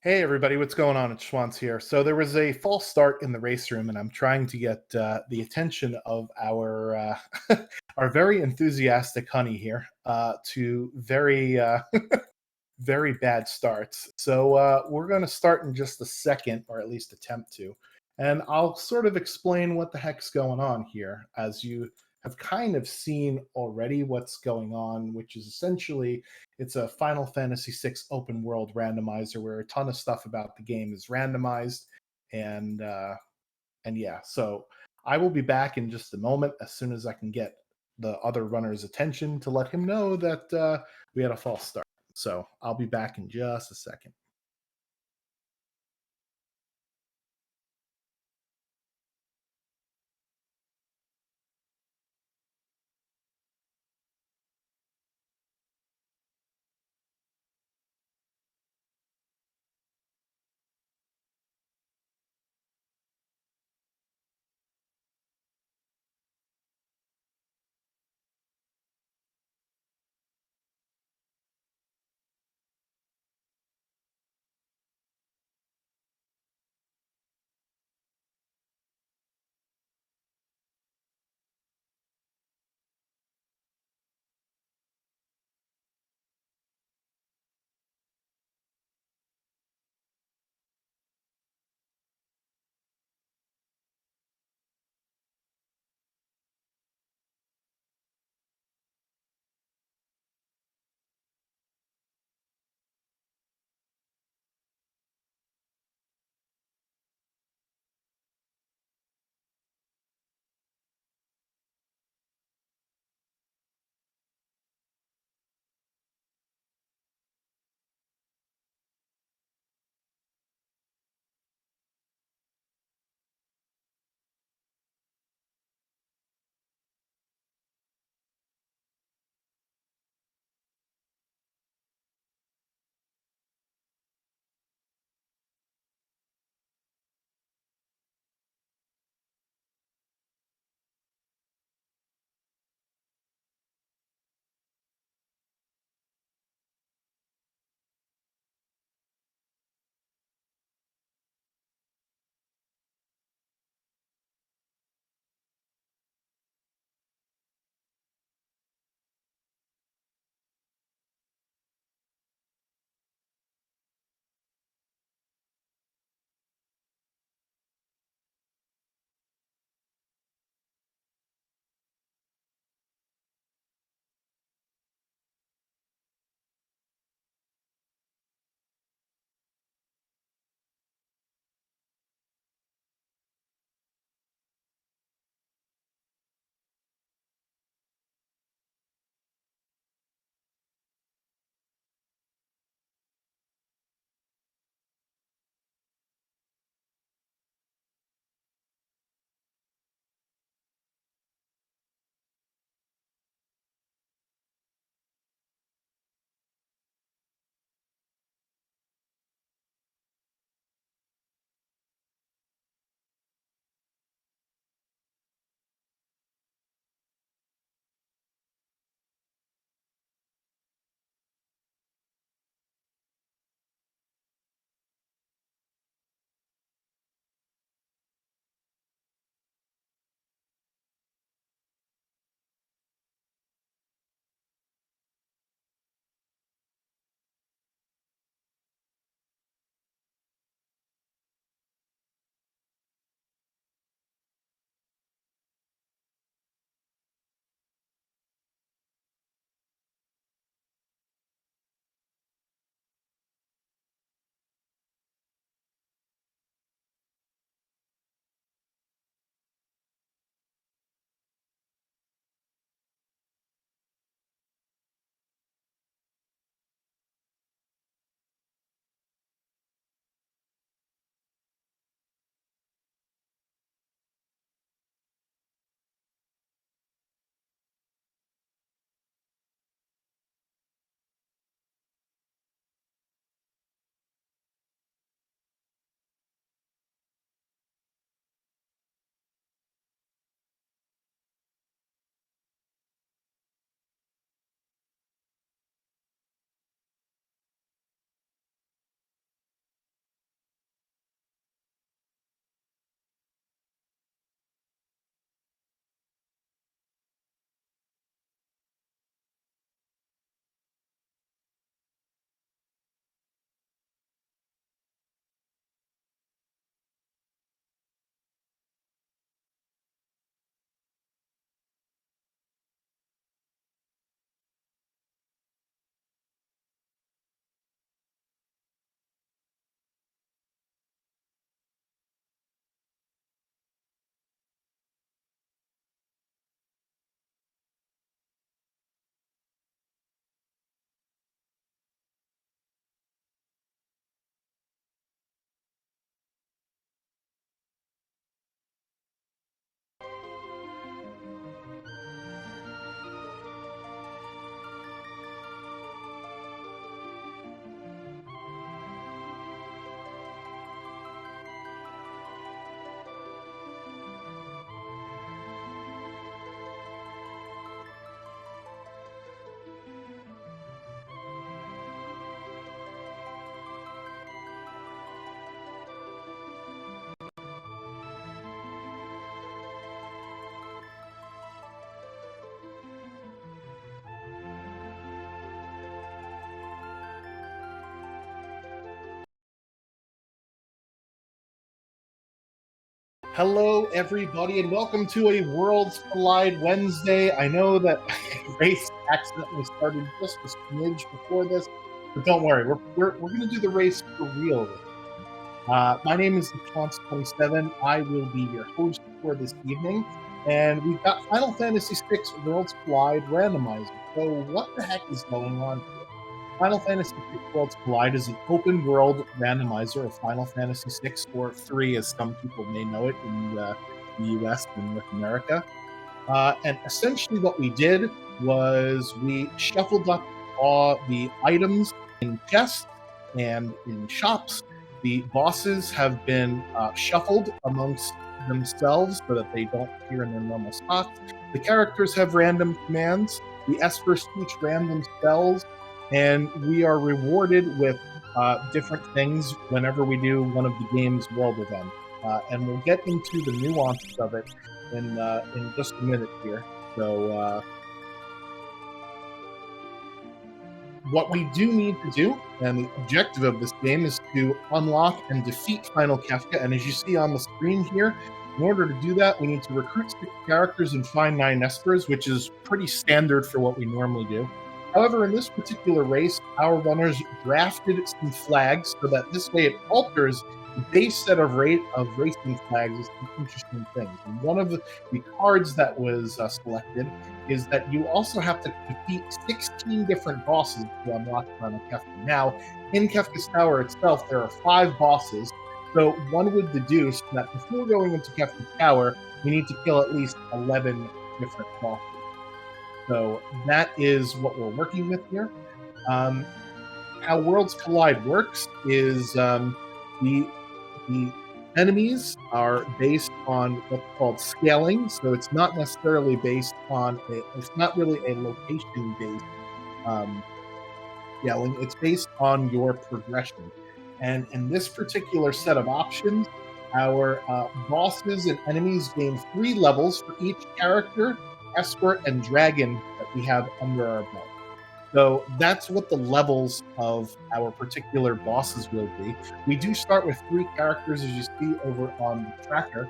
Hey everybody, what's going on? It's Schwantz here. So there was a false start in the race room, and I'm trying to get the attention of our our very enthusiastic honey here to very very bad starts. So we're going to start in just a second, or at least attempt to, and I'll sort of explain what the heck's going on here, as you have kind of seen already what's going on, which is essentially it's a Final Fantasy VI open world randomizer where a ton of stuff about the game is randomized, and yeah. So I will be back in just a moment as soon as I can get the other runner's attention to let him know that we had a false start. So I'll be back in just a second. Hello, everybody, and welcome to a Worlds Collide Wednesday. I know that race accidentally started just a smidge before this, but don't worry, we're going to do the race for real. My name is Chance27. I will be your host for this evening, and we've got Final Fantasy VI Worlds Collide Randomizer. So, what the heck is going on here? Final Fantasy VI Worlds Collide is an open-world randomizer of Final Fantasy VI, or 3, as some people may know it in the US and North America. And essentially what we did was we shuffled up all the items in chests and in shops. The bosses have been shuffled amongst themselves so that they don't appear in their normal spots. The characters have random commands. The espers teach random spells, and we are rewarded with different things whenever we do one of the game's world events. And we'll get into the nuances of it in just a minute here. So what we do need to do, and the objective of this game, is to unlock and defeat Final Kefka. And as you see on the screen here, in order to do that, we need to recruit 6 characters and find 9 espers, which is pretty standard for what we normally do. However, in this particular race, our runners drafted some flags so that this way it alters the base set of racing flags is some interesting things. And one of the cards that was selected is that you also have to defeat 16 different bosses to unlock Final Kefka. Now, in Kefka's Tower itself, there are 5 bosses, so one would deduce that before going into Kefka's Tower, we need to kill at least 11 different bosses. So that is what we're working with here. How Worlds Collide works is the enemies are based on what's called scaling. So it's not necessarily based on it's not really a location-based scaling. It's based on your progression. And in this particular set of options, our bosses and enemies gain 3 levels for each character, escort, and dragon that we have under our belt. So that's what the levels of our particular bosses will be. We do start with 3 characters, as you see over on the tracker.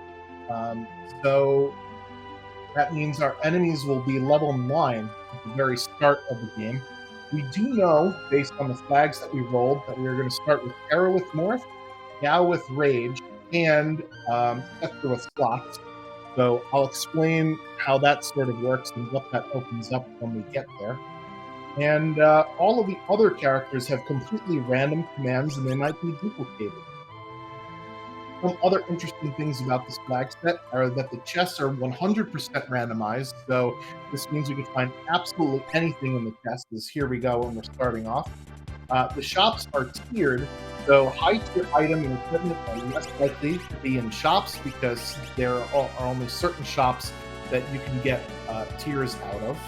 So that means our enemies will be level 9 at the very start of the game. We do know, based on the flags that we rolled, that we are going to start with Terra with Morph, Gao with Rage, and Scepter with Slots. So I'll explain how that sort of works and what that opens up when we get there. And all of the other characters have completely random commands, and they might be duplicated. Some other interesting things about this flag set are that the chests are 100% randomized, so this means we can find absolutely anything in the chest, as here we go when we're starting off. The shops are tiered, so high-tier item and equipment are less likely to be in shops because there are only certain shops that you can get tiers out of.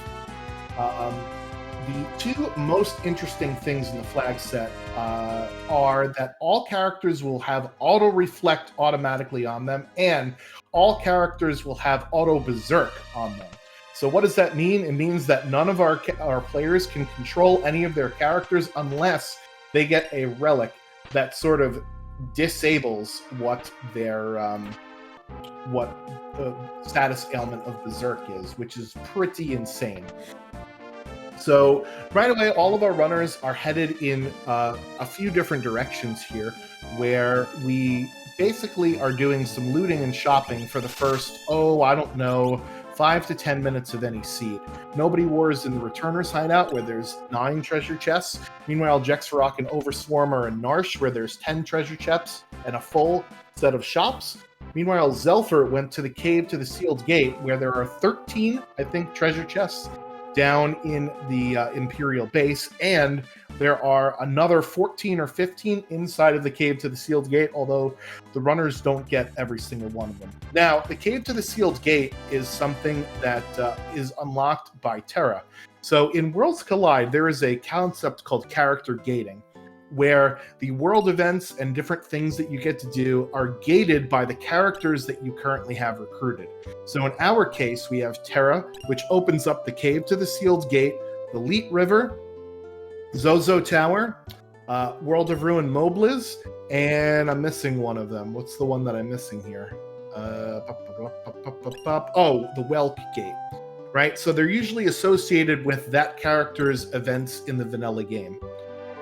The 2 most interesting things in the flag set are that all characters will have auto-reflect automatically on them, and all characters will have auto-berserk on them. So what does that mean? It means that none of our players can control any of their characters unless they get a relic that sort of disables what their what the status ailment of berserk is, which is pretty insane. So right away, all of our runners are headed in a few different directions here, where we basically are doing some looting and shopping for the first, 5 to 10 minutes of any seed. Nobody Wars in the Returner's Hideout, where there's 9 treasure chests. Meanwhile, Jexarok and Overswarm are in Narsh, where there's 10 treasure chests and a full set of shops. Meanwhile, Zelfer went to the Cave to the Sealed Gate, where there are 13, I think, treasure chests down in the Imperial base, and there are another 14 or 15 inside of the Cave to the Sealed Gate, although the runners don't get every single one of them. Now, the Cave to the Sealed Gate is something that is unlocked by Terra. So in Worlds Collide, there is a concept called character gating, where the world events and different things that you get to do are gated by the characters that you currently have recruited. So in our case, we have Terra, which opens up the Cave to the Sealed Gate, the Leet River, Zozo Tower, World of Ruin Mobliz, and I'm missing one of them. What's the one that I'm missing here? Oh, the Welk Gate, right? So they're usually associated with that character's events in the vanilla game.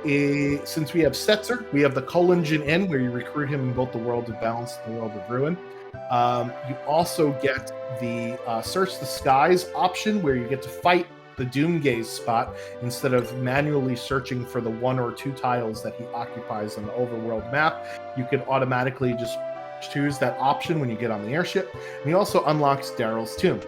Since we have Setzer, we have the Culligan Inn, where you recruit him in both the World of Balance and the World of Ruin. You also get the Search the Skies option, where you get to fight the Doomgaze spot instead of manually searching for the 1 or 2 tiles that he occupies on the overworld map. You can automatically just choose that option when you get on the airship. And he also unlocks Daryl's Tomb.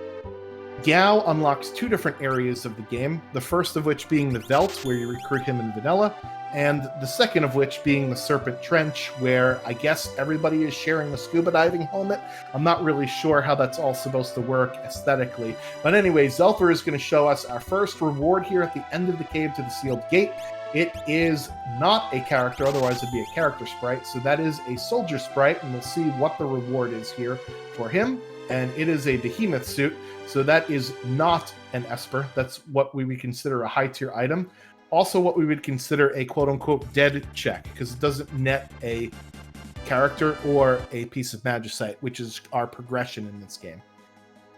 Gao unlocks 2 different areas of the game, the first of which being the Veldt, where you recruit him in vanilla, and the second of which being the Serpent Trench, where I guess everybody is sharing the scuba diving helmet. I'm not really sure how that's all supposed to work aesthetically. But anyway, Zelfer is going to show us our first reward here at the end of the cave to the sealed gate. It is not a character, otherwise it'd be a character sprite, so that is a soldier sprite, and we'll see what the reward is here for him. And it is a behemoth suit, so that is not an Esper. That's what we would consider a high-tier item. Also what we would consider a quote-unquote dead check, because it doesn't net a character or a piece of magicite, which is our progression in this game.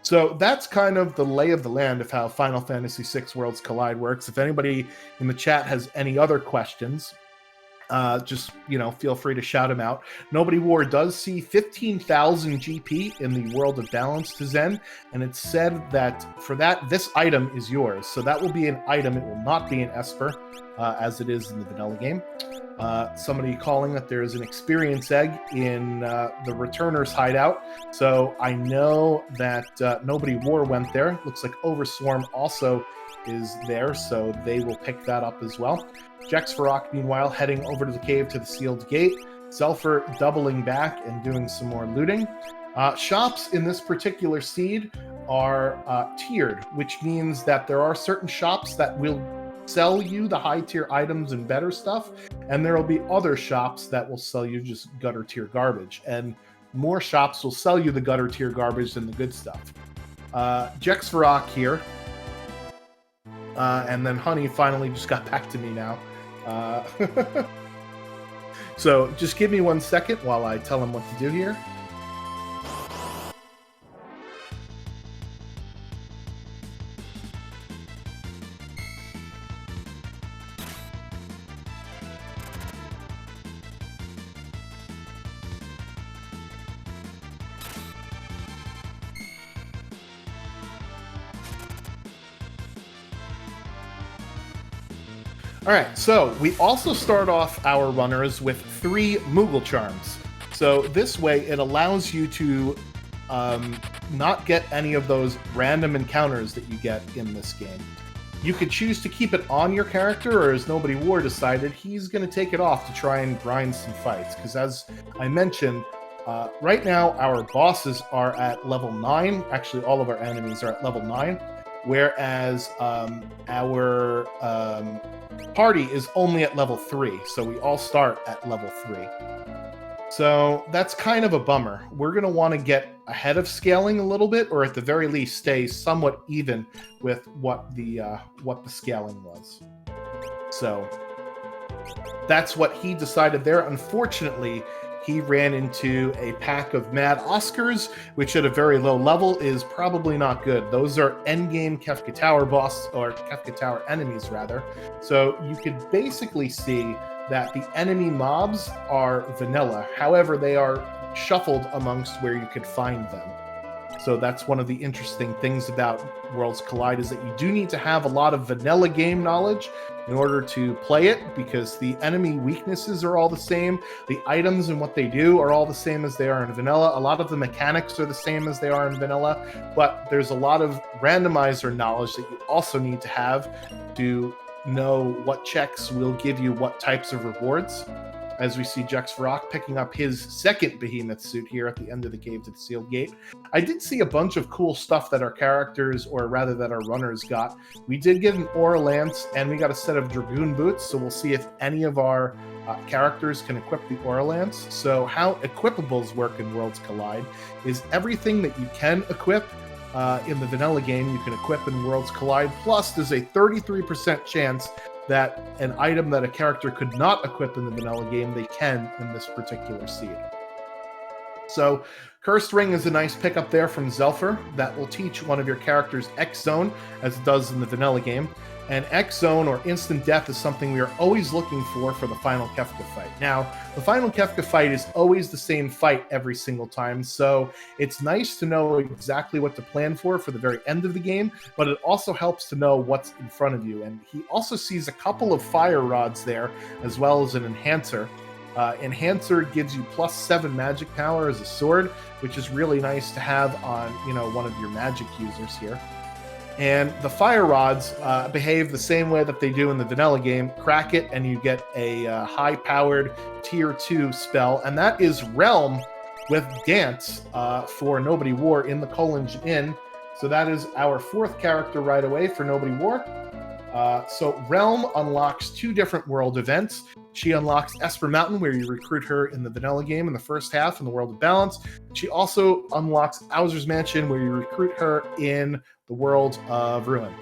So that's kind of the lay of the land of how Final Fantasy VI Worlds Collide works. If anybody in the chat has any other questions, just, feel free to shout them out. Nobody War does see 15,000 GP in the World of Balance to Zen, and it's said that for that, this item is yours. So that will be an item. It will not be an Esper, as it is in the vanilla game. Somebody calling that there's an experience egg in the Returner's hideout. So I know that Nobody War went there. Looks like Overswarm also is there, so they will pick that up as well. Jex Varrock, meanwhile, heading over to the cave to the sealed gate. Zelfer doubling back and doing some more looting. Shops in this particular seed are tiered, which means that there are certain shops that will sell you the high tier items and better stuff, and there will be other shops that will sell you just gutter tier garbage, and more shops will sell you the gutter tier garbage than the good stuff. Jex Varrock here, and then Honey finally just got back to me now. So just give me 1 second while I tell him what to do here. All right, so we also start off our runners with 3 Moogle Charms. So this way it allows you to not get any of those random encounters that you get in this game. You could choose to keep it on your character, or as Nobody War decided, he's going to take it off to try and grind some fights. Because as I mentioned, right now our bosses are at level 9. Actually, all of our enemies are at level 9. Whereas our party is only at level 3, so we all start at level 3. So that's kind of a bummer. We're going to want to get ahead of scaling a little bit, or at the very least stay somewhat even with what the scaling was. So that's what he decided there. Unfortunately, he ran into a pack of Mad Oscars, which at a very low level is probably not good. Those are endgame Kefka Tower boss, or Kefka Tower enemies rather. So you could basically see that the enemy mobs are vanilla. However, they are shuffled amongst where you could find them. So that's one of the interesting things about Worlds Collide, is that you do need to have a lot of vanilla game knowledge in order to play it, because the enemy weaknesses are all the same. The items and what they do are all the same as they are in vanilla. A lot of the mechanics are the same as they are in vanilla, but there's a lot of randomizer knowledge that you also need to have to know what checks will give you what types of rewards. As we see Jex Varrock picking up his second behemoth suit here at the end of the cave to the sealed gate. I did see a bunch of cool stuff that our characters, or rather that our runners got. We did get an Aura Lance, and we got a set of Dragoon Boots, so we'll see if any of our characters can equip the Aura Lance. So how equipables work in Worlds Collide is everything that you can equip in the vanilla game, you can equip in Worlds Collide, plus there's a 33% chance that an item that a character could not equip in the vanilla game, they can in this particular seed. So Cursed Ring is a nice pickup there from Zelfer that will teach one of your characters X Zone, as it does in the vanilla game. And X Zone, or Instant Death, is something we are always looking for the final Kefka fight. Now, the final Kefka fight is always the same fight every single time, so it's nice to know exactly what to plan for the very end of the game, but it also helps to know what's in front of you. And he also sees a couple of fire rods there, as well as an enhancer. Enhancer gives you +7 magic power as a sword, which is really nice to have on, one of your magic users here. And the fire rods behave the same way that they do in the vanilla game. Crack it and you get a high-powered tier 2 spell, and that is Realm with Dance for Nobody War in the Collinge Inn. So that is our 4th character right away for Nobody War. So Realm unlocks 2 different world events. She unlocks Esper Mountain, where you recruit her in the vanilla game in the first half in the World of Balance. She also unlocks Bowser's Mansion, where you recruit her in the World of Ruin.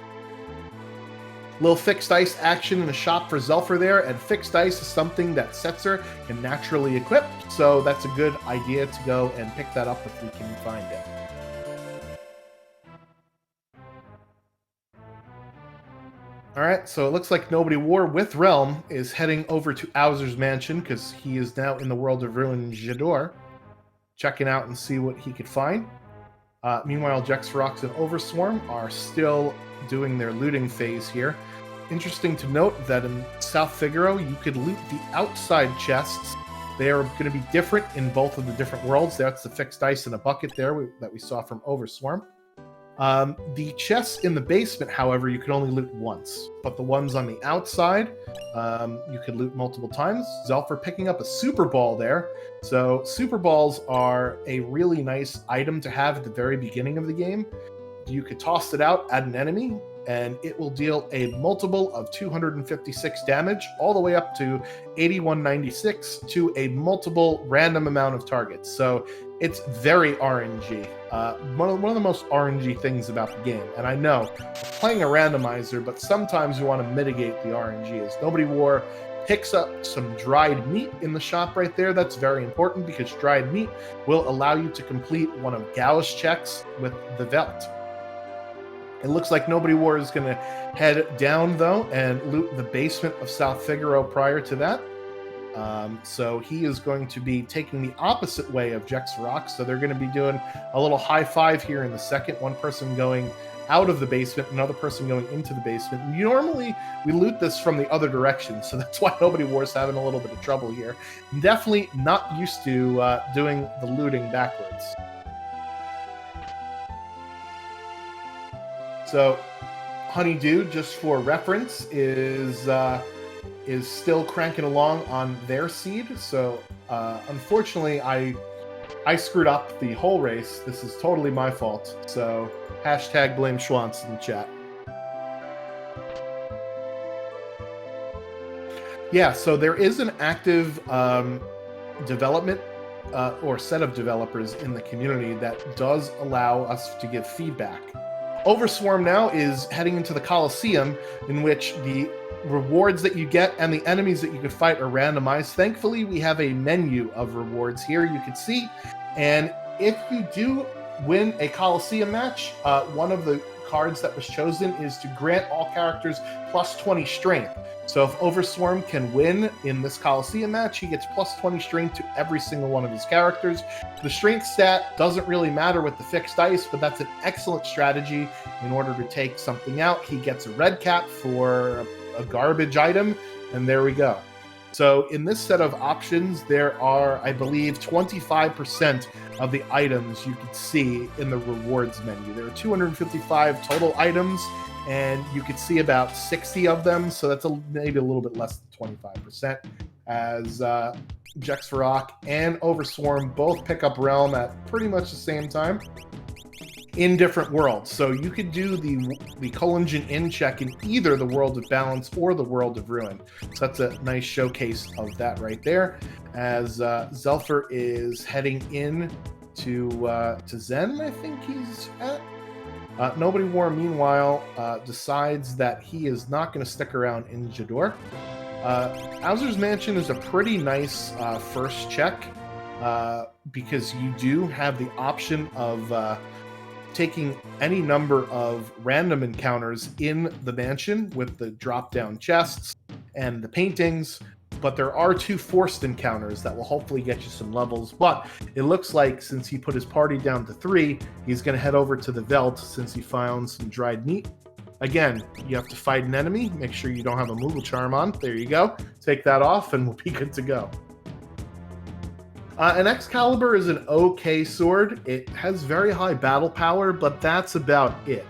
Little fixed ice action in the shop for Zelfer there, and fixed ice is something that Setzer can naturally equip, so that's a good idea to go and pick that up if we can find it. Alright, so it looks like Nobody War with Realm is heading over to Bowser's Mansion, because he is now in the World of Ruin J'adore, checking out and see what he could find. Meanwhile, Jexrox and Overswarm are still doing their looting phase here. Interesting to note that in South Figaro, you could loot the outside chests. They are going to be different in both of the different worlds. That's the fixed ice in a bucket there that we saw from Overswarm. The chests in the basement, however, you can only loot once, but the ones on the outside, you could loot multiple times. Zelfer picking up a Super Ball there. So Super Balls are a really nice item to have at the very beginning of the game. You could toss it out at an enemy, and it will deal a multiple of 256 damage, all the way up to 8196 to a multiple random amount of targets. So it's very RNG. One of the most RNG things about the game. And I know, playing a randomizer, but sometimes you want to mitigate the RNG. As Nobody War picks up some dried meat in the shop right there. That's very important, because dried meat will allow you to complete one of Gauss checks with the Velt. It looks like Nobody War is going to head down, though, and loot the basement of South Figaro prior to that. So he is going to be taking the opposite way of Jexrox. So they're going to be doing a little high five here in the second. One person going out of the basement, another person going into the basement. And normally we loot this from the other direction, so that's why Nobody War is having a little bit of trouble here. Definitely not used to doing the looting backwards. So Honeydew, just for reference, is still cranking along on their seed. So unfortunately, I screwed up the whole race. This is totally my fault. So hashtag blame Schwantz in the chat. Yeah, so there is an active development or set of developers in the community that does allow us to give feedback. Overswarm now is heading into the Coliseum, in which the rewards that you get and the enemies that you can fight are randomized. Thankfully, we have a menu of rewards here you can see, and if you do win a Coliseum match, one of the cards that was chosen is to grant all characters +20 strength. So if Overswarm can win in this Coliseum match, he gets +20 strength to every single one of his characters. The strength stat doesn't really matter with the fixed ice, but that's an excellent strategy in order to take something out. He gets a red cap for a garbage item, and there we go. So in this set of options, there are, I believe, 25% of the items you can see in the rewards menu. There are 255 total items, and you could see about 60 of them, so that's maybe a little bit less than 25%, as Jexrock and Overswarm both pick up Realm at pretty much the same time in different worlds. So you could do the Collinge Inn check in either the World of Balance or the World of Ruin. So that's a nice showcase of that right there, as Zelfer is heading in to Zen, I think he's at. Nobody War, meanwhile, decides that he is not going to stick around in J'adore. Bowser's Mansion is a pretty nice first check. because you do have the option of taking any number of random encounters in the mansion with the drop-down chests and the paintings, but there are 2 forced encounters that will hopefully get you some levels. But it looks like since he put his party down to 3, he's going to head over to the Veld since he found some dried meat. Again, you have to fight an enemy. Make sure you don't have a Moogle Charm on. There you go. Take that off and we'll be good to go. An Excalibur is an okay sword. It has very high battle power, but that's about it.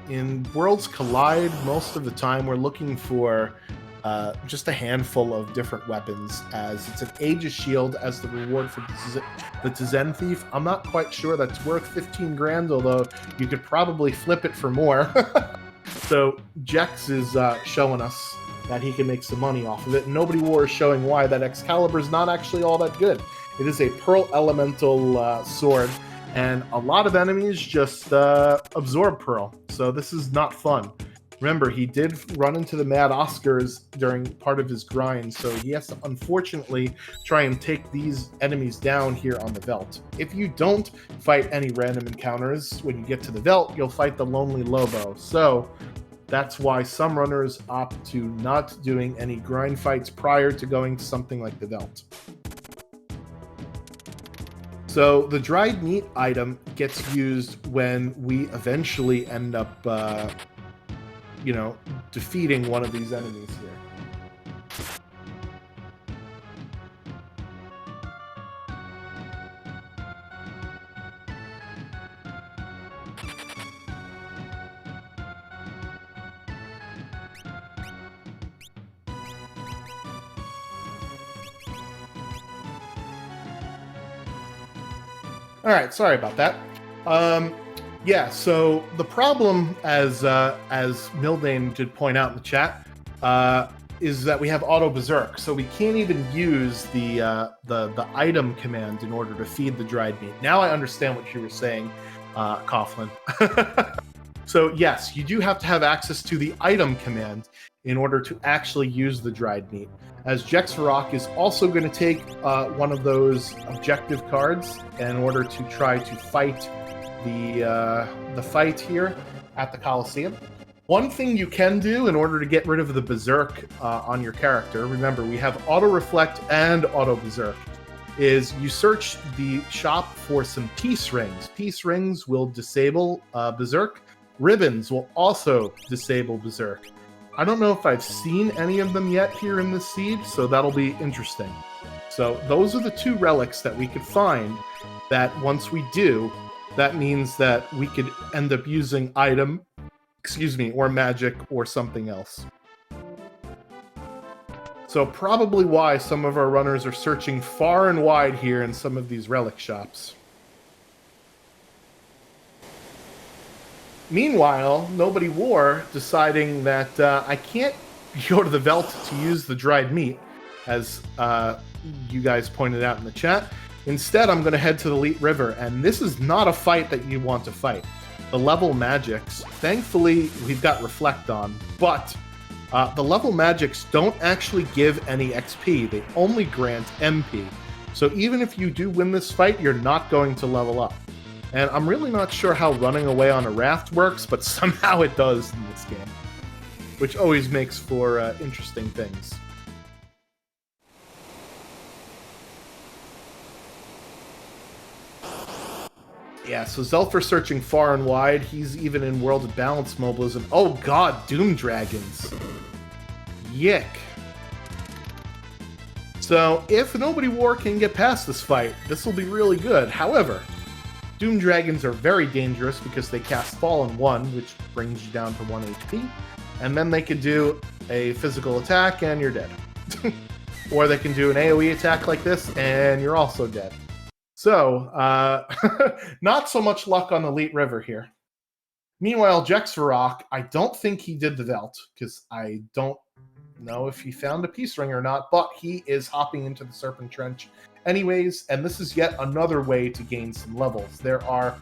In Worlds Collide, most of the time we're looking for just a handful of different weapons, as it's an Aegis Shield as the reward for the Tizen Thief. I'm not quite sure that's worth 15 grand, although you could probably flip it for more. So Jex is showing us that he can make some money off of it. Nobody War is showing why that Excalibur is not actually all that good. It is a Pearl Elemental sword, and a lot of enemies just absorb Pearl, so this is not fun. Remember, he did run into the Mad Oscars during part of his grind, so he has to unfortunately try and take these enemies down here on the Veld. If you don't fight any random encounters, when you get to the Veld, you'll fight the Lonely Lobo. So that's why some runners opt to not doing any grind fights prior to going to something like the Veld. So the dried meat item gets used when we eventually end up, defeating one of these enemies here. All right, sorry about that. Yeah, so the problem, as Mildane did point out in the chat, is that we have auto berserk, so we can't even use the item command in order to feed the dried meat. Now I understand what you were saying, Coughlin. So yes, you do have to have access to the item command in order to actually use the dried meat. As Jexvarok is also going to take one of those objective cards in order to try to fight the fight here at the Colosseum. One thing you can do in order to get rid of the Berserk on your character, remember we have Auto Reflect and Auto Berserk, is you search the shop for some Peace Rings. Peace Rings will disable Berserk. Ribbons will also disable Berserk. I don't know if I've seen any of them yet here in this seed, so that'll be interesting. So those are the 2 relics that we could find that once we do, that means that we could end up using item, or magic, or something else. So probably why some of our runners are searching far and wide here in some of these relic shops. Meanwhile, Nobody War deciding that I can't go to the Veld to use the dried meat, as you guys pointed out in the chat. Instead, I'm going to head to the Leet River, and this is not a fight that you want to fight. The level magics, thankfully, we've got Reflect on, but the level magics don't actually give any XP. They only grant MP. So even if you do win this fight, you're not going to level up. And I'm really not sure how running away on a raft works, but somehow it does in this game, which always makes for interesting things. Yeah, so Zelfer searching far and wide. He's even in World of Balance Mobilism. Oh god, Doom Dragons. Yick. So if Nobody War can get past this fight, this will be really good. However, Doom Dragons are very dangerous because they cast Fallen 1, which brings you down to 1 HP. And then they can do a physical attack and you're dead. Or they can do an AoE attack like this and you're also dead. So, not so much luck on the Leet River here. Meanwhile, Jexvarok, I don't think he did the Veld, because I don't know if he found a Peace Ring or not, but he is hopping into the Serpent Trench anyways, and this is yet another way to gain some levels. There are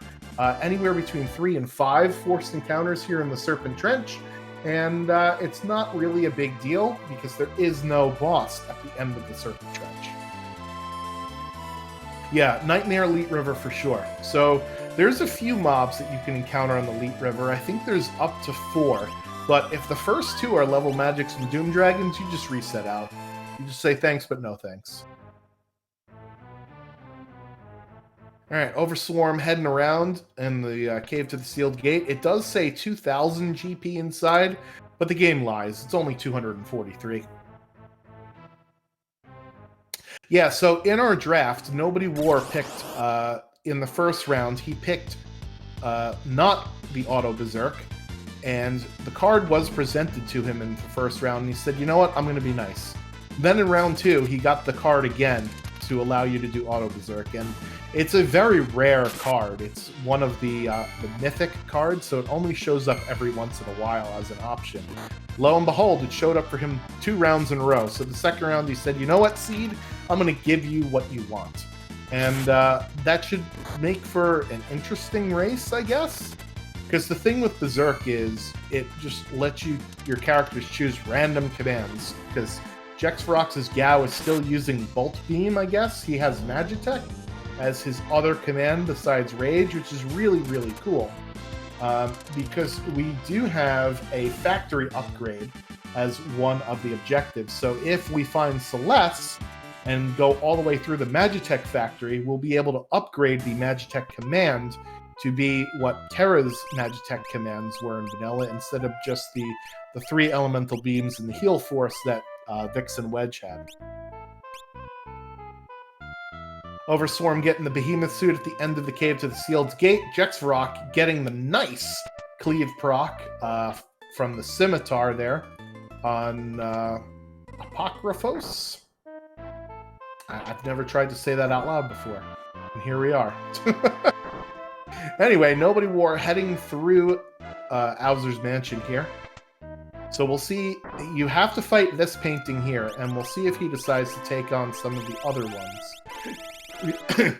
anywhere between 3 and 5 forced encounters here in the Serpent Trench, and it's not really a big deal, because there is no boss at the end of the Serpent Trench. Yeah, Nightmare Elite River for sure. So there's a few mobs that you can encounter on the Elite River. I think there's up to 4. But if the first 2 are level magics and Doom Dragons, you just reset out. You just say thanks, but no thanks. Alright, Overswarm heading around in the Cave to the Sealed Gate. It does say 2,000 GP inside, but the game lies. It's only 243. Yeah, so in our draft, Nobody War picked, in the first round, he picked not the Auto Berserk, and the card was presented to him in the first round, and he said, you know what, I'm going to be nice. Then in round 2, he got the card again to allow you to do Auto Berserk, and it's a very rare card. It's one of the mythic cards, so it only shows up every once in a while as an option. Lo and behold, it showed up for him 2 rounds in a row. So the second round, he said, you know what, Seed? I'm going to give you what you want. And that should make for an interesting race, I guess. Because the thing with Berserk is it just lets your characters choose random commands. Because Jexferox's Gao is still using Bolt Beam, I guess. He has Magitech as his other command besides Rage, which is really, really cool. Because we do have a factory upgrade as one of the objectives. So if we find Celeste and go all the way through the Magitech factory, we'll be able to upgrade the Magitech command to be what Terra's Magitech commands were in vanilla, instead of just the 3 elemental beams and the heal force that Vix and Wedge had. Overswarm getting the Behemoth suit at the end of the Cave to the Sealed Gate. Jexferox getting the nice cleave proc from the Scimitar there on Apocryphos. I've never tried to say that out loud before, and here we are. Anyway, Nobody War heading through Owser's Mansion here. So we'll see. You have to fight this painting here, and we'll see if he decides to take on some of the other ones.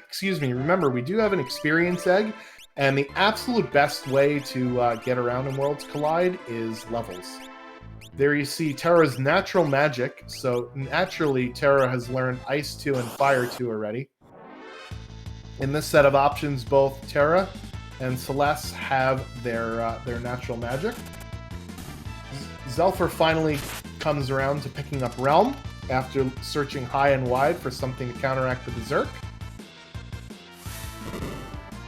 Excuse me. Remember, we do have an experience egg, and the absolute best way to get around in Worlds Collide is levels. There you see Terra's natural magic. So naturally, Terra has learned Ice 2 and Fire 2 already. In this set of options, both Terra and Celeste have their natural magic. Zelfer finally comes around to picking up Realm after searching high and wide for something to counteract the Berserk.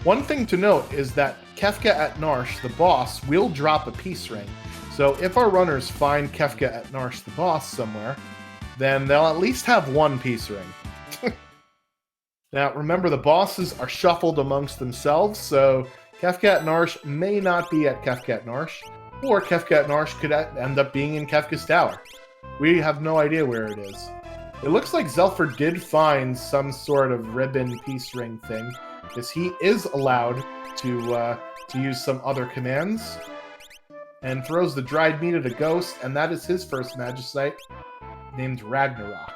One thing to note is that Kefka at Narsh, the boss, will drop a peace ring. So if our runners find Kefka at Narsh, the boss, somewhere, then they'll at least have 1 peace ring. Now, remember, the bosses are shuffled amongst themselves, so Kefka at Narsh may not be at Kefka at Narsh, or Kefka at Narsh could end up being in Kefka's Tower. We have no idea where it is. It looks like Zelfer did find some sort of ribbon peace ring thing, because he is allowed to use some other commands, and throws the dried meat at a ghost, and that is his first Magicite, named Ragnarok.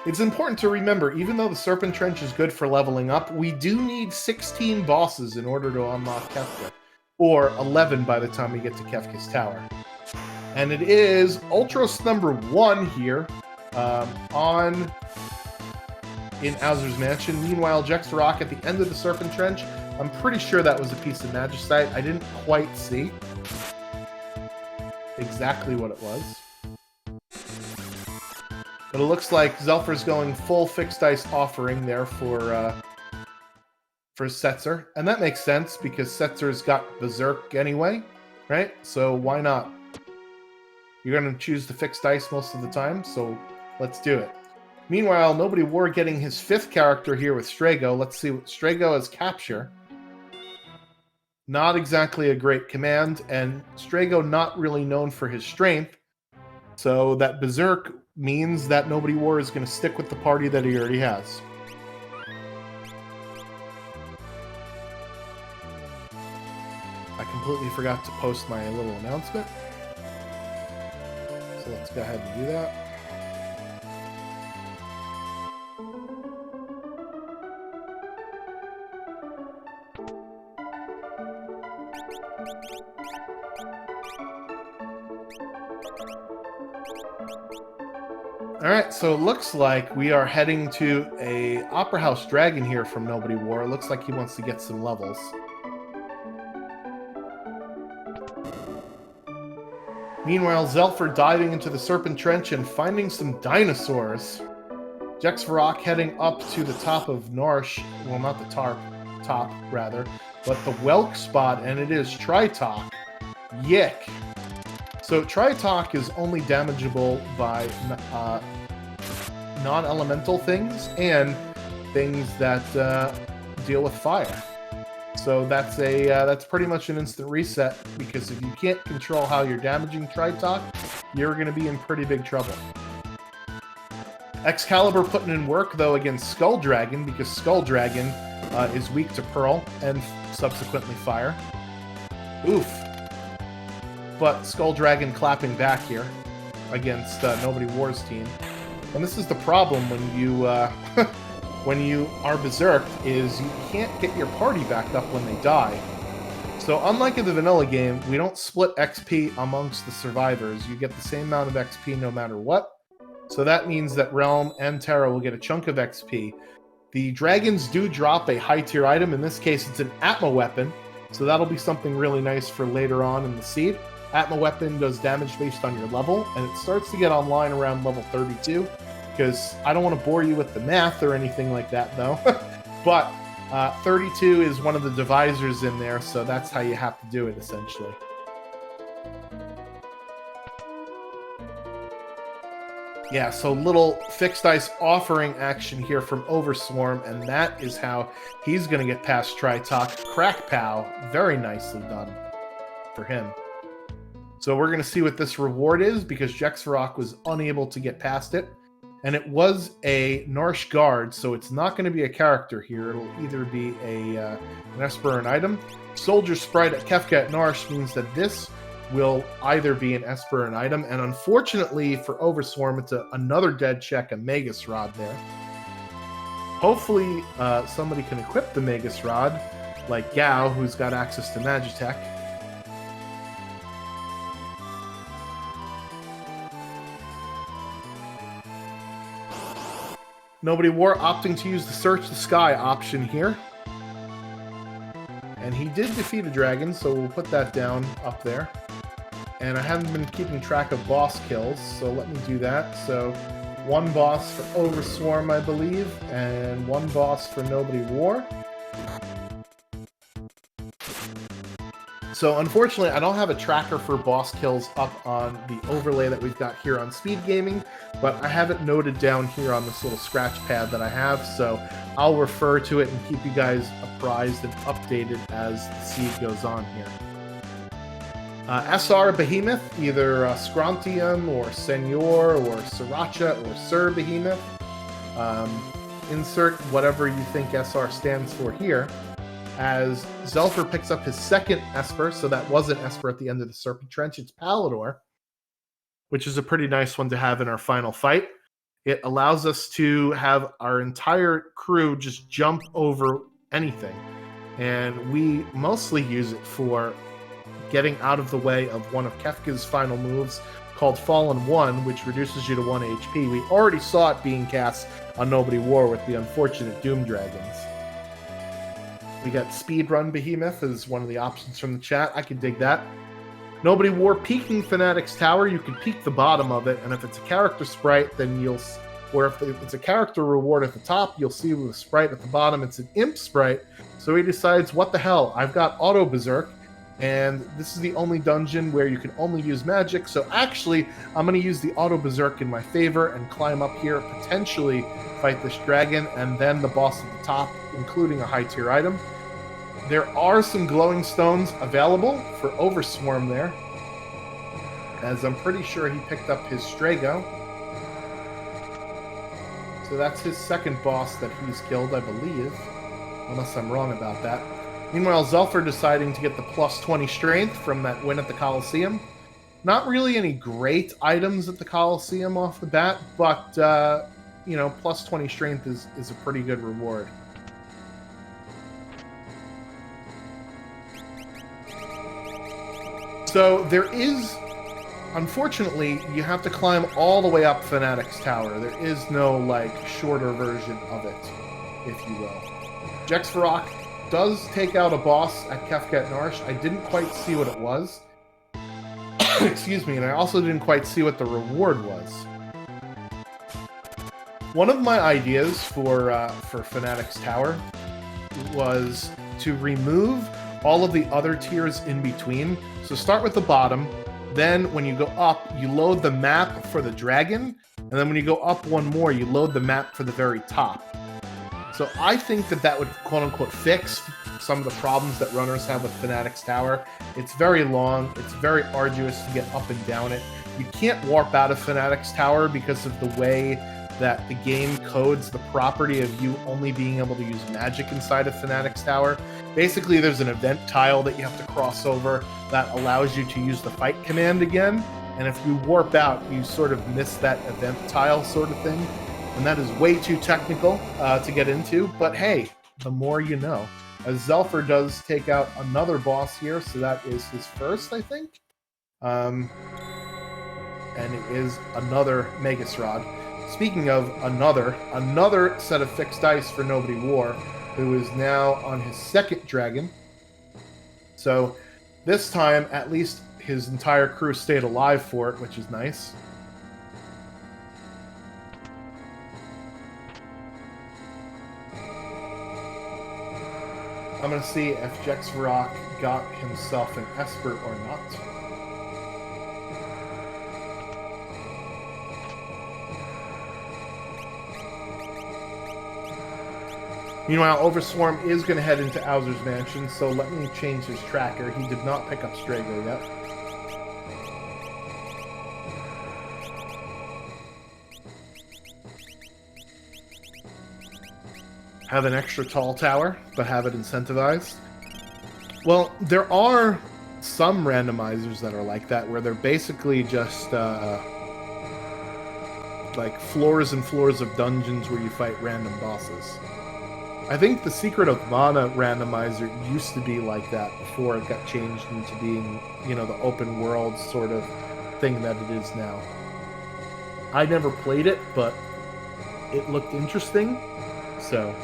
It's important to remember, even though the Serpent Trench is good for leveling up, we do need 16 bosses in order to unlock Kefka, or 11 by the time we get to Kefka's Tower. And it is Ultros number 1 here in Owser's Mansion. Meanwhile, Jexferox at the end of the Serpent Trench, I'm pretty sure that was a piece of Magicite. I didn't quite see exactly what it was. But it looks like Zelfer's going full fixed ice offering there for Setzer. And that makes sense, because Setzer's got Berserk anyway, right? So why not? You're going to choose the fixed ice most of the time, so let's do it. Meanwhile, Nobody War getting his 5th character here with Strago. Let's see what Strago has Capture. Not exactly a great command, and Strago not really known for his strength. So that Berserk means that Nobody War is going to stick with the party that he already has. I completely forgot to post my little announcement. So let's go ahead and do that. All right, so it looks like we are heading to a Opera House Dragon here from Nobody War. It looks like he wants to get some levels. Meanwhile, Zelfer diving into the Serpent Trench and finding some dinosaurs. Jexvarok heading up to the top of Norsh. Well, not the top, rather, but the Welk spot, and it is Tritok. Yick. So Tritok is only damageable by non-elemental things and things that deal with fire. So that's pretty much an instant reset, because if you can't control how you're damaging Tritok, you're going to be in pretty big trouble. Excalibur putting in work, though, against Skull Dragon, because Skull Dragon is weak to Pearl and subsequently fire. Oof. But Skull Dragon clapping back here against Nobody War's team. And this is the problem when you when you are berserked, is you can't get your party back up when they die. So unlike in the vanilla game, we don't split XP amongst the survivors. You get the same amount of XP no matter what. So that means that Realm and Terra will get a chunk of XP. The dragons do drop a high tier item. In this case, it's an Atma weapon. So that'll be something really nice for later on in the seed. Atma weapon does damage based on your level, and it starts to get online around level 32, because I don't want to bore you with the math or anything like that, though. But 32 is one of the divisors in there, so that's how you have to do it, essentially. Yeah, so little fixed ice offering action here from Overswarm, and that is how he's going to get past Tritok. Crack Pow, very nicely done for him. So we're going to see what this reward is, because Jexvarok was unable to get past it. And it was a Norsh Guard, so it's not going to be a character here. It'll either be an Esper or an item. Soldier Sprite at Kefka at Norsh means that this will either be an Esper or an item. And unfortunately for Overswarm, it's another dead check, a Magus Rod there. Hopefully somebody can equip the Magus Rod, like Gao, who's got access to Magitech. Nobody War opting to use the Search the Sky option here. And he did defeat a dragon, so we'll put that down up there. And I haven't been keeping track of boss kills, so let me do that. So, one boss for Overswarm, I believe, and one boss for Nobody War. So unfortunately, I don't have a tracker for boss kills up on the overlay that we've got here on SpeedGaming, but I have it noted down here on this little scratch pad that I have, so I'll refer to it and keep you guys apprised and updated as the seed goes on here. SR Behemoth, either Scrontium or Senor or Sriracha or Sir Behemoth. Insert whatever you think SR stands for here. As Zelfer picks up his second Esper, so that wasn't Esper at the end of the Serpent Trench, it's Palador, which is a pretty nice one to have in our final fight. It allows us to have our entire crew just jump over anything, and we mostly use it for getting out of the way of one of Kefka's final moves called Fallen 1, which reduces you to 1 HP. We already saw it being cast on Nobody War with the unfortunate Doom Dragons. We got Speedrun Behemoth as one of the options from the chat. I could dig that. Nobody War Peaking Fanatic's Tower. You can peek the bottom of it, and if it's a character sprite, then you'll... Or if it's a character reward at the top, you'll see with a sprite at the bottom, it's an imp sprite. So he decides, what the hell, I've got Auto Berserk, and this is the only dungeon where you can only use magic, so actually, I'm going to use the Auto Berserk in my favor and climb up here, potentially fight this dragon, and then the boss at the top, including a high tier item. There are some glowing stones available for Overswarm there, as I'm pretty sure he picked up his Strago. So that's his second boss that he's killed, I believe, unless I'm wrong about that. Meanwhile, Zelfer deciding to get the plus 20 strength from that win at the Coliseum. Not really any great items at the Coliseum off the bat, but, you know, plus 20 strength is a pretty good reward. So there is unfortunately, you have to climb all the way up Fanatic's Tower. There is no, like, shorter version of it, if you will. Jexvarok does take out a boss at Kefkat Narsh. I didn't quite see what it was. Excuse me, and I also didn't quite see what the reward was. One of my ideas for Fanatic's Tower was to remove all of the other tiers in between. So start with the bottom, then when you go up, you load the map for the dragon, and then when you go up one more, you load the map for the very top. So I think that that would, quote-unquote, fix some of the problems that runners have with Fanatic's Tower. It's very long, it's very arduous to get up and down it. You can't warp out of Fanatic's Tower because of the way that the game codes the property of you only being able to use magic inside of Fanatic's Tower. Basically, there's an event tile that you have to cross over that allows you to use the fight command again, and if you warp out, you sort of miss that event tile sort of thing. And that is way too technical to get into, but hey, the more you know. As Zelfer does take out another boss here, so that is his first, I think. And it is another Megasrod. Speaking of another set of fixed dice for Nobody War, who is now on his second dragon. So this time, at least his entire crew stayed alive for it, which is nice. I'm going to see if Jexvarok got himself an Esper or not. Meanwhile, Overswarm is going to head into Owzer's Mansion, so let me change his tracker. He did not pick up Strago yet. Have an extra tall tower, but have it incentivized. Well, there are some randomizers that are like that, where they're basically just like floors and floors of dungeons where you fight random bosses. I think the Secret of Mana randomizer used to be like that before it got changed into being, you know, the open world sort of thing that it is now. I never played it, but it looked interesting, so...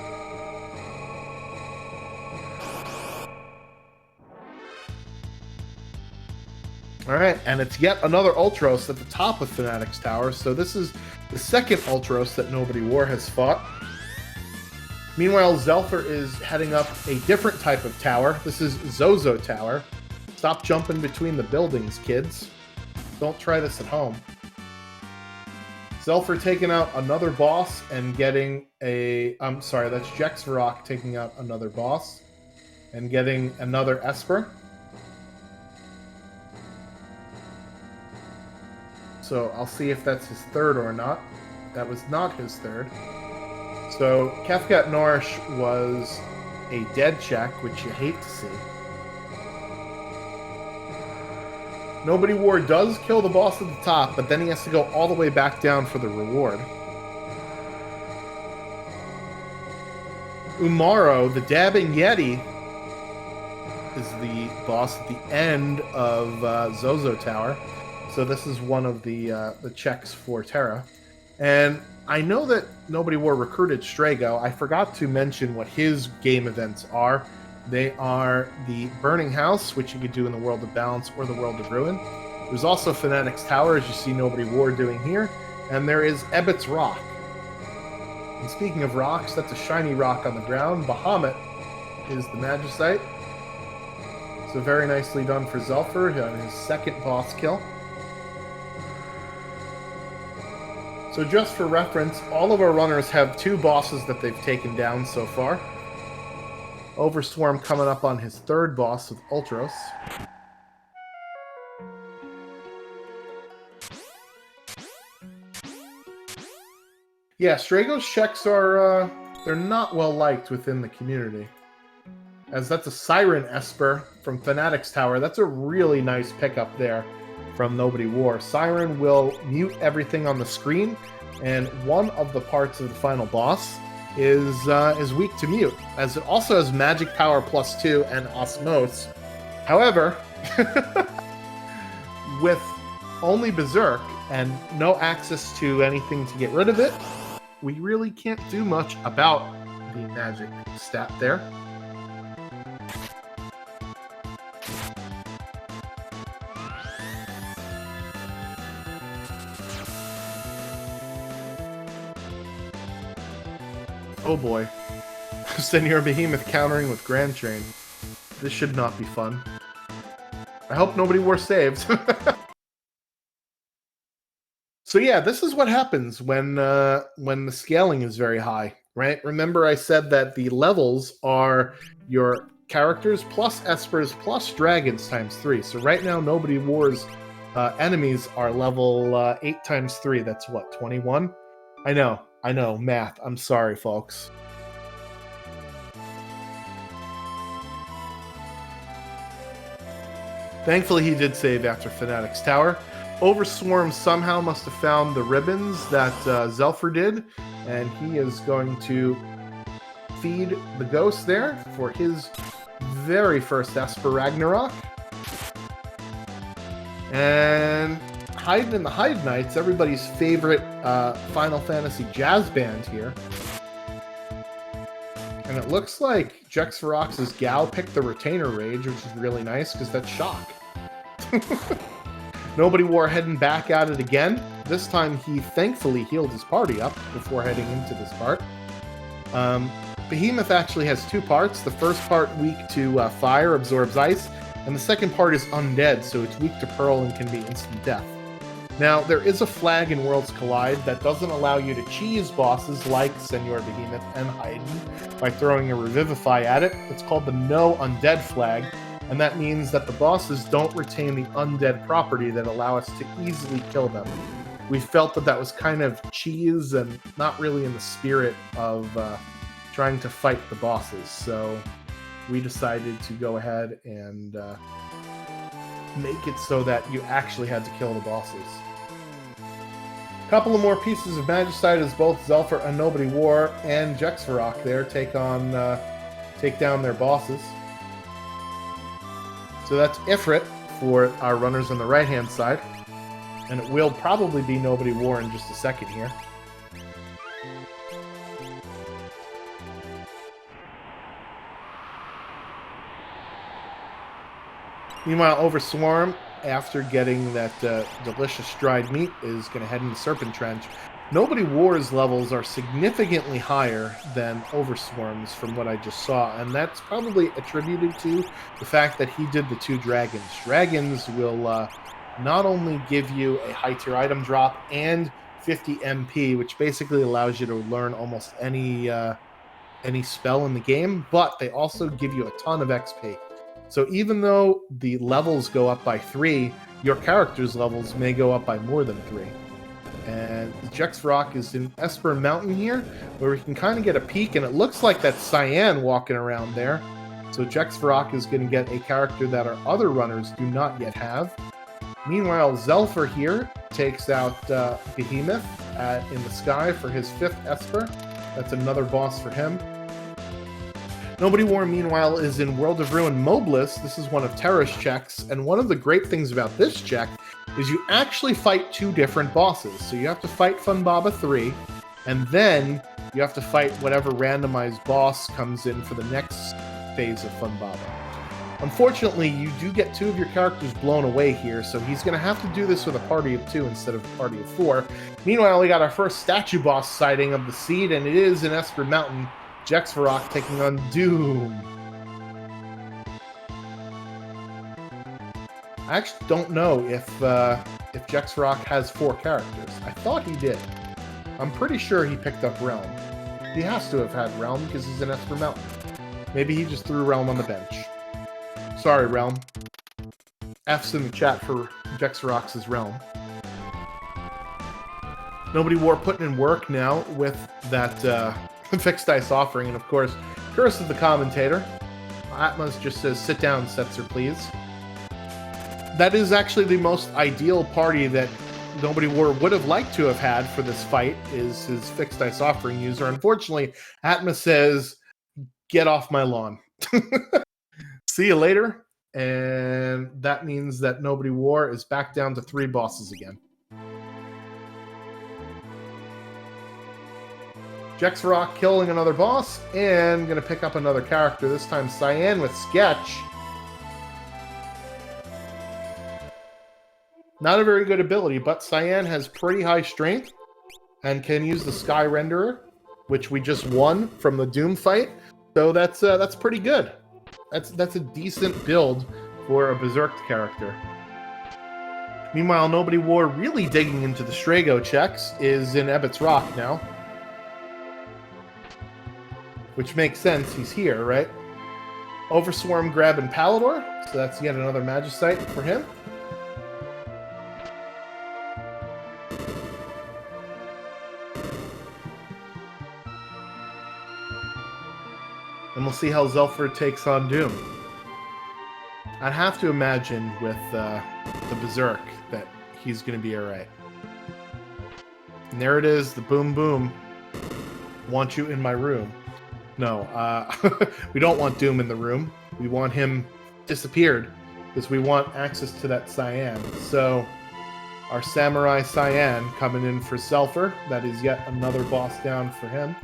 Alright, and it's yet another Ultros at the top of Fanatic's Tower, so this is the second Ultros that Nobody War has fought. Meanwhile, Zelfer is heading up a different type of tower. This is Zozo Tower. Stop jumping between the buildings, kids. Don't try this at home. Zelfer taking out another boss and getting a... I'm sorry, that's Jexvarok taking out another boss and getting another Esper. So I'll see if that's his third or not. That was not his third. So Kefkat Narsh was a dead check, which you hate to see. Nobody War does kill the boss at the top, but then he has to go all the way back down for the reward. Umaro, the Dabbing Yeti, is the boss at the end of Zozo Tower. So this is one of the checks for Terra. And I know that Nobody War recruited Strago. I forgot to mention what his game events are. They are the Burning House, which you could do in the World of Balance or the World of Ruin. There's also Fanatic's Tower, as you see Nobody War doing here. And there is Ebbet's Rock. And speaking of rocks, that's a shiny rock on the ground. Bahamut is the Magicite. So very nicely done for Zelfer on his second boss kill. So just for reference, all of our runners have 2 bosses that they've taken down so far. Overswarm coming up on his 3rd boss with Ultros. Yeah, Strago's checks are, they're not well liked within the community. As that's a Siren Esper from Fanatic's Tower. That's a really nice pickup there from Nobody War. Siren will mute everything on the screen, and one of the parts of the final boss is weak to mute, as it also has Magic Power +2 and Osmose. However, with only Berserk and no access to anything to get rid of it, we really can't do much about the magic stat there. Oh boy. Senor Behemoth countering with Grand Train. This should not be fun. I hope nobody wore saves. So yeah, this is what happens when the scaling is very high, right? Remember I said that the levels are your characters plus espers plus dragons times 3. So right now, Nobody War's enemies are level 8 times 3. That's what, 21? I know, math. I'm sorry, folks. Thankfully, he did save after Fanatic's Tower. Overswarm somehow must have found the ribbons that Zelfer did, and he is going to feed the ghost there for his very first Esper Ragnarok. And hiding in the Hyde Knights, everybody's favorite Final Fantasy jazz band here. And it looks like Jexferox's Gal picked the Retainer Rage, which is really nice, because that's shock. Nobody War heading back at it again. This time he thankfully healed his party up before heading into this part. Behemoth actually has 2 parts. The first part weak to fire, absorbs ice, and the second part is undead, so it's weak to Pearl and can be instant death. Now, there is a flag in Worlds Collide that doesn't allow you to cheese bosses like Senor Behemoth and Haydn by throwing a Revivify at it. It's called the No Undead flag, and that means that the bosses don't retain the undead property that allow us to easily kill them. We felt that that was kind of cheese and not really in the spirit of trying to fight the bosses, so we decided to go ahead and make it so that you actually had to kill the bosses. Couple of more pieces of Magicite as both Zelfer and Nobody War and Jexferock there take down their bosses. So that's Ifrit for our runners on the right-hand side. And it will probably be Nobody War in just a second here. Meanwhile, Overswarm, after getting that delicious dried meat, is going to head into Serpent Trench. Nobody War's levels are significantly higher than Overswarm's from what I just saw, and that's probably attributed to the fact that he did the 2 dragons. Dragons will not only give you a high-tier item drop and 50 MP, which basically allows you to learn almost any spell in the game, but they also give you a ton of XP. So even though the levels go up by 3, your character's levels may go up by more than 3. And Jexferock is in Esper Mountain here, where we can kind of get a peek, and it looks like that's Cyan walking around there. So Jexferock is going to get a character that our other runners do not yet have. Meanwhile, Zelfer here takes out Behemoth in the sky for his 5th Esper. That's another boss for him. Nobody War, meanwhile, is in World of Ruin Mobliss. This is one of Terra's checks, and one of the great things about this check is you actually fight 2 different bosses. So you have to fight Funbaba 3, and then you have to fight whatever randomized boss comes in for the next phase of Funbaba. Unfortunately, you do get 2 of your characters blown away here, so he's going to have to do this with a party of 2 instead of a party of 4. Meanwhile, we got our first statue boss sighting of the seed, and it is in Esper Mountain. Jexferock taking on Doom. I actually don't know if Jexferock has 4 characters. I thought he did. I'm pretty sure he picked up Realm. He has to have had Realm because he's in Esper Mountain. Maybe he just threw Realm on the bench. Sorry, Realm. F's in the chat for Jexferox's Realm. Nobody War putting in work now with that fixed dice offering, and of course, Curse of the Commentator. Atmos just says, sit down, Setzer, please. That is actually the most ideal party that Nobody War would have liked to have had for this fight, is his fixed dice offering user. Unfortunately, Atmos says, get off my lawn. See you later. And that means that Nobody War is back down to 3 bosses again. Jex Rock killing another boss, and gonna pick up another character, this time Cyan with Sketch. Not a very good ability, but Cyan has pretty high strength and can use the Sky Renderer, which we just won from the Doom fight. So that's pretty good. That's a decent build for a Berserk character. Meanwhile, Nobody War really digging into the Strago checks is in Ebbets Rock now. Which makes sense, he's here, right? Overswarm grabbing Palador, so that's yet another Magicite for him. And we'll see how Zelford takes on Doom. I'd have to imagine with the Berserk that he's going to be alright. And there it is, the boom boom. Want you in my room. No, we don't want Doom in the room. We want him disappeared because we want access to that Cyan. So our Samurai Cyan coming in for Zelford. That is yet another boss down for him.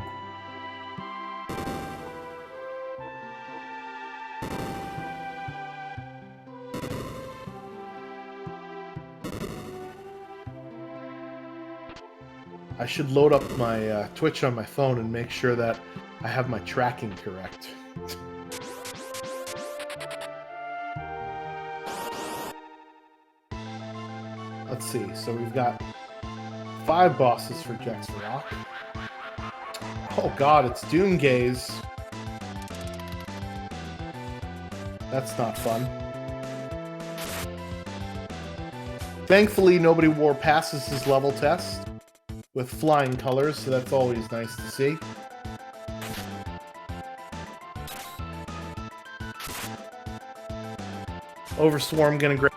I should load up my Twitch on my phone and make sure that I have my tracking correct. Let's see. So we've got 5 bosses for Jex Rock. Oh god, it's Doomgaze. That's not fun. Thankfully, Nobody War passes his level test with flying colors, so that's always nice to see. Overswarm gonna grab.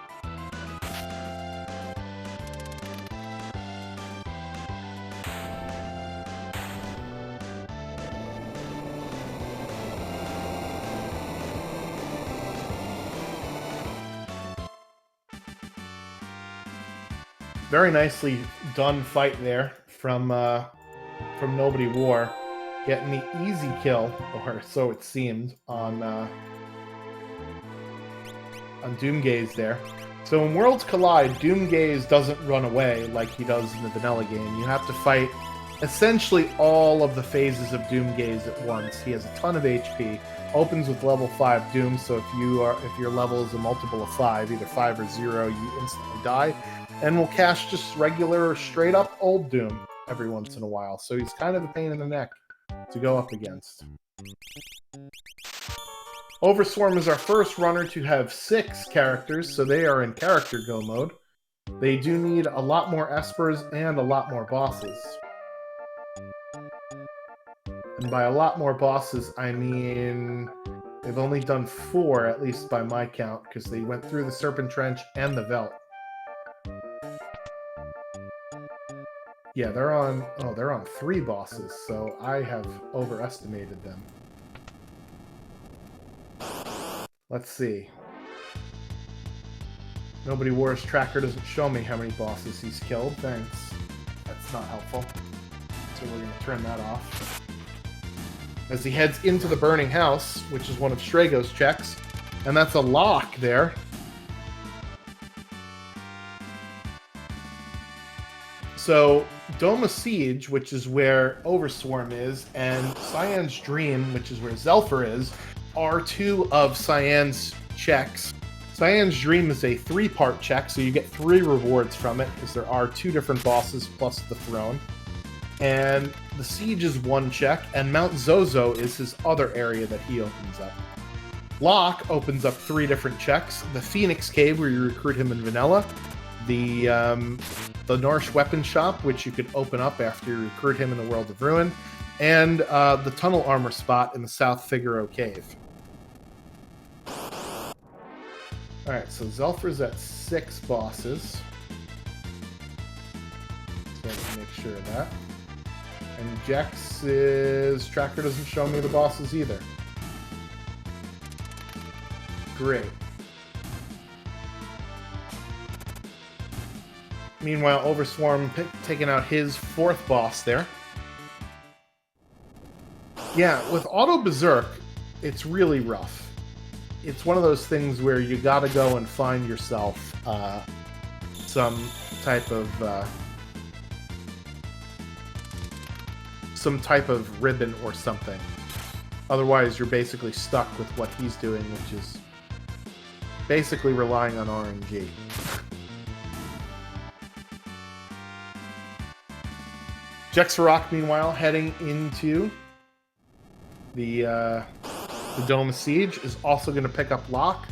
Very nicely done fight there from Nobody War, getting the easy kill, or so it seemed, on Doomgaze there. So in Worlds Collide, Doomgaze doesn't run away like he does in the vanilla game. You have to fight essentially all of the phases of Doomgaze at once. He has a ton of HP, opens with level 5 Doom, so if your level is a multiple of 5, either 5 or 0, you instantly die, and will cast just regular, straight up old Doom every once in a while. So he's kind of a pain in the neck to go up against. Overswarm is our first runner to have 6 characters, so they are in character go mode. They do need a lot more espers and a lot more bosses. And by a lot more bosses, I mean they've only done 4, at least by my count, because they went through the Serpent Trench and the Veldt. Yeah, they're on 3 bosses, so I have overestimated them. Let's see. Nobody War's tracker doesn't show me how many bosses he's killed. Thanks. That's not helpful. So we're going to turn that off. As he heads into the burning house, which is one of Strago's checks, and that's a lock there. So Doma Siege, which is where Overswarm is, and Cyan's Dream, which is where Zelford is, are 2 of Cyan's checks. Cyan's Dream is a 3-part check, so you get 3 rewards from it, because there are 2 different bosses plus the throne. And the Siege is 1 check, and Mount Zozo is his other area that he opens up. Lock opens up 3 different checks. The Phoenix Cave, where you recruit him in vanilla. The Norse Weapon Shop, which you could open up after you recruit him in the World of Ruin. And the Tunnel Armor spot in the South Figaro Cave. Alright, so Zelford's at 6 bosses. So let's make sure of that. And Jex's tracker doesn't show me the bosses either. Great. Meanwhile, Overswarm taking out his 4th boss there. Yeah, with Auto Berserk, it's really rough. It's one of those things where you gotta go and find yourself some type of ribbon or something. Otherwise, you're basically stuck with what he's doing, which is basically relying on RNG. Jexarok, meanwhile, heading into the Dome of Siege, is also going to pick up Locke.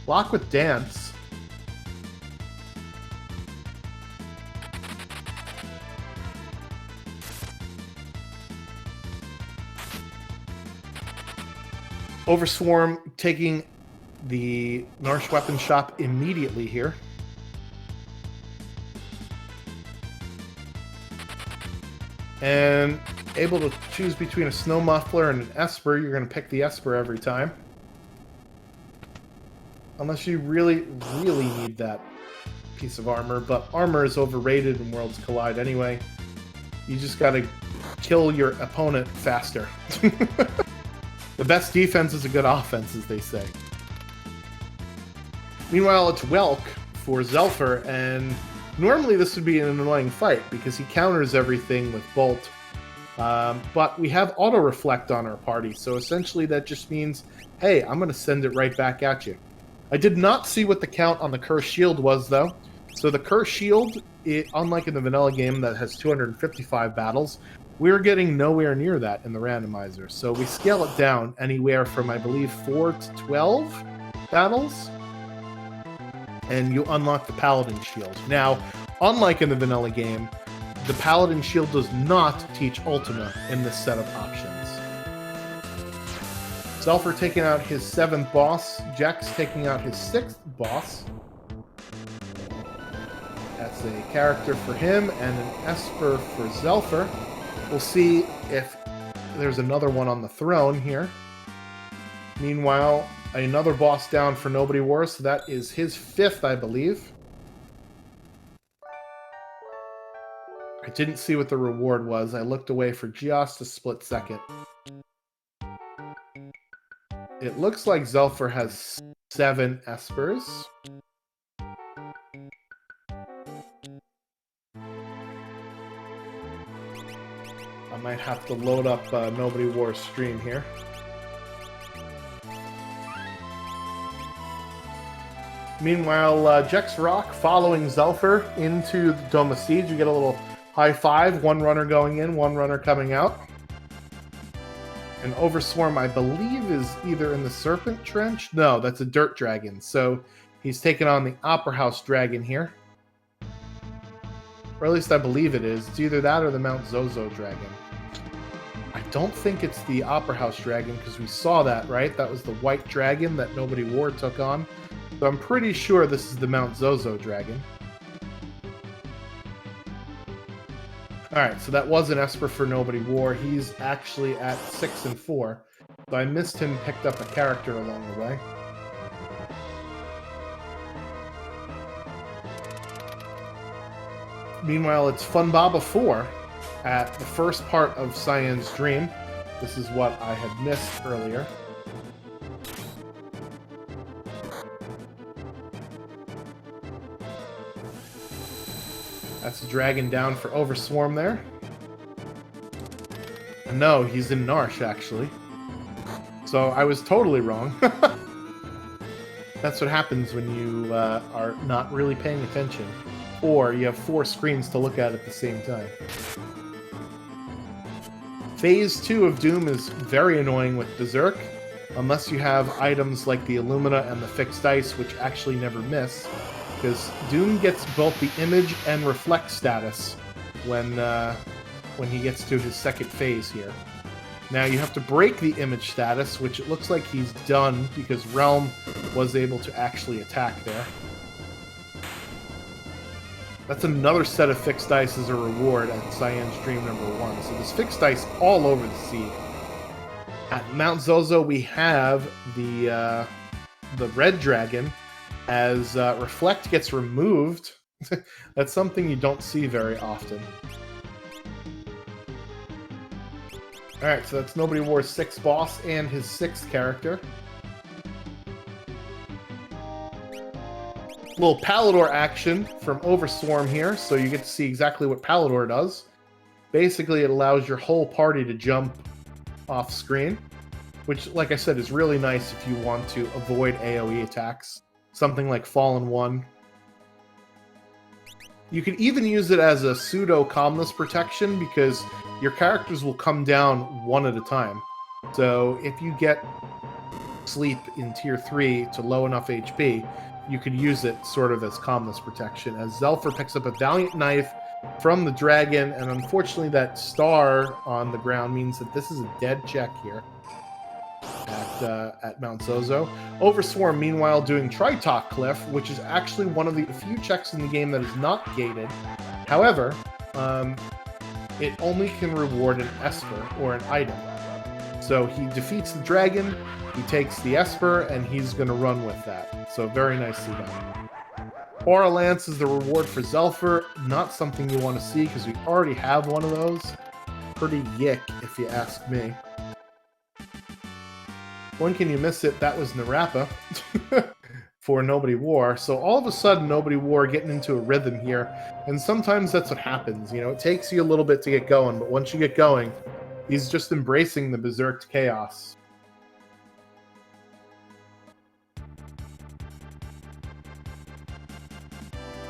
Locke with Dance. Overswarm taking the Narsh Weapon Shop immediately here. And able to choose between a Snow Muffler and an Esper. You're going to pick the Esper every time. Unless you really, really need that piece of armor. But armor is overrated in Worlds Collide anyway. You just got to kill your opponent faster. The best defense is a good offense, as they say. Meanwhile, it's Welk for Zelfer, and normally this would be an annoying fight because he counters everything with Bolt. But we have Auto Reflect on our party, so essentially that just means, hey, I'm going to send it right back at you. I did not see what the count on the Curse Shield was, though. So the Curse Shield, unlike in the vanilla game that has 255 battles, we're getting nowhere near that in the randomizer. So we scale it down anywhere from, I believe, 4 to 12 battles. And you unlock the Paladin Shield. Now, unlike in the vanilla game, the Paladin Shield does not teach Ultima in this set of options. Zelfer taking out his 7th boss. Jex taking out his 6th boss. That's a character for him and an Esper for Zelfer. We'll see if there's another one on the throne here. Meanwhile, another boss down for Nobody Wars, so that is his 5th, I believe. I didn't see what the reward was. I looked away for just a split second. It looks like Zelfer has 7 Espers. I might have to load up Nobody Wars stream here. Meanwhile, Jexarok following Zelfer into the Dome of Siege. You get a little high five. One runner going in, one runner coming out. And Overswarm, I believe, is either in the Serpent Trench. No, that's a Dirt Dragon. So he's taking on the Opera House Dragon here. Or at least I believe it is. It's either that or the Mount Zozo Dragon. I don't think it's the Opera House Dragon because we saw that, right? That was the white dragon that Nobody War took on. So I'm pretty sure this is the Mount Zozo Dragon. Alright, so that was an Esper for Nobody War. He's actually at 6 and 4. So I missed him, picked up a character along the way. Meanwhile, it's Funbaba 4 at the first part of Cyan's Dream. This is what I had missed earlier. That's a dragon down for Overswarm there. And no, he's in Narsh, actually. So I was totally wrong. That's what happens when you are not really paying attention. Or you have 4 screens to look at the same time. Phase 2 of Doom is very annoying with Berserk, unless you have items like the Illumina and the Fixed Ice, which actually never miss, because Doom gets both the Image and Reflect status when he gets to his second phase here. Now you have to break the Image status, which it looks like he's done, because Realm was able to actually attack there. That's another set of Fixed Ice as a reward at Cyan's Dream number 1. So there's Fixed Ice all over the sea. At Mount Zozo, we have the Red Dragon. As Reflect gets removed That's something you don't see very often. Alright, so that's Nobody War's 6th boss and his 6th character. Little Palador action from Overswarm here, so you get to see exactly what Palador does. Basically, it allows your whole party to jump off screen, which, like I said, is really nice if you want to avoid AoE attacks. Something like Fallen 1. You can even use it as a pseudo calmness protection because your characters will come down one at a time. So if you get sleep in tier 3 to low enough HP, you could use it sort of as calmness protection. As Zelfer picks up a Valiant Knife from the dragon, and unfortunately that star on the ground means that this is a dead check here at Mount Zozo. Overswarm, meanwhile, doing Tritok Cliff, which is actually one of the few checks in the game that is not gated. However, it only can reward an Esper or an item. So he defeats the dragon, he takes the Esper, and he's going to run with that. So very nicely done. Aura Lance is the reward for Zelfer. Not something you want to see because we already have one of those. Pretty yick, if you ask me. When can you miss it? That was Narapa for Nobody War. So all of a sudden, Nobody War getting into a rhythm here. And sometimes that's what happens. You know, it takes you a little bit to get going, but once you get going, he's just embracing the berserk chaos.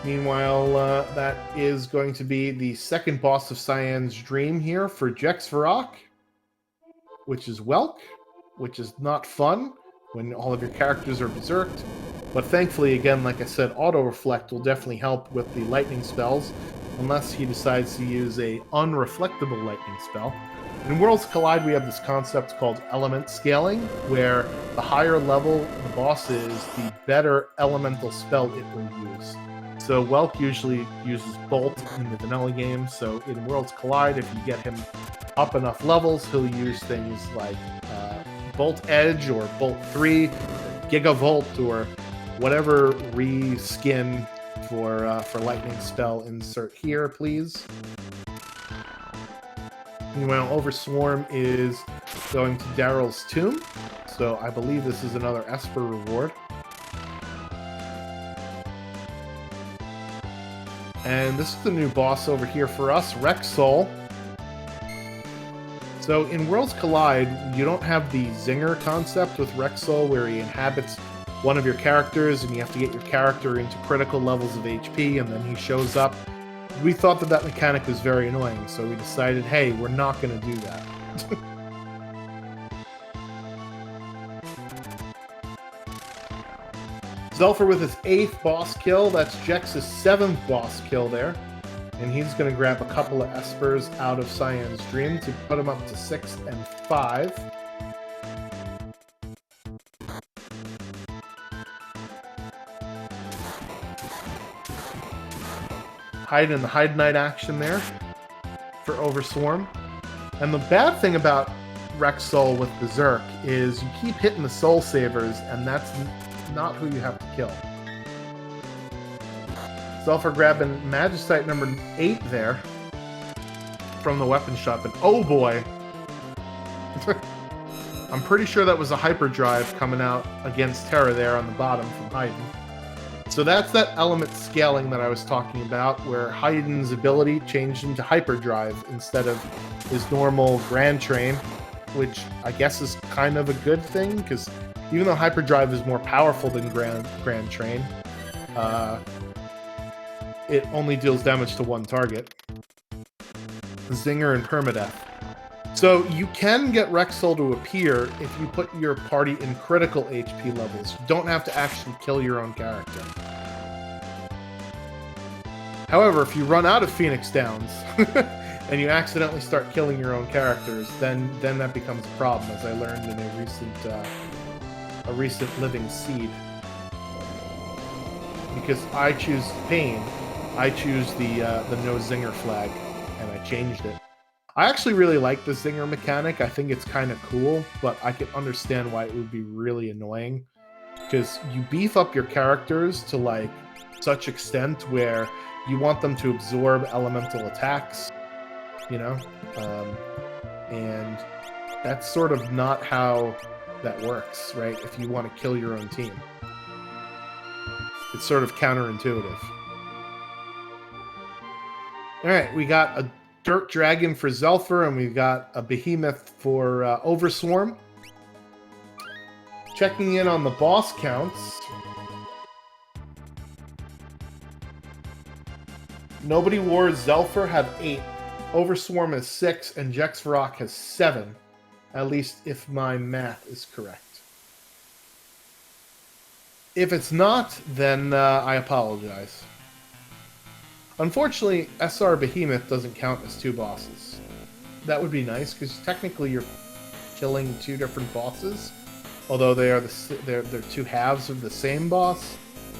Meanwhile, that is going to be the second boss of Cyan's Dream here for Jex Varrock, which is Welk, which is not fun when all of your characters are berserked. But thankfully, again, like I said, Auto Reflect will definitely help with the lightning spells, unless he decides to use a unreflectable lightning spell. In Worlds Collide, we have this concept called element scaling, where the higher level the boss is, the better elemental spell it will use. So Welk usually uses Bolt in the vanilla game, so in Worlds Collide, if you get him up enough levels, he'll use things like Bolt Edge or Bolt 3, Gigavolt, or whatever reskin for lightning spell insert here, please. Meanwhile, Overswarm is going to Daryl's Tomb, so I believe this is another Esper reward. And this is the new boss over here for us, Rexol. So in Worlds Collide, you don't have the Zinger concept with Rexol, where he inhabits one of your characters, and you have to get your character into critical levels of HP, and then he shows up. We thought that that mechanic was very annoying, so we decided, hey, we're not going to do that. Zelfer with his 8th boss kill. That's Jex's 7th boss kill there. And he's going to grab a couple of Espers out of Cyan's Dream to put him up to 6 and 5. Hide in the Hide Knight action there for Overswarm. And the bad thing about Rexol with Berserk is you keep hitting the Soul Savers, and that's not who you have to kill. Zelfer grabbing Magistite number 8 there from the weapon shop, and oh boy! I'm pretty sure that was a hyperdrive coming out against Terra there on the bottom from Haydn. So that's that element scaling that I was talking about, where Haydn's ability changed into hyperdrive instead of his normal Grand Train, which I guess is kind of a good thing, because even though hyperdrive is more powerful than Grand Train, it only deals damage to one target. Zinger and Permadeath. So you can get Rexol to appear if you put your party in critical HP levels. You don't have to actually kill your own character. However, if you run out of Phoenix Downs and you accidentally start killing your own characters, then that becomes a problem, as I learned in a recent Living Seed. Because I choose Pain, I choose the no Zinger flag, and I changed it. I actually really like the Zinger mechanic. I think it's kind of cool, but I can understand why it would be really annoying. Because you beef up your characters to like such extent where you want them to absorb elemental attacks, you know? And that's sort of not how that works, right? If you want to kill your own team. It's sort of counterintuitive. Alright, we got a Dirt Dragon for Zelfer, and we've got a Behemoth for Overswarm. Checking in on the boss counts. Nobody Wars Zelfer have 8. Overswarm has 6, and Jexvarok has 7. At least if my math is correct. If it's not, then I apologize. Unfortunately, SR Behemoth doesn't count as 2 bosses. That would be nice, because technically you're killing 2 different bosses, although they're 2 halves of the same boss,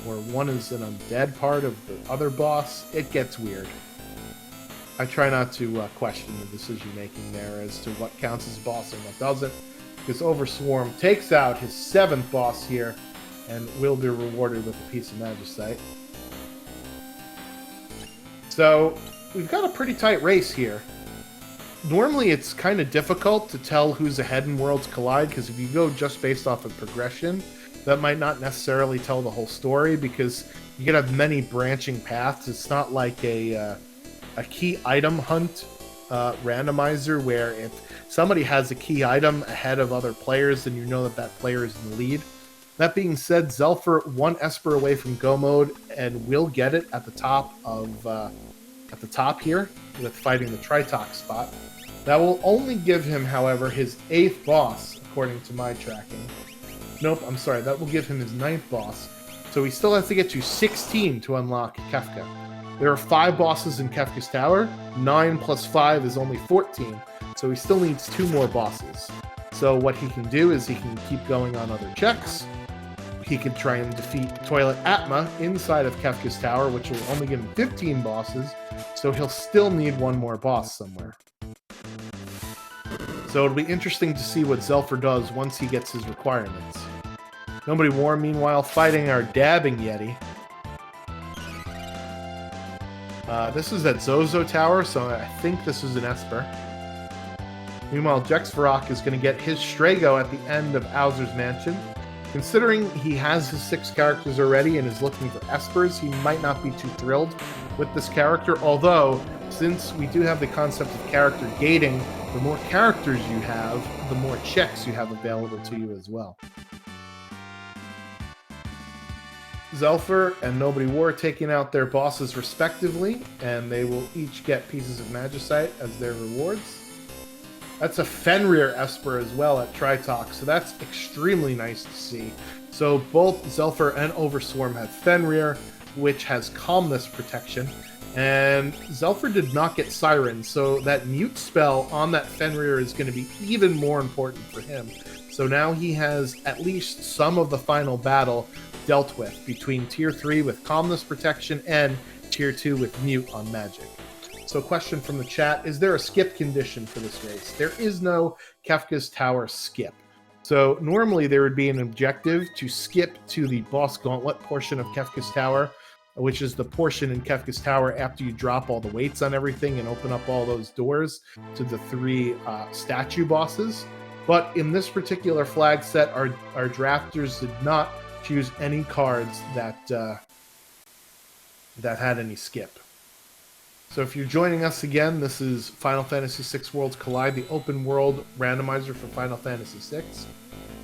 or one is an undead part of the other boss. It gets weird. I try not to question the decision-making there as to what counts as a boss and what doesn't, because Overswarm takes out his 7th boss here, and will be rewarded with a piece of Magicite. So, we've got a pretty tight race here. Normally it's kind of difficult to tell who's ahead in Worlds Collide, because if you go just based off of progression, that might not necessarily tell the whole story, because you can have many branching paths. It's not like a key item hunt randomizer, where if somebody has a key item ahead of other players, then you know that that player is in the lead. That being said, Zelfer 1 Esper away from Go mode, and will get it at the top here with fighting the Tritox spot. That will only give him, however, his 8th boss, according to my tracking. Nope, I'm sorry, that will give him his 9th boss. So he still has to get to 16 to unlock Kefka. There are 5 bosses in Kefka's Tower. 9 plus 5 is only 14, so he still needs 2 more bosses. So what he can do is he can keep going on other checks. He can try and defeat Toilet Atma inside of Kefka's Tower, which will only give him 15 bosses, so he'll still need 1 more boss somewhere. So it'll be interesting to see what Zelfer does once he gets his requirements. Nobody War, meanwhile, fighting our Dabbing Yeti. This is at Zozo Tower, so I think this is an Esper. Meanwhile, Jexvarok is going to get his Strago at the end of Owzer's Mansion. Considering he has his 6 characters already and is looking for Espers, he might not be too thrilled with this character, although, since we do have the concept of character gating, the more characters you have, the more checks you have available to you as well. Zelfer and Nobody War taking out their bosses respectively, and they will each get pieces of Magicite as their rewards. That's a Fenrir Esper as well at Tritox, so that's extremely nice to see. So both Zelfer and Overswarm have Fenrir, which has Calmness protection, and Zelfer did not get Siren, so that mute spell on that Fenrir is going to be even more important for him. So now he has at least some of the final battle dealt with between Tier 3 with Calmness protection and Tier 2 with Mute on Magic. So question from the chat, is there a skip condition for this race? There is no Kefka's Tower skip. So normally there would be an objective to skip to the boss gauntlet portion of Kefka's Tower, which is the portion in Kefka's Tower after you drop all the weights on everything and open up all those doors to the 3 statue bosses. But in this particular flag set, our drafters did not choose any cards that had any skip. So if you're joining us again, this is Final Fantasy VI Worlds Collide, the open world randomizer for Final Fantasy VI.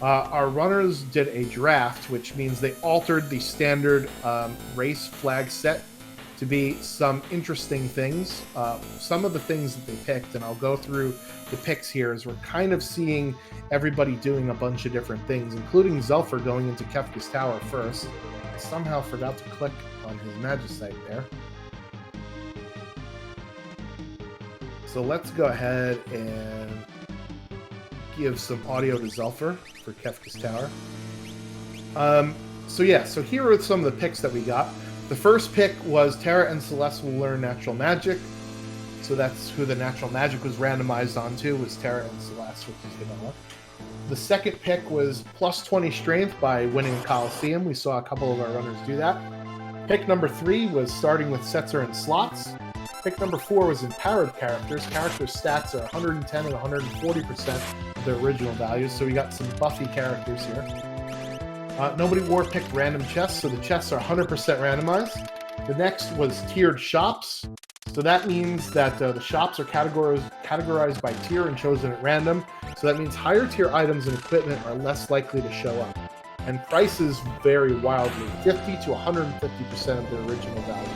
Our runners did a draft, which means they altered the standard race flag set to be some interesting things. Some of the things that they picked, and I'll go through the picks here, as we're kind of seeing everybody doing a bunch of different things, including Zelfer going into Kefka's Tower first. I somehow forgot to click on his Magicite there. So let's go ahead and give some audio to Zelfer for Kefka's Tower. So here are some of the picks that we got. The first pick was Terra and Celeste will learn Natural Magic. So that's who the Natural Magic was randomized onto, was Terra and Celeste, which is vanilla. The second pick was plus 20 Strength by winning Coliseum. We saw a couple of our runners do that. Pick number 3 was starting with Setzer and slots. Pick number 4 was empowered characters. Character stats are 110 and 140% of their original values, so we got some buffy characters here. Nobody War picked random chests, so the chests are 100% randomized. The next was tiered shops. So that means that the shops are categorized by tier and chosen at random. So that means higher tier items and equipment are less likely to show up. And prices vary wildly, 50 to 150% of their original value.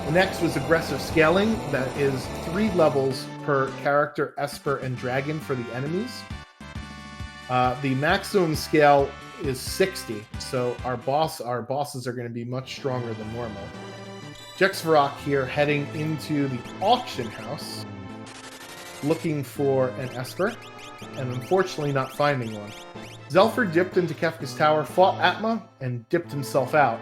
The next was aggressive scaling. That is 3 levels per character, Esper, and Dragon for the enemies. The maximum scale is 60, so our bosses are going to be much stronger than normal. Jexvarok here heading into the auction house, looking for an Esper, and unfortunately not finding one. Zelfer dipped into Kefka's tower, fought Atma, and dipped himself out,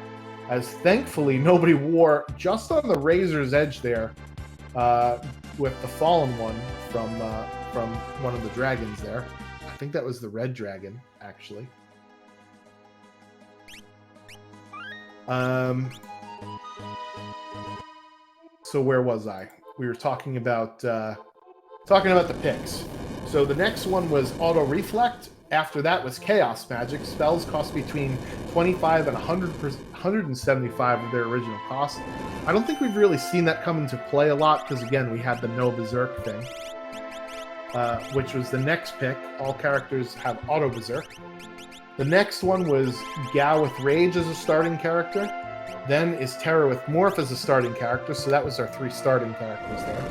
as thankfully Nobody War just on the razor's edge there with the fallen one from one of the dragons there. I think that was the red dragon, actually. So where was I? We were talking about the picks. So the next one was Auto Reflect. After that was Chaos Magic. Spells cost between 25 and 175 of their original cost. I don't think we've really seen that come into play a lot because, again, we had the No Berserk thing, which was the next pick. All characters have Auto Berserk. The next one was Gao with Rage as a starting character. Then is Terra with Morph as a starting character, so that was our 3 starting characters there.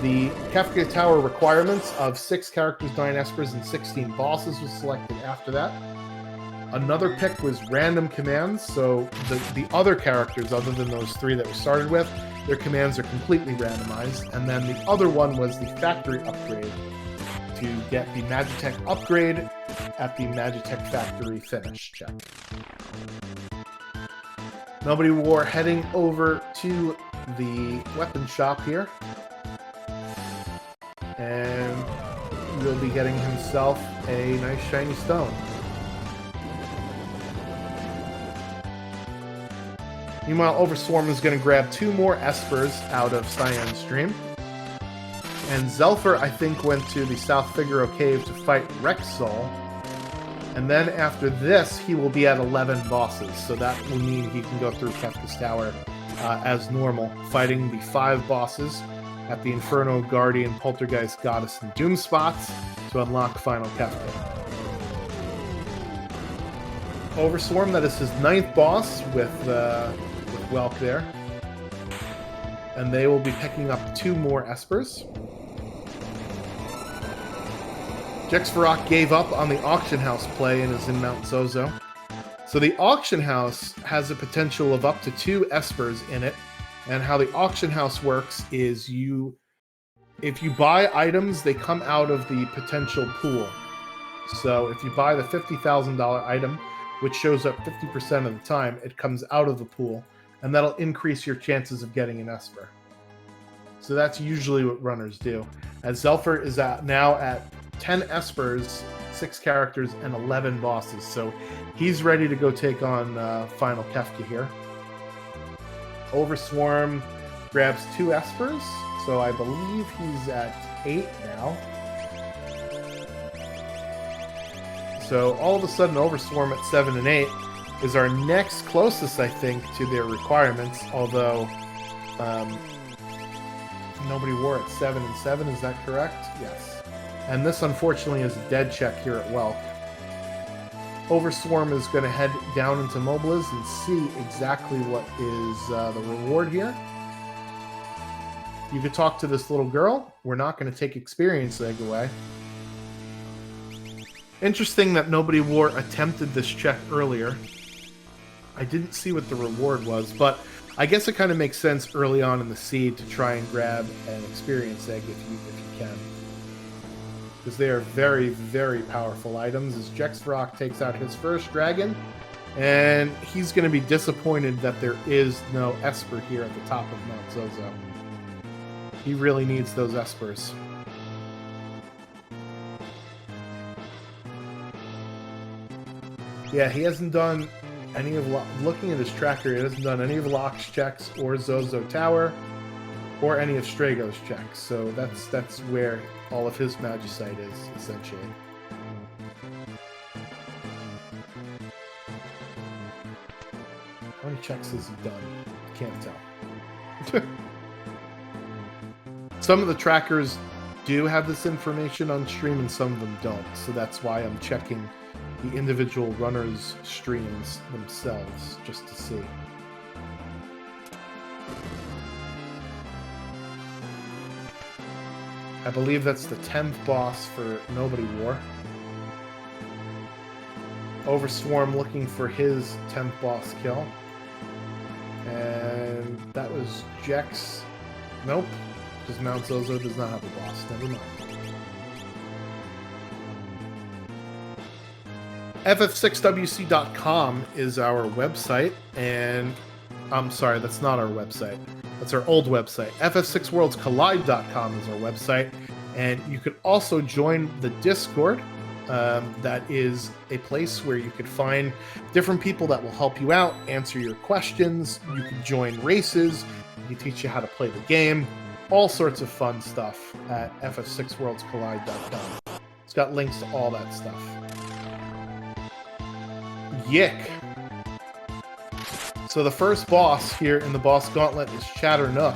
The Kefka Tower requirements of 6 characters, 9 Espers, and 16 bosses was selected after that. Another pick was random commands, so the other characters, other than those 3 that we started with, their commands are completely randomized. And then the other one was the factory upgrade to get the Magitech upgrade at the Magitech factory finish check. Nobody War heading over to the weapon shop here. And will be getting himself a nice shiny stone. Meanwhile, Overswarm is going to grab 2 more Espers out of Cyan's Stream. And Zelfer, I think, went to the South Figaro Cave to fight Rexall. And then after this, he will be at 11 bosses. So that will mean he can go through Kefka's Tower as normal, fighting the 5 bosses at the Inferno, Guardian, Poltergeist, Goddess, and Doom spots to unlock Final Kefka. Overswarm, that is his 9th boss with Welk there. And they will be picking up 2 more Espers. Jexvarok gave up on the auction house play and is in Mount Zozo. So the auction house has a potential of up to 2 Espers in it. And how the auction house works is if you buy items, they come out of the potential pool. So if you buy the $50,000 item, which shows up 50% of the time, it comes out of the pool. And that'll increase your chances of getting an Esper. So that's usually what runners do. As Zelfer is now at 10 Espers, 6 characters, and 11 bosses. So he's ready to go take on Final Kefka here. Overswarm grabs 2 Espers, so I believe he's at 8 now. So all of a sudden, Overswarm at 7 and 8 is our next closest, I think, to their requirements, although Nobody War at 7 and 7, is that correct? Yes. And this, unfortunately, is a dead check here at Welk. Overswarm is going to head down into Mobliz and see exactly what is the reward here. You could talk to this little girl. We're not going to take experience egg away. Interesting that Nobody War attempted this check earlier. I didn't see what the reward was, but I guess it kind of makes sense early on in the seed to try and grab an experience egg if you can. Because they are very, very powerful items, as Jexvarok takes out his first dragon, and he's going to be disappointed that there is no Esper here at the top of Mount Zozo. He really needs those Espers. Yeah, he hasn't done any of looking at his tracker, he hasn't done any of Locke's checks or Zozo Tower or any of Strago's checks. So that's where all of his Magicite is, essentially. How many checks has he done? Can't tell. Some of the trackers do have this information on stream and some of them don't. So that's why I'm checking the individual runners' streams themselves just to see. I believe that's the 10th boss for Nobody War. Overswarm looking for his 10th boss kill. And that was Jex. Nope, because Mount Zozo does not have a boss. Never mind. ff6wc.com is our website, and I'm sorry, that's not our website. That's our old website. ff6worldscollide.com is our website, and you could also join the Discord. That is a place where you could find different people that will help you out, answer your questions. You can join races. We can teach you how to play the game. All sorts of fun stuff at ff6worldscollide.com. It's got links to all that stuff. Yick. So the first boss here in the boss gauntlet is Chatternook,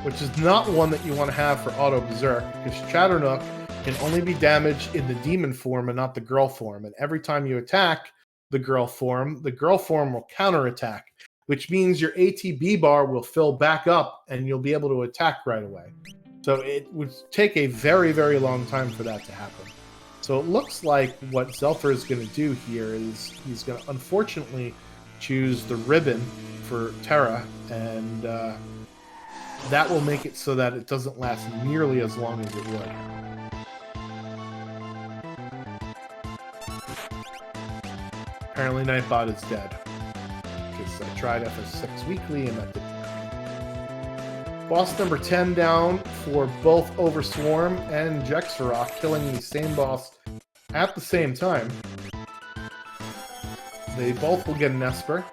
which is not one that you want to have for Auto Berserk, because Chatternook can only be damaged in the demon form and not the girl form. And every time you attack the girl form will counterattack, which means your ATB bar will fill back up and you'll be able to attack right away. So it would take a very, very long time for that to happen. So it looks like what Zelfer is going to do here is he's going to unfortunately choose the ribbon for Terra, and that will make it so that it doesn't last nearly as long as it would. Apparently Nightbot is dead, because I tried FS6 weekly and that didn't work. Boss number 10 down for both Overswarm and Jexarok, killing the same boss at the same time. They both will get an Esper.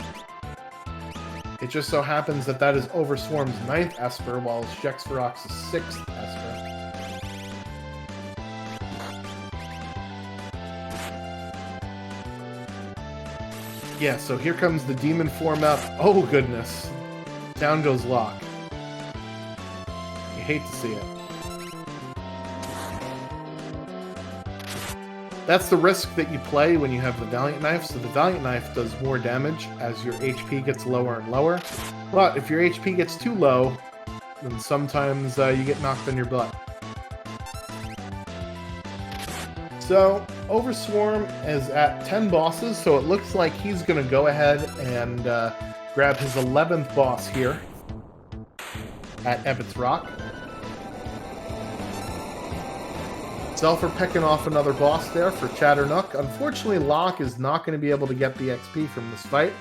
It just so happens that that is Overswarm's 9th Esper, while Jexarok's 6th Esper. Yeah, so here comes the demon form up. Oh goodness. Down goes Locke. You hate to see it. That's the risk that you play when you have the Valiant Knife. So the Valiant Knife does more damage as your HP gets lower and lower. But if your HP gets too low, then sometimes you get knocked on your butt. So Overswarm is at 10 bosses, so it looks like he's going to go ahead and grab his 11th boss here at Ebbets Rock. Zelfer picking off another boss there for Chatternook. Unfortunately, Locke is not going to be able to get the XP from this fight.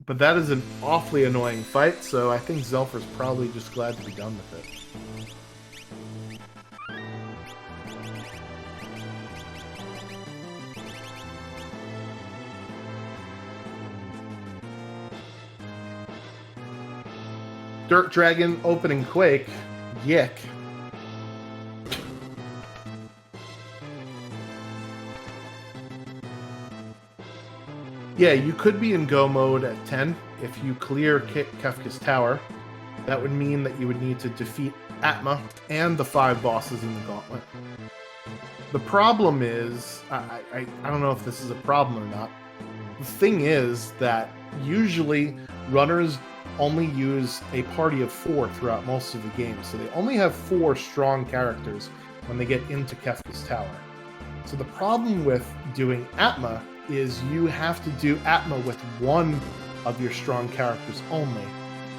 But that is an awfully annoying fight, so I think Zelfer's probably just glad to be done with it. Dirt Dragon opening Quake. Yick. Yeah, you could be in go mode at 10 if you clear Kefka's Tower. That would mean that you would need to defeat Atma and the 5 bosses in the gauntlet. The problem is, I don't know if this is a problem or not. The thing is that usually runners only use a party of 4 throughout most of the game, so they only have 4 strong characters when they get into Kefka's Tower. So the problem with doing Atma is you have to do Atma with 1 of your strong characters only,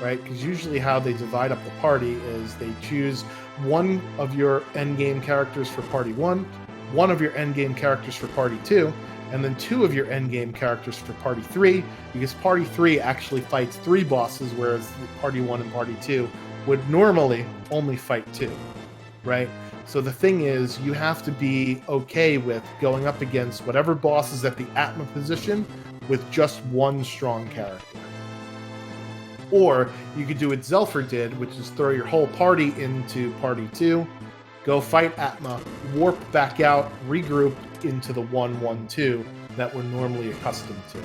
right? Because usually how they divide up the party is they choose 1 of your endgame characters for party 1, 1 of your endgame characters for party 2, and then 2 of your endgame characters for party 3, because party 3 actually fights 3 bosses, whereas party 1 and party 2 would normally only fight 2, right? So the thing is, you have to be okay with going up against whatever boss is at the Atma position with just one strong character. Or you could do what Zelfer did, which is throw your whole party into Party 2, go fight Atma, warp back out, regroup into the 1-1-2 that we're normally accustomed to.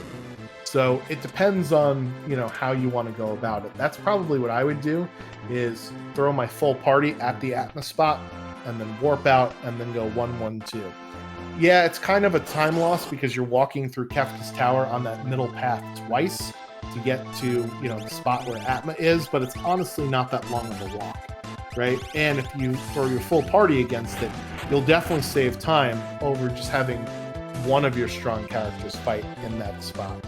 So it depends on, how you want to go about it. That's probably what I would do, is throw my full party at the Atma spot, and then warp out, and then go 1-1-2. Yeah, it's kind of a time loss because you're walking through Kefka's Tower on that middle path twice to get to, the spot where Atma is, but it's honestly not that long of a walk, right? And if you throw your full party against it, you'll definitely save time over just having one of your strong characters fight in that spot.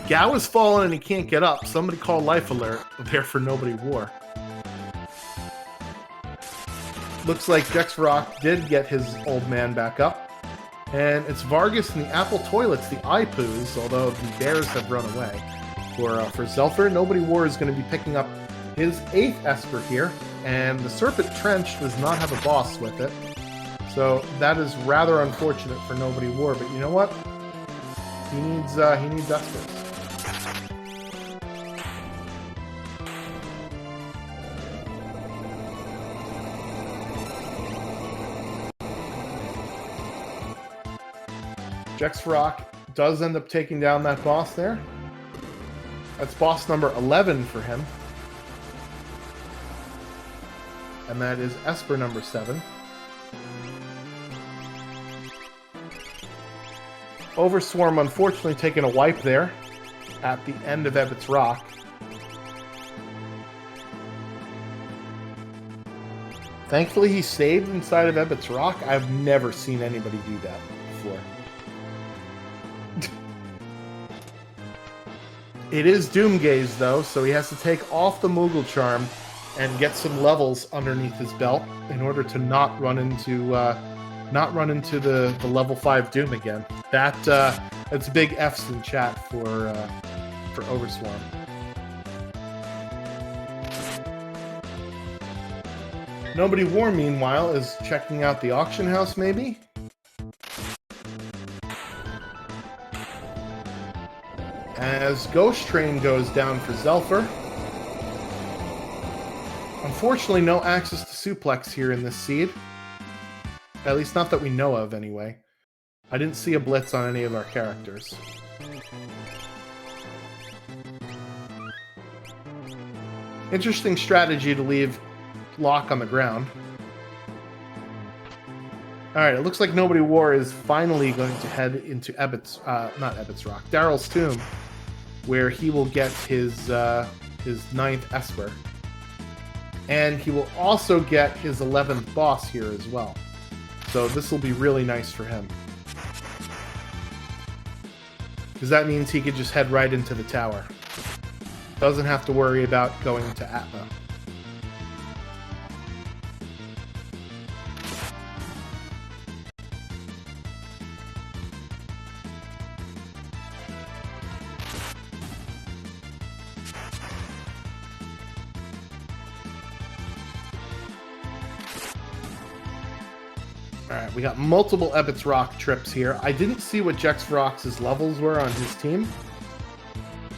Gao has fallen and he can't get up. Somebody call Life Alert there for Nobody War. Looks like Jexrock did get his old man back up. And it's Vargas and the Apple Toilets, the iPoos, although the Bears have run away. For Zelfer, Nobody War is going to be picking up his 8th Esper here. And the Serpent Trench does not have a boss with it. So that is rather unfortunate for Nobody War. But you know what? He needs Espers. Jexrock does end up taking down that boss there. That's boss number 11 for him. And that is Esper number 7. Overswarm unfortunately taking a wipe there at the end of Ebbets Rock. Thankfully he saved inside of Ebbets Rock. I've never seen anybody do that before. It is Doomgaze though, so he has to take off the Moogle Charm and get some levels underneath his belt in order to not run into the level 5 Doom again. That's big F's in chat for Overswarm. Nobody War, meanwhile, is checking out the auction house, maybe? As Ghost Train goes down for Zelfer. Unfortunately, no access to suplex here in this seed. At least not that we know of, anyway. I didn't see a blitz on any of our characters. Interesting strategy to leave Locke on the ground. Alright, it looks like Nobody War is finally going to head into not Ebbets Rock, Daryl's Tomb, where he will get his 9th Esper. And he will also get his 11th boss here as well. So this will be really nice for him. Because that means he could just head right into the tower. Doesn't have to worry about going to Atma. Alright, we got multiple Ebbets Rock trips here. I didn't see what Jexrock's levels were on his team.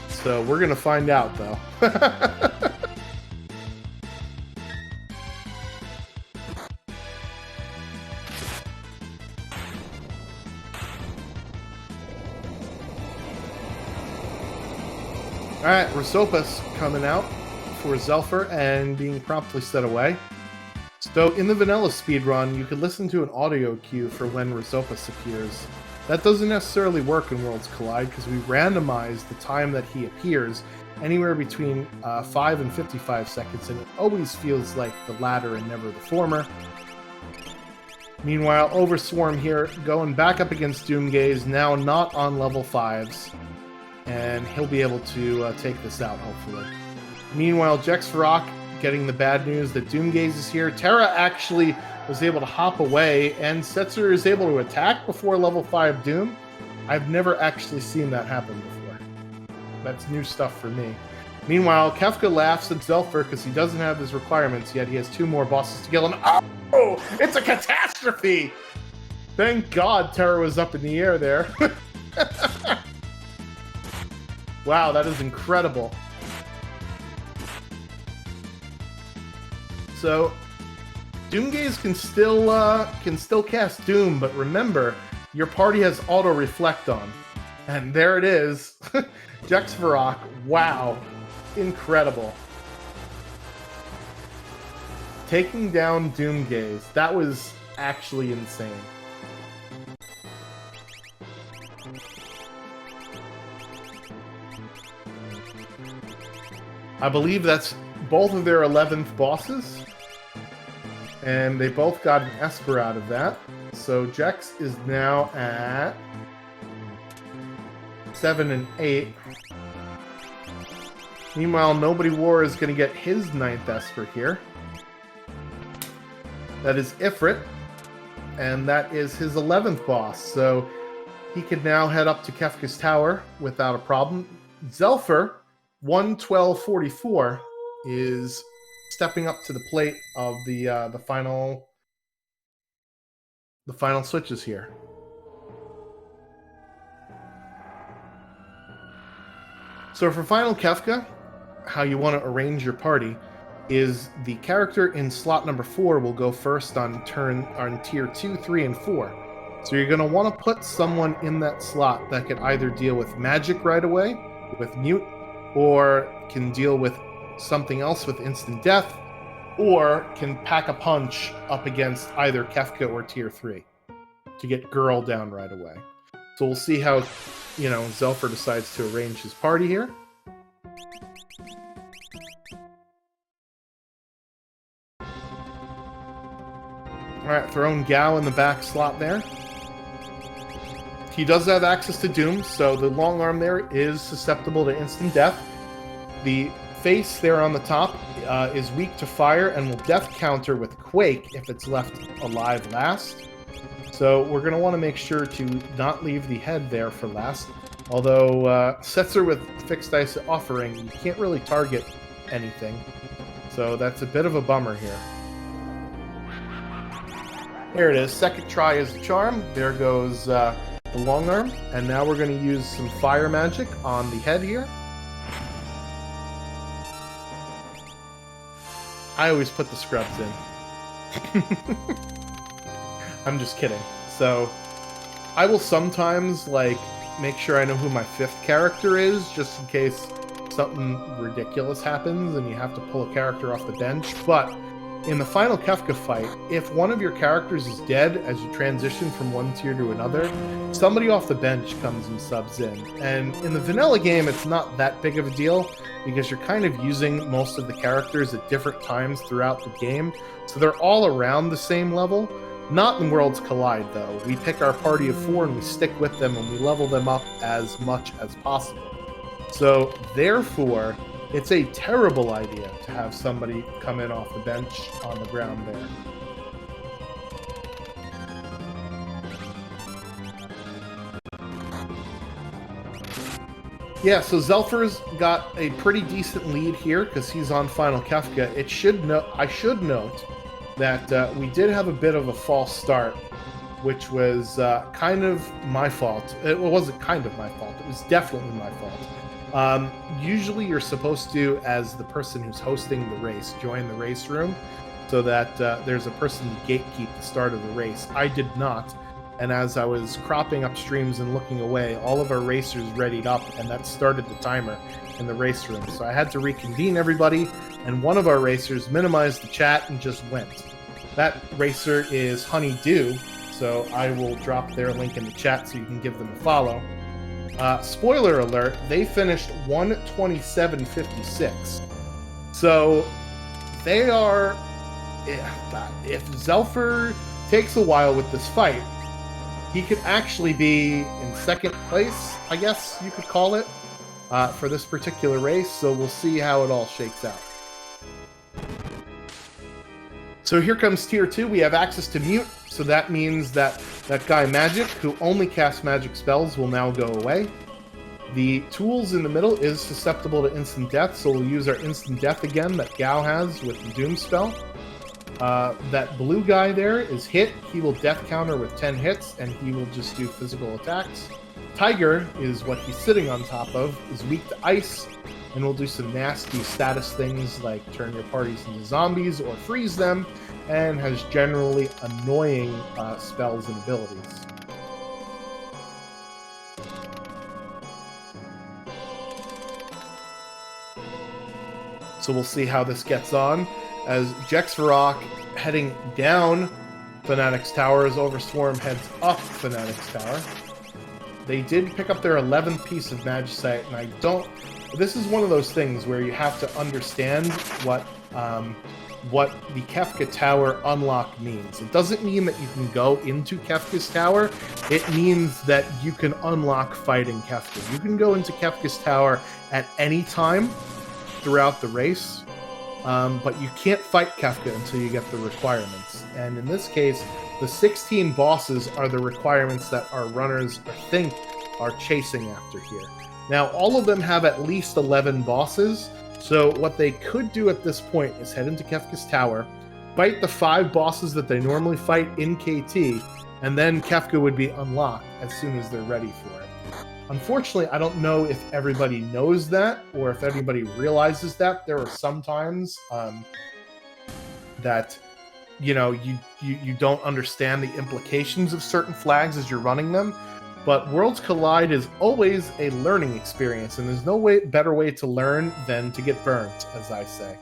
So we're going to find out, though. Alright, Rosopa's coming out for Zelfer and being promptly set away. So in the vanilla speedrun, you could listen to an audio cue for when Rosopus appears. That doesn't necessarily work in Worlds Collide because we randomize the time that he appears anywhere between 5 and 55 seconds, and it always feels like the latter and never the former. Meanwhile, Overswarm here going back up against Doomgaze, now not on level 5s, and he'll be able to take this out, hopefully. Meanwhile, Jexrock getting the bad news that Doomgaze is here. Terra actually was able to hop away, and Setzer is able to attack before level 5 Doom. I've never actually seen that happen before. That's new stuff for me. Meanwhile, Kefka laughs at Zelfer because he doesn't have his requirements, yet he has 2 more bosses to kill. And oh, it's a catastrophe! Thank God Terra was up in the air there. Wow, that is incredible. So, Doomgaze can still cast Doom, but remember, your party has auto reflect on. And there it is. Jexvarok, wow. Incredible. Taking down Doomgaze, that was actually insane. I believe that's both of their 11th bosses. And they both got an Esper out of that. So Jex is now at 7 and 8. Meanwhile, Nobody War is going to get his 9th Esper here. That is Ifrit. And that is his 11th boss. So he can now head up to Kefka's Tower without a problem. Zelfer, 11244, is stepping up to the plate of the final switches here. So for Final Kefka, how you want to arrange your party is the character in slot number 4 will go first on tier 2, 3, and 4. So you're going to want to put someone in that slot that can either deal with magic right away, with mute, or can deal with something else with instant death, or can pack a punch up against either Kefka or tier 3 to get Girl down right away. So we'll see how, Zelfer decides to arrange his party here. Alright, throwing Gao in the back slot there. He does have access to Doom, so the long arm there is susceptible to instant death. The face there on the top is weak to fire and will death counter with Quake if it's left alive last. So we're going to want to make sure to not leave the head there for last. Although Setzer with Fixed Ice Offering, you can't really target anything. So that's a bit of a bummer here. Here it is. Second try is the charm. There goes the long arm. And now we're going to use some fire magic on the head here. I always put the scrubs in. I'm just kidding. So, I will sometimes, make sure I know who my 5th character is, just in case something ridiculous happens and you have to pull a character off the bench. But in the final Kefka fight, if one of your characters is dead as you transition from one tier to another, somebody off the bench comes and subs in. And in the vanilla game, it's not that big of a deal, because you're kind of using most of the characters at different times throughout the game, so they're all around the same level. Not in Worlds Collide, though. We pick our party of 4 and we stick with them and we level them up as much as possible. So, therefore, it's a terrible idea to have somebody come in off the bench on the ground there. Yeah, so Zelfer's got a pretty decent lead here because he's on Final Kefka. I should note that we did have a bit of a false start, which was kind of my fault. It wasn't kind of my fault. It was definitely my fault. Usually you're supposed to, as the person who's hosting the race, join the race room so that there's a person to gatekeep the start of the race. I did not. And as I was cropping up streams and looking away, all of our racers readied up, and that started the timer in the race room. So I had to reconvene everybody, and one of our racers minimized the chat and just went. That racer is Honeydew, so I will drop their link in the chat so you can give them a follow. Spoiler alert, they finished 127.56. So they are... If Zelfer takes a while with this fight, he could actually be in second place, I guess you could call it, for this particular race, so we'll see how it all shakes out. So here comes Tier 2. We have access to Mute, so that means that that guy Magic, who only casts magic spells, will now go away. The tools in the middle is susceptible to instant death, so we'll use our instant death again that Gao has with the Doom spell. That blue guy there is hit. He will death counter with 10 hits, and he will just do physical attacks. Tiger is what he's sitting on top of, is weak to ice, and will do some nasty status things like turn your parties into zombies or freeze them, and has generally annoying spells and abilities. So we'll see how this gets on, as Jexvarok heading down Fanatic's Tower as Overswarm heads up Fanatic's Tower. They did pick up their 11th piece of Magicite, and I don't... This is one of those things where you have to understand what the Kefka Tower unlock means. It doesn't mean that you can go into Kefka's Tower. It means that you can unlock fighting Kefka. You can go into Kefka's Tower at any time throughout the race, but you can't fight Kefka until you get the requirements. And in this case, the 16 bosses are the requirements that our runners think are chasing after here. Now, all of them have at least 11 bosses, so what they could do at this point is head into Kefka's Tower, fight the 5 bosses that they normally fight in KT, and then Kefka would be unlocked as soon as they're ready for it. Unfortunately, I don't know if everybody knows that, or if everybody realizes that. There are some times that, you know, you don't understand the implications of certain flags as you're running them. But Worlds Collide is always a learning experience, and there's no better way to learn than to get burnt, as I say.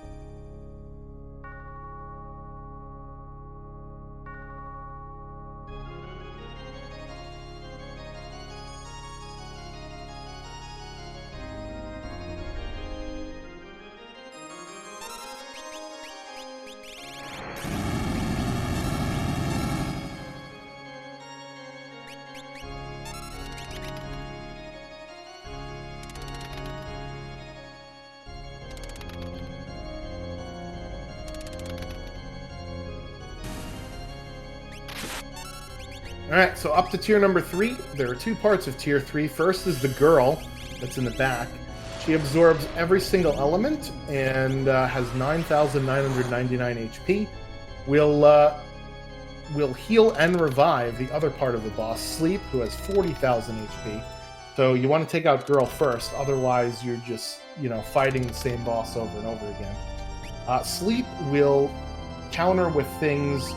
Alright, so up to tier number 3, there are 2 parts of tier 3. First is the girl that's in the back. She absorbs every single element and has 9,999 HP. We'll heal and revive the other part of the boss, Sleep, who has 40,000 HP. So you want to take out girl first, otherwise you're just, you know, fighting the same boss over and over again. Sleep will counter with things,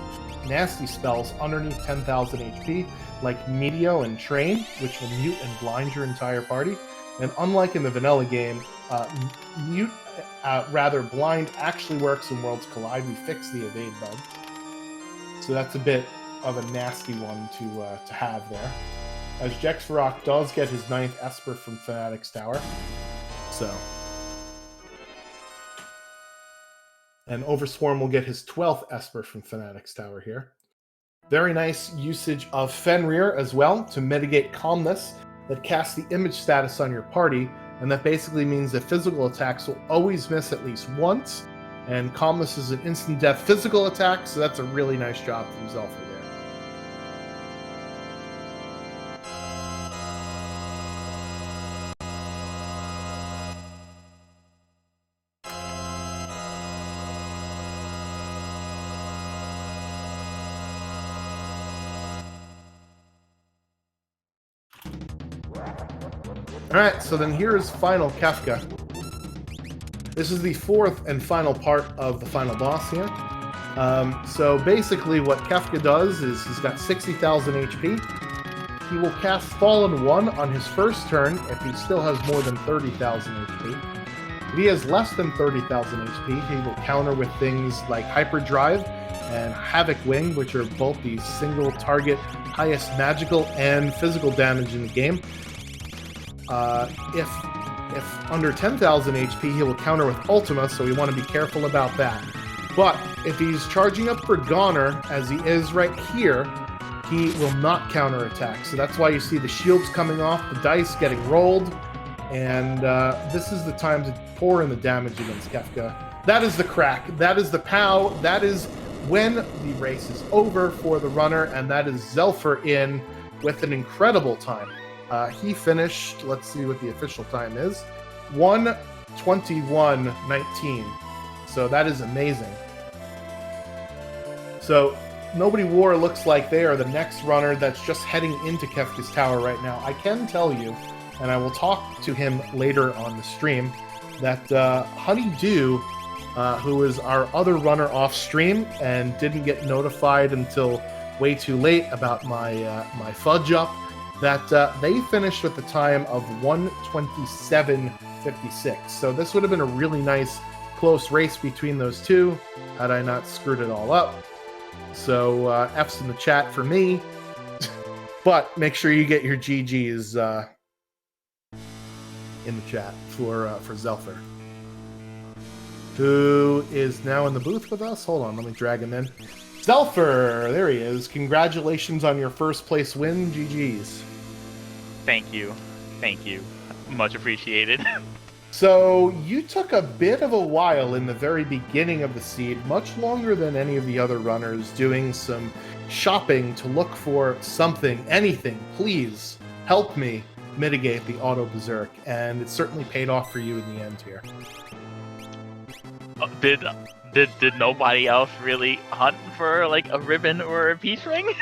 nasty spells underneath 10,000 HP, like Meteor and Train, which will mute and blind your entire party. And unlike in the vanilla game, blind actually works in Worlds Collide. We fixed the evade bug. So that's a bit of a nasty one to have there. As Jexvarok does get his 9th Esper from Fanatic's Tower. So. And Overswarm will get his 12th Esper from Fanatic's Tower here. Very nice usage of Fenrir as well to mitigate Calmness that casts the image status on your party, and that basically means that physical attacks will always miss at least once, and Calmness is an instant death physical attack, so that's a really nice job from Zelfer there. Alright, so then here's Final Kefka. This is the 4th and final part of the final boss here. So basically what Kefka does is he's got 60,000 HP. He will cast Fallen 1 on his first turn if he still has more than 30,000 HP. If he has less than 30,000 HP, he will counter with things like Hyperdrive and Havoc Wing, which are both the single target highest magical and physical damage in the game. If under 10,000 HP, he will counter with Ultima, so we want to be careful about that. But if he's charging up for Goner, as he is right here, he will not counterattack. So that's why you see the shields coming off, the dice getting rolled, and this is the time to pour in the damage against Kefka. That is the crack. That is the POW. That is when the race is over for the runner, and that is Zelfer in with an incredible time. He finished, let's see what the official time is, 1:21:19. So that is amazing. So Nobody War looks like they are the next runner that's just heading into Kefka's Tower right now. I can tell you, and I will talk to him later on the stream, that Honeydew, who is our other runner off stream and didn't get notified until way too late about my my fudge up, that they finished with the time of 1:27:56. So this would have been a really nice close race between those two had I not screwed it all up. So F's in the chat for me, but make sure you get your GGs in the chat for Zelfer, who is now in the booth with us. Hold on, let me drag him in. Zelfer, there he is. Congratulations on your first place win. GGs. Thank you. Thank you. Much appreciated. So you took a bit of a while in the very beginning of the seed, much longer than any of the other runners, doing some shopping to look for something, anything. Please help me mitigate the auto berserk, and it certainly paid off for you in the end here. Did nobody else really hunt for like a ribbon or a peace ring?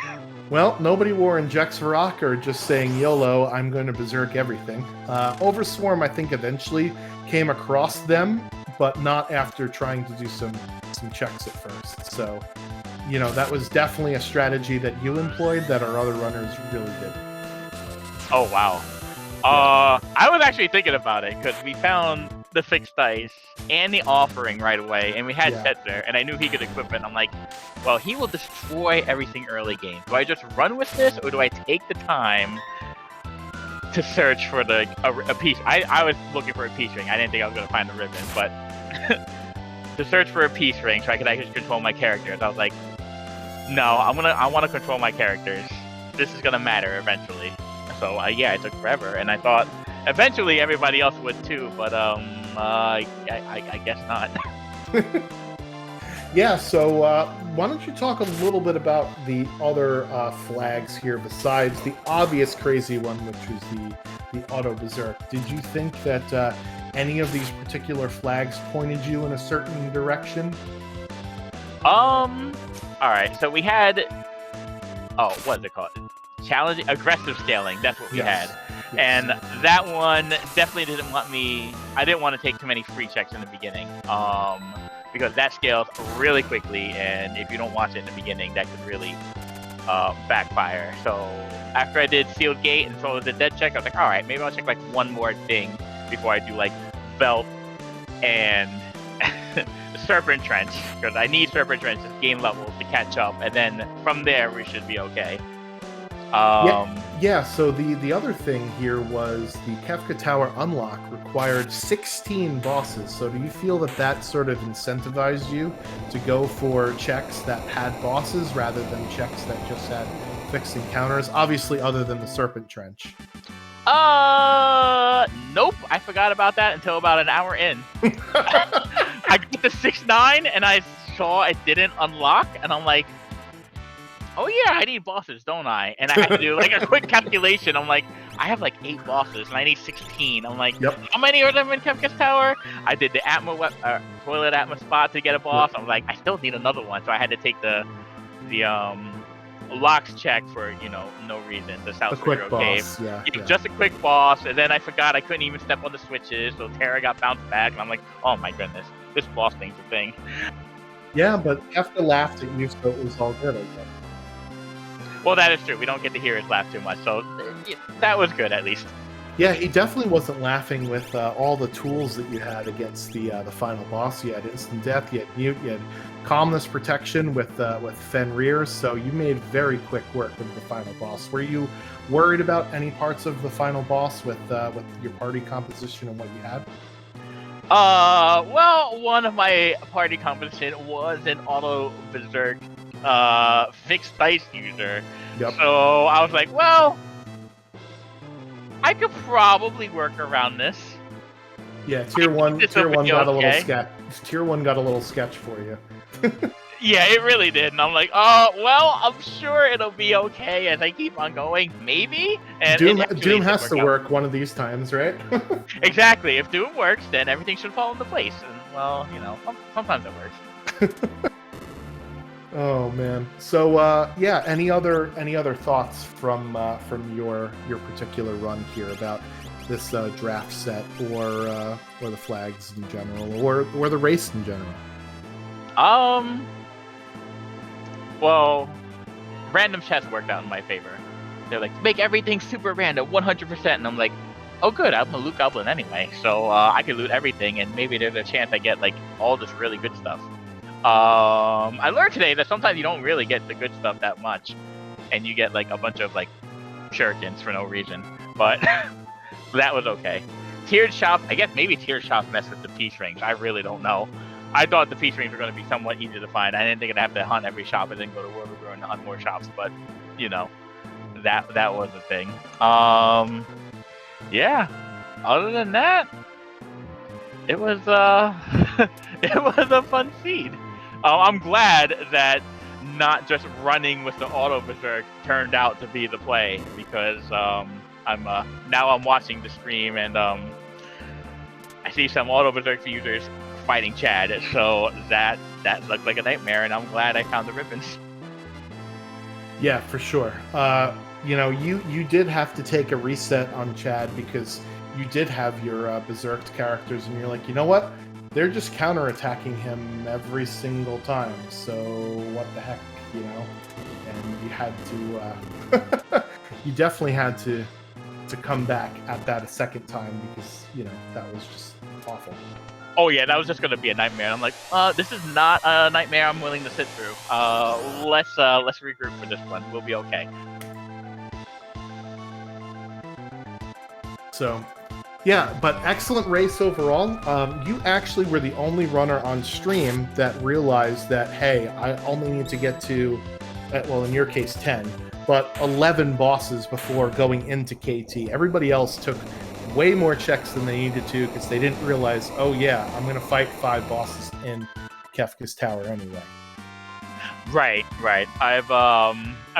Well, Nobody War and Jexvarok are just saying YOLO, I'm going to berserk everything. Overswarm, I think, eventually came across them, but not after trying to do some checks at first. So, you know, that was definitely a strategy that you employed that our other runners really did. Oh, wow. I was actually thinking about it, because we found the fixed dice and the offering right away, and we had Ted there, and I knew he could equip it. I'm like, well, he will destroy everything early game. Do I just run with this, or do I take the time to search for a piece? I was looking for a peace ring. I didn't think I was going to find the ribbon, but to search for a peace ring so I could actually control my characters. I was like, no, I want to control my characters. This is going to matter eventually. So yeah, it took forever, and I thought eventually everybody else would too, but I guess not. Yeah, so why don't you talk a little bit about the other flags here besides the obvious crazy one, which was the auto berserk. Did you think that any of these particular flags pointed you in a certain direction? All right, so we had what is it called? Challenge aggressive scaling. That's what we had. Yes. And that one definitely didn't want me. I didn't want to take too many free checks in the beginning, because that scales really quickly, and if you don't watch it in the beginning, that could really backfire. So after I did sealed gate and so the dead check, I was like, all right, maybe I'll check like one more thing before I do like belt and serpent trench, because I need serpent trench to gain levels to catch up, and then from there we should be okay. Yeah, so the other thing here was the Kefka Tower unlock required 16 bosses. So do you feel that sort of incentivized you to go for checks that had bosses rather than checks that just had fixed encounters? Obviously, other than the Serpent Trench. Nope. I forgot about that until about an hour in. I got to 6-9 and I saw it didn't unlock, and I'm like, oh yeah, I need bosses, don't I? And I had to do like a quick calculation. I'm like, I have like 8 bosses and I need 16. I'm like, how many are there in Kefka's Tower? I did the toilet Atma spot to get a boss. I'm like, I still need another one, so I had to take the locks check for no reason. The South Quick boss, just a quick boss. And then I forgot I couldn't even step on the switches, so Terra got bounced back, and I'm like, oh my goodness, this boss thing's a thing. Yeah, but Kefka laughed at you, so it was all good, I guess. Well, that is true. We don't get to hear his laugh too much, so that was good at least. Yeah, he definitely wasn't laughing with all the tools that you had against the final boss. You had instant death, you had mute, you had calmness protection with Fenrir, so you made very quick work with the final boss. Were you worried about any parts of the final boss with your party composition and what you had? Well, one of my party composition was an auto berserk fixed dice user. So I was like, well, I could probably work around this. Yeah, tier one got a little sketch. Tier 1 got a little sketch for you. Yeah, it really did. And I'm like, oh, well, I'm sure it'll be okay as I keep on going. Maybe? And it actually Doom did has to out. work one of these times, right? Exactly. If Doom works, then everything should fall into place. And, well, sometimes it works. Oh man. So yeah, any other thoughts from your particular run here about this draft set or the flags in general or the race in general? Well, random chess worked out in my favor. They're like, make everything super random, 100%, and I'm like, oh good, I'm a loot goblin anyway, so I can loot everything, and maybe there's a chance I get like all this really good stuff. I learned today that sometimes you don't really get the good stuff that much, and you get like a bunch of like shurikens for no reason, but that was okay. Tiered shop, I guess maybe tiered shop messed with the peace rings. I really don't know. I thought the peace rings were going to be somewhat easy to find. I didn't think I'd have to hunt every shop and then go to World of Ruin and hunt more shops, but that was the thing. Yeah. Other than that, it was it was a fun seed. I'm glad that not just running with the auto berserk turned out to be the play, because I'm watching the stream and I see some auto berserk users fighting Chad, so that looked like a nightmare, and I'm glad I found the ribbons. Yeah, for sure. You did have to take a reset on Chad because you did have your berserked characters, and you're like, you know what? They're just counterattacking him every single time. So what the heck, And you had to, you definitely had to come back at that a second time because that was just awful. Oh yeah, that was just gonna be a nightmare. I'm like, this is not a nightmare I'm willing to sit through. Let's regroup for this one. We'll be okay. So, yeah, but excellent race overall. You actually were the only runner on stream that realized that, hey, I only need to get to, well, in your case, 10, but 11 bosses before going into KT. Everybody else took way more checks than they needed to because they didn't realize, oh yeah, I'm gonna fight 5 bosses in Kefka's Tower anyway. Right. I've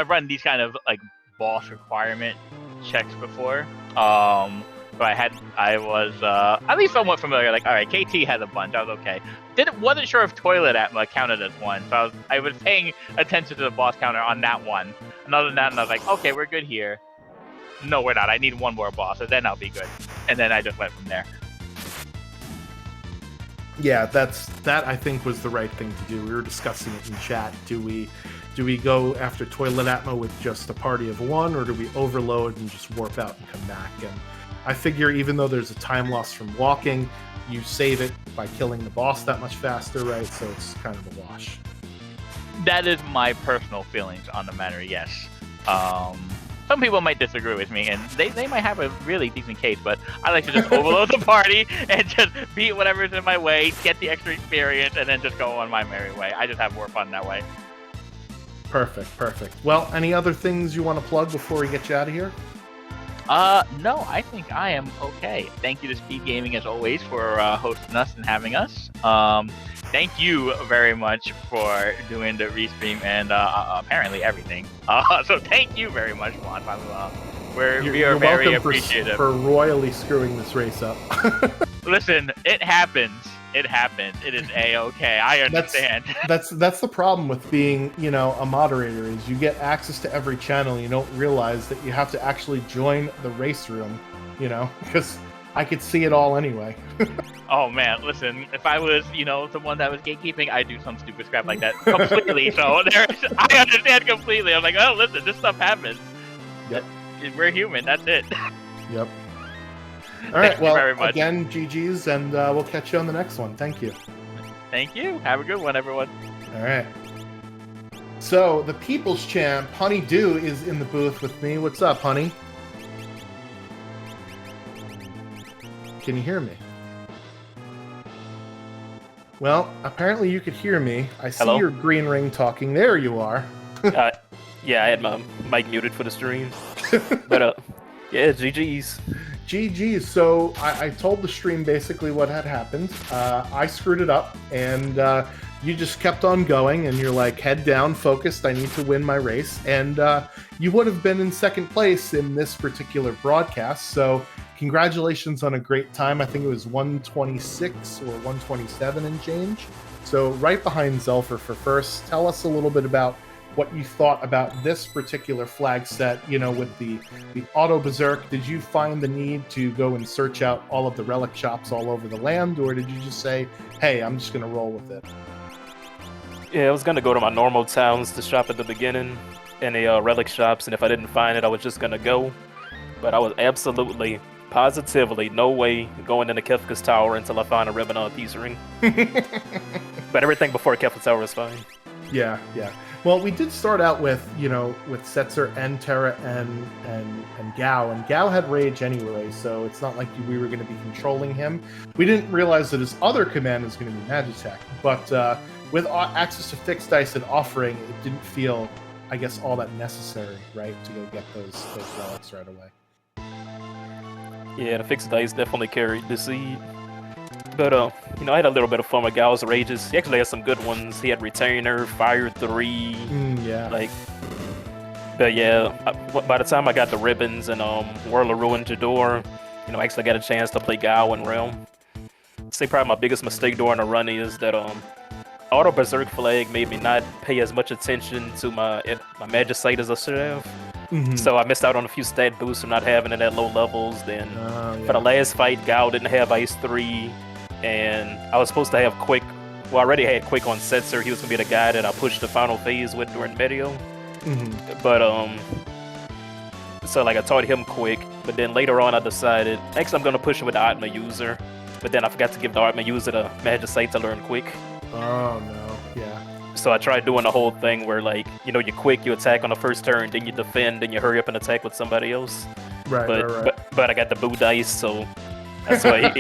run these kind of like boss requirement checks before. So I was at least somewhat familiar. Like, all right, KT has a bunch. I was okay. Wasn't sure if Toilet Atma counted as one, so I was paying attention to the boss counter on that one. And other than that, I was like, okay, we're good here. No, we're not. I need one more boss, and then I'll be good. And then I just went from there. Yeah, that I think was the right thing to do. We were discussing it in chat. Do we go after Toilet Atma with just a party of 1, or do we overload and just warp out and come back? And I figure even though there's a time loss from walking, you save it by killing the boss that much faster, right? So it's kind of a wash. That is my personal feelings on the matter, yes. Some people might disagree with me, and they might have a really decent case, but I like to just overload the party and just beat whatever's in my way, get the extra experience, and then just go on my merry way. I just have more fun that way. Perfect. Well, any other things you want to plug before we get you out of here? No, I think I am okay. Thank you to SpeedGaming as always for hosting us and having us. Thank you very much for doing the restream and apparently everything. So thank you very much, Juan. We are very appreciative for royally screwing this race up. Listen, it happens. It happens. It is a-okay. I understand. That's the problem with being, a moderator is you get access to every channel. You don't realize that you have to actually join the race room, because I could see it all anyway. Oh man, listen, if I was, the one that was gatekeeping, I'd do some stupid crap like that completely. So I understand completely. I'm like, oh, listen, this stuff happens. Yep. We're human. That's it. Yep. All right. Thank you very much. Again, GG's, and we'll catch you on the next one. Thank you. Thank you. Have a good one, everyone. All right. So the People's Champ, Honeydew, is in the booth with me. What's up, Honey? Can you hear me? Well, apparently you could hear me. I see your green ring talking. There you are. Yeah, I had my mic muted for the stream. But, yeah, GG's. GG's. So I told the stream basically what had happened. I screwed it up, and you just kept on going, and you're like, head down, focused, I need to win my race. And you would have been in second place in this particular broadcast. So congratulations on a great time. I think it was 126 or 127 and change. So right behind Zelfer for first. Tell us a little bit about what you thought about this particular flag set, with the auto berserk. Did you find the need to go and search out all of the relic shops all over the land, or did you just say, hey, I'm just going to roll with it? Yeah, I was going to go to my normal towns to shop at the beginning, in the relic shops, and if I didn't find it, I was just going to go. But I was absolutely, positively, no way going into Kefka's Tower until I find a ribbon on a piece ring. But everything before Kefka's Tower is fine. Yeah. Well, we did start out with, with Setzer and Terra and Gao. And Gao had Rage anyway, so it's not like we were going to be controlling him. We didn't realize that his other command was going to be Magitech. But with access to Fixed Dice and Offering, it didn't feel, I guess, all that necessary, right, to go get those relics right away. Yeah, the Fixed Dice definitely carried the seed. But, I had a little bit of fun with Gao's Rages. He actually had some good ones. He had Retainer, Fire 3. Yeah. But yeah, by the time I got the ribbons and Whirl of Ruin Jador, I actually got a chance to play Gao and Realm. I'd say probably my biggest mistake during the run is that Auto Berserk Flag made me not pay as much attention to my Magicite as I should have. Mm-hmm. So I missed out on a few stat boosts from not having it at low levels. Then for the last fight, Gao didn't have Ice 3. And I was supposed to have Quick. Well, I already had Quick on Setzer. He was going to be the guy that I pushed the final phase with during video. Mm-hmm. But, so I taught him Quick. But then later on, I decided, actually, I'm going to push it with the Atma user. But then I forgot to give the Atma user the Magicite to learn Quick. Oh, no. Yeah. So I tried doing the whole thing where, you Quick, you attack on the first turn, then you defend, then you hurry up and attack with somebody else. Right. But I got the Boo Dice, so that's why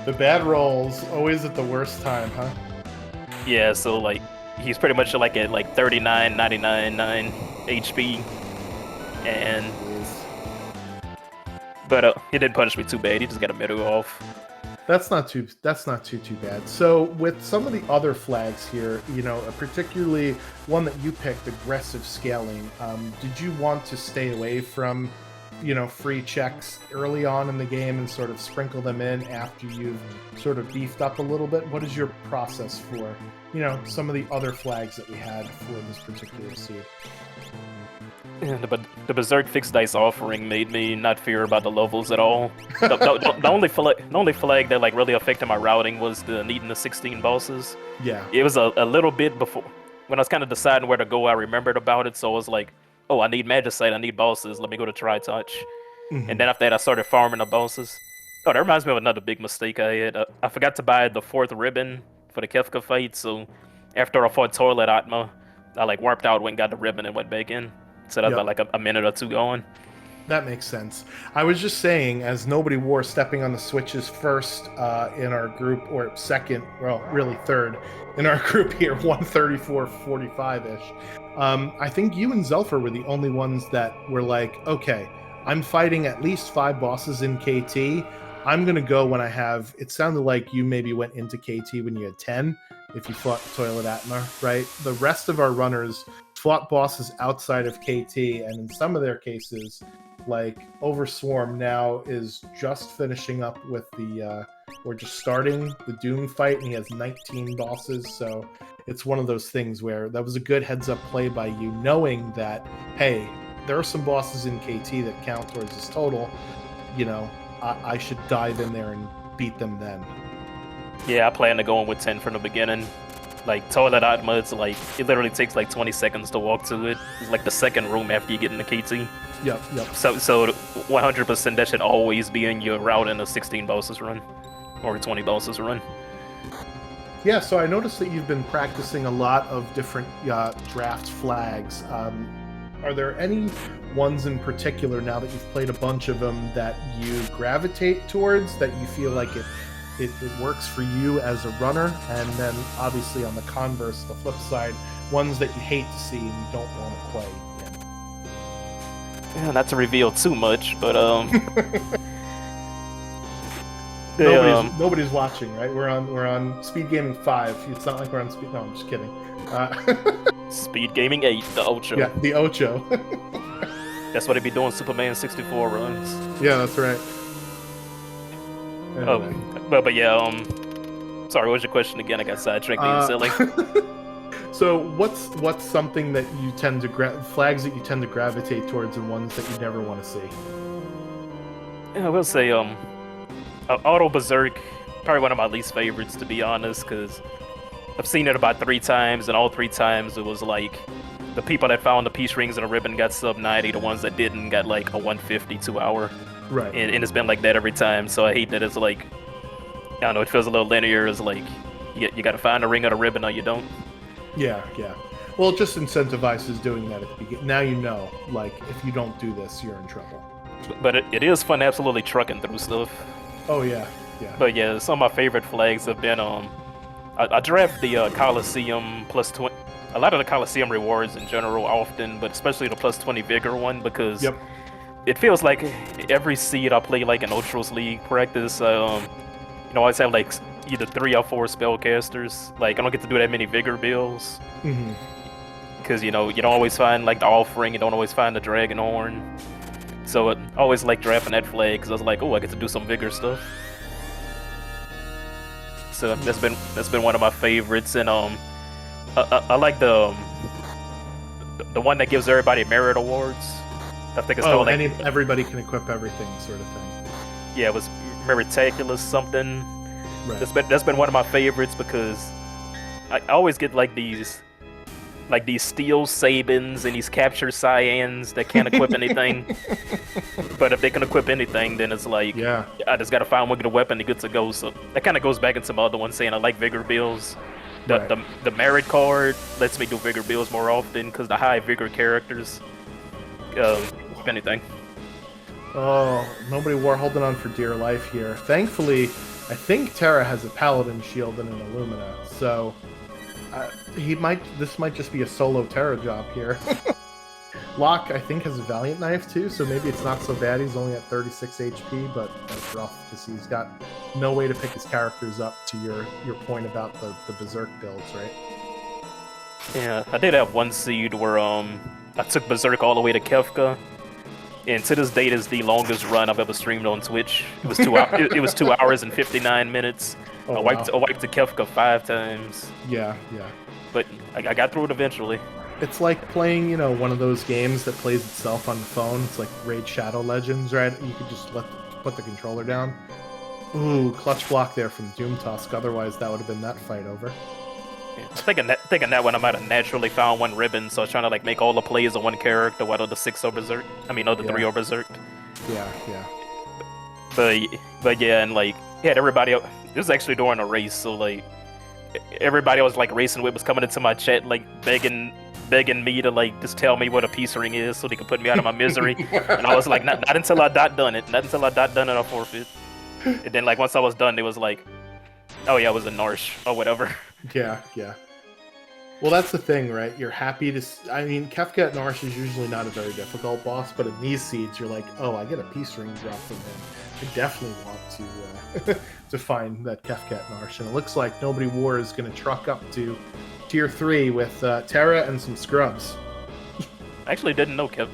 The bad rolls, always at the worst time, huh? Yeah, so he's pretty much at 39, 99, 9 HP. And but he didn't punish me too bad. He just got a middle off. That's not too bad. So with some of the other flags here, particularly one that you picked, aggressive scaling, did you want to stay away from free checks early on in the game and sort of sprinkle them in after you've sort of beefed up a little bit? What is your process for, some of the other flags that we had for this particular seed? Yeah, the Berserk Fixed Dice Offering made me not fear about the levels at all. The only flag that really affected my routing was the needing the 16 bosses. Yeah. It was a little bit before, when I was kind of deciding where to go, I remembered about it, so I was like, oh, I need Magicite, I need bosses, let me go to Tri-Touch. Mm-hmm. And then after that, I started farming the bosses. Oh, that reminds me of another big mistake I had. I forgot to buy the 4th ribbon for the Kefka fight, so after I fought Toilet Atma, I warped out, went and got the ribbon, and went back in. So that's about a minute or two going. That makes sense. I was just saying, as nobody wore stepping on the switches first in our group, or second, well, really third, in our group here, 134-45-ish. I think you and Zelfer were the only ones that were like, okay, I'm fighting at least 5 bosses in KT. I'm going to go when I have... It sounded like you maybe went into KT when you had 10, if you fought Toilet Atma, right? The rest of our runners fought bosses outside of KT, and in some of their cases, Overswarm now is just finishing up with the... or just starting the Doom fight, and he has 19 bosses, so it's one of those things where that was a good heads-up play by you, knowing that, hey, there are some bosses in KT that count towards this total, I should dive in there and beat them then. Yeah, I plan to go in with 10 from the beginning. Toilet Atma, it's it literally takes 20 seconds to walk to it. It's the second room after you get into KT. Yep. So 100% that should always be in your route in a 16 bosses run. Or a 20 bosses run. Yeah, so I noticed that you've been practicing a lot of different draft flags. Are there any ones in particular, now that you've played a bunch of them, that you gravitate towards, that you feel like it works for you as a runner? And then obviously on the converse, the flip side, ones that you hate to see and you don't want to play in? Yeah, not to reveal too much, but Nobody's watching, right? We're on SpeedGaming 5. It's not like we're on Speed. No, I'm just kidding. SpeedGaming 8, the Ocho. Yeah, the Ocho. That's what they be doing Superman 64 runs. Yeah, that's right. Anyway. But yeah, sorry, what was your question again? I got sidetracked being silly. So what's something that you tend to flags that you tend to gravitate towards and ones that you never want to see? Yeah, I will say Auto Berserk, probably one of my least favorites, to be honest, because I've seen it about 3 times, and all 3 times it was like the people that found the peace rings and a ribbon got sub 90, the ones that didn't got like a 150 2-hour. Right. And it's been like that every time, so I hate that it's like, I don't know, it feels a little linear. It's like you got to find a ring or a ribbon or you don't. Yeah. Well, it just incentivizes doing that at the beginning. Now you know, like, if you don't do this, you're in trouble. But it is fun absolutely trucking through stuff. Oh, yeah. But yeah, some of my favorite flags have been, I draft the Coliseum plus 20, a lot of the Coliseum rewards in general often, but especially the plus 20 Vigor one, because it feels like every seed I play like an Ultros League practice, I always have like either 3 or 4 spellcasters. Like, I don't get to do that many Vigor builds. Because, you don't always find like the Offering, you don't always find the Dragon Horn. So I always like drafting that flag, because I was like, oh, I get to do some Vigor stuff. So that's been one of my favorites, and I like the one that gives everybody merit awards. I think it's called like, everybody can equip everything sort of thing. Yeah, it was Mericulous something. Right. That's been one of my favorites, because I always get like these steel Sabins and these capture Cyans that can't equip anything. But if they can equip anything, then it's like, I just gotta find one good weapon to get to go. So that kind of goes back into my other one saying I like Vigor builds. The merit card lets me do Vigor builds more often, because the high Vigor characters, if anything. Oh, nobody war holding on for dear life here. Thankfully, I think Terra has a Paladin shield and an Illumina, so this might just be a solo Terra job here. Locke, I think, has a Valiant Knife too, so maybe it's not so bad. He's only at 36 HP, but that's rough because he's got no way to pick his characters up, to your point about the Berserk builds, right? Yeah, I did have one seed where I took Berserk all the way to Kefka, and to this date is the longest run I've ever streamed on Twitch. It was 2 hours. It was 2 hours and 59 minutes. Oh, I wiped the Kefka 5 times. Yeah. But I got through it eventually. It's like playing, one of those games that plays itself on the phone. It's like Raid Shadow Legends, right? You could just put the controller down. Ooh, clutch block there from Doom Tusk. Otherwise, that would have been that fight over. Yeah, thinking that one, I might have naturally found one ribbon, so I was trying to like make all the plays of one character, while the 6 are Berserk. I mean, the 3 are Berserk. Yeah. But yeah, and like, everybody. It was actually during a race, so like, everybody I was like racing with was coming into my chat like begging me to like just tell me what a peace ring is so they could put me out of my misery. And I was like, not until I done it. Not until I done it, I'll forfeit. And then like once I was done, it was like, oh yeah, it was a Narsh or whatever. Yeah. Well, that's the thing, right? You're happy to... I mean, Kefka at Narsh is usually not a very difficult boss, but in these seeds, you're like, oh, I get a peace ring drop from him. I definitely want to to find that Kefka at Narsh. And it looks like Nobody War is going to truck up to Tier 3 with Terra and some scrubs. I actually didn't know Kefka.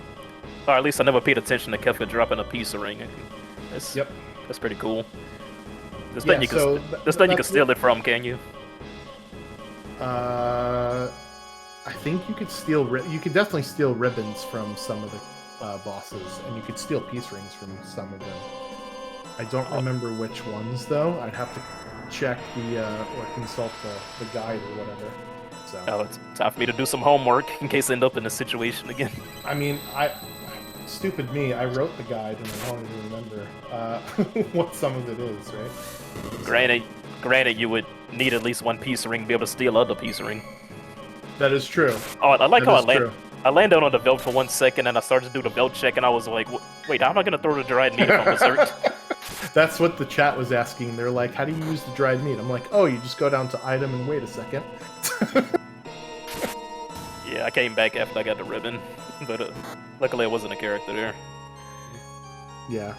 Or at least I never paid attention to Kefka dropping a peace ring. That's pretty cool. This thing you can steal it from, can you? I think you could steal. You could definitely steal ribbons from some of the bosses, and you could steal peace rings from some of them. I don't remember which ones though. I'd have to check or consult the guide or whatever. So. Oh, it's time for me to do some homework in case I end up in a situation again. I mean, stupid me. I wrote the guide and I don't even remember what some of it is, right? Granted, you would need at least one peace ring to be able to steal other peace ring. That is true. Oh, I like how I landed on the belt for 1 second and I started to do the belt check and I was like, wait, how am I going to throw the dried meat from Berserk? That's what the chat was asking. They're like, how do you use the dried meat? I'm like, oh, you just go down to item and wait a second. Yeah, I came back after I got the ribbon, but luckily I wasn't a character there. Yeah.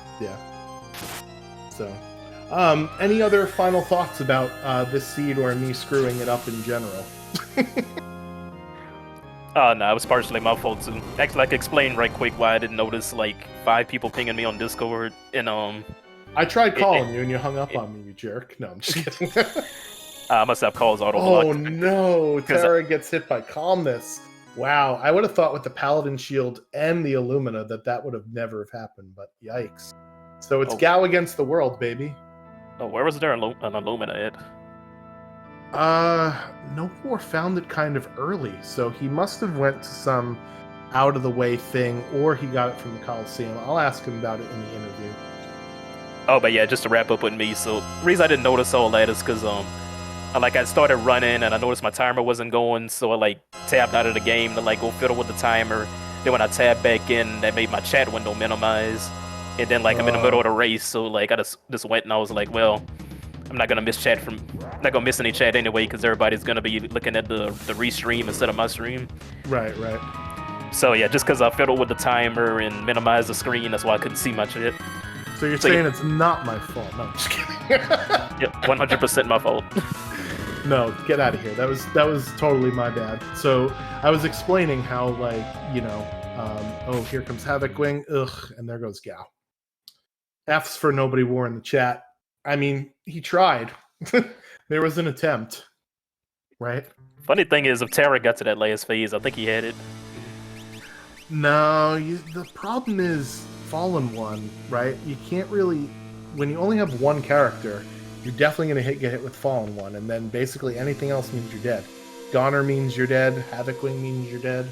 So, Any other final thoughts about this seed or me screwing it up in general? Oh, no, it was partially my fault too. Actually, I can explain right quick why I didn't notice like 5 people pinging me on Discord, and I tried calling you and you hung up on me, you jerk. No, I'm just kidding. I must have calls auto Oh blocked. no, Terra gets hit by Calmness. Wow, I would have thought with the Paladin Shield and the Illumina that would have never have happened, but yikes. So it's Gao against the world, baby. Oh, where was there an Illumina at? No more found it kind of early, so he must have went to some out-of-the-way thing, or he got it from the Coliseum. I'll ask him about it in the interview. Oh, but yeah, just to wrap up with me, so the reason I didn't notice all that is because, I started running, and I noticed my timer wasn't going, so I, like, tabbed out of the game to, like, go fiddle with the timer. Then when I tabbed back in, that made my chat window minimize. And then, like, I'm in the middle of the race, so, like, I just went and I was like, well, I'm not gonna miss any chat anyway, because everybody's gonna be looking at the restream instead of my stream. Right. So yeah, just because I fiddled with the timer and minimized the screen, that's why I couldn't see my chat. So you're saying it's not my fault? No, I'm just kidding. Yep, 100% my fault. No, get out of here. That was totally my bad. So I was explaining how, like, you know, oh, here comes Havocwing, ugh, and there goes Gao. F's for nobody war in the chat. I mean, he tried. There was an attempt, right? Funny thing is, if Terra got to that last phase, I think he had it. No, the problem is Fallen One, right? You can't really, when you only have one character, you're definitely going to get hit with Fallen One, and then basically anything else means you're dead. Goner means you're dead, Havocwing means you're dead,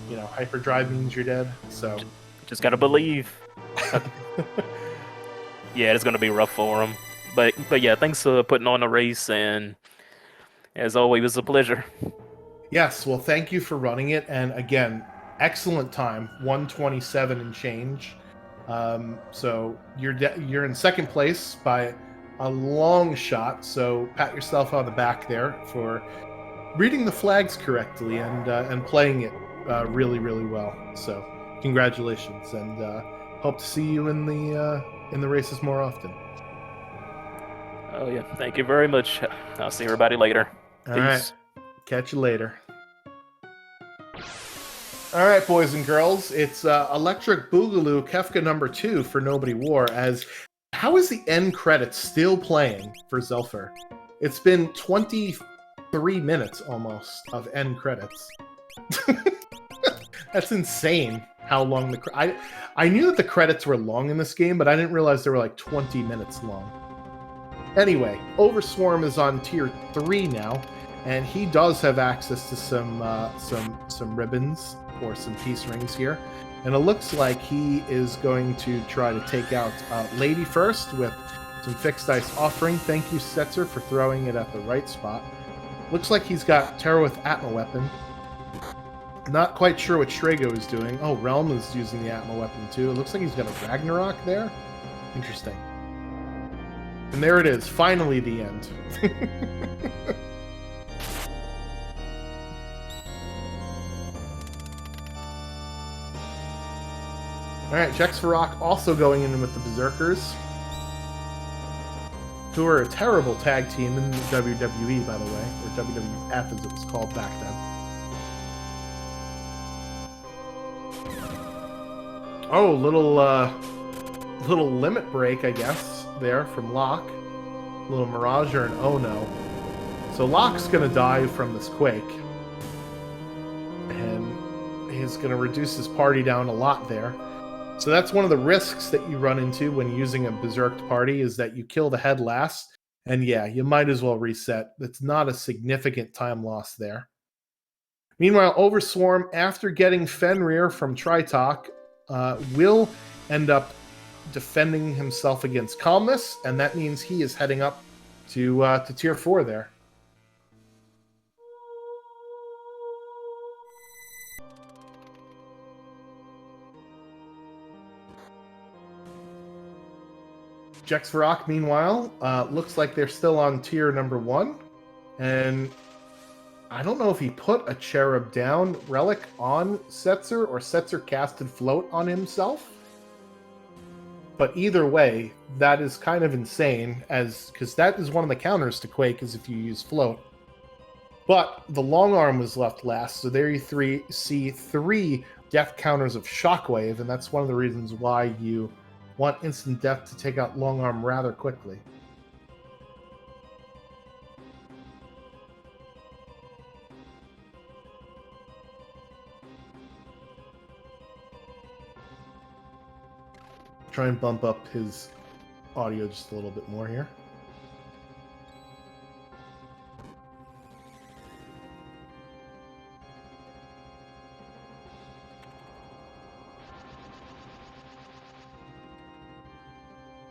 you know, Hyperdrive means you're dead, so... Just gotta believe. Yeah, it's gonna be rough for him. But yeah, thanks for putting on the race, and as always, it was a pleasure. Yes, well, thank you for running it, and again, excellent time, 127 and change. So you're in second place by a long shot, so pat yourself on the back there for reading the flags correctly and playing it really, really well. So congratulations, and hope to see you in the races more often. Oh yeah, thank you very much. I'll see everybody later. All right, catch you later. All right, boys and girls, it's Electric Boogaloo Kefka number 2 for Nobody War. As how is the end credits still playing for Zelfer? It's been 23 minutes almost of end credits. That's insane. How long I knew that the credits were long in this game, but I didn't realize they were like 20 minutes long. Anyway, Overswarm is on tier 3 now, and he does have access to some ribbons or some peace rings here, and it looks like he is going to try to take out Lady first with some fixed ice offering. Thank you, Setzer, for throwing it at the right spot. Looks like he's got Terra with Atma weapon. Not quite sure what Strago is doing. Oh, Realm is using the Atma weapon too. It looks like he's got a Ragnarok there. Interesting. And there it is, finally the end. Alright, Jexfarok also going in with the Berserkers, who are a terrible tag team in the WWE, by the way, or WWF as it was called back then. Oh, little limit break, I guess, there from Locke. Little Mirager and Oh No. So Locke's gonna die from this quake. And he's gonna reduce his party down a lot there. So that's one of the risks that you run into when using a berserked party, is that you kill the head last. And yeah, you might as well reset. That's not a significant time loss there. Meanwhile, Overswarm, after getting Fenrir from Tritok, will end up defending himself against Calmness, and that means he is heading up to tier 4 there. Jexfarok, meanwhile, looks like they're still on tier number 1, and I don't know if he put a Cherub Down relic on Setzer, or Setzer casted Float on himself. But either way, that is kind of insane, because that is one of the counters to Quake is if you use float. But the long arm was left last, so there you see 3 death counters of Shockwave, and that's one of the reasons why you want instant death to take out long arm rather quickly. Try and bump up his audio just a little bit more here.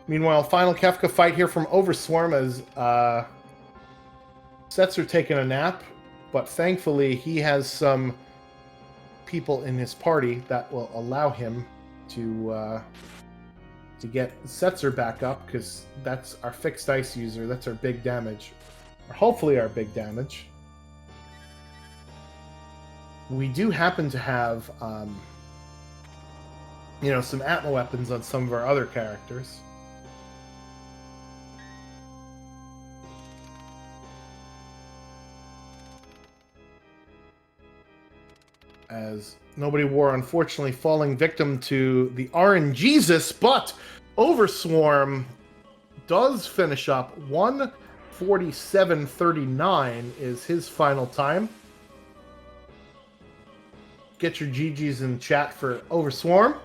Meanwhile, final Kefka fight here from Overswarm as Setzer taking a nap, but thankfully he has some people in his party that will allow him to get Setzer back up, because that's our fixed ice user. That's our big damage, or hopefully our big damage. We do happen to have, some Atma weapons on some of our other characters. As Nobody War, unfortunately, falling victim to the RNGesus, but Overswarm does finish up. 1:47:39 is his final time. Get your GGs in chat for Overswarm.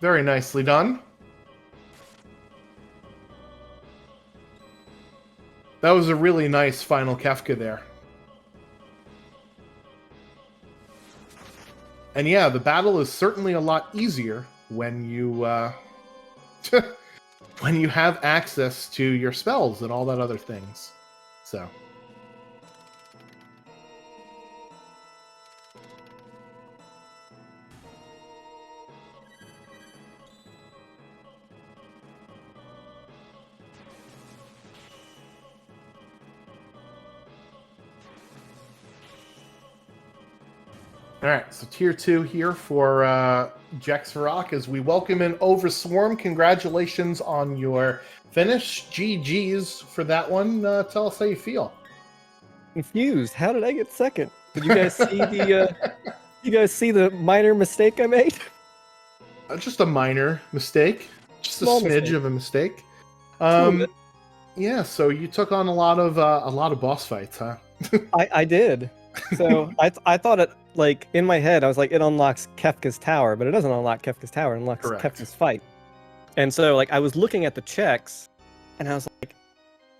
Very nicely done. That was a really nice final Kefka there. And yeah, the battle is certainly a lot easier when you when you have access to your spells and all that other things. So. All right, so tier 2 here for Jexrock as we welcome in Overswarm. Congratulations on your finish. GG's for that one. Tell us how you feel. Confused. How did I get second? Did you guys see the minor mistake I made? Just a minor mistake. Just a Small smidge mistake. of a mistake. Bit. Yeah, so you took on a lot of boss fights, huh? I did. So I thought it, like, in my head, I was like, it unlocks Kefka's tower, but it doesn't unlock Kefka's tower, it unlocks Correct. Kefka's fight. And so, like, I was looking at the checks, and I was like,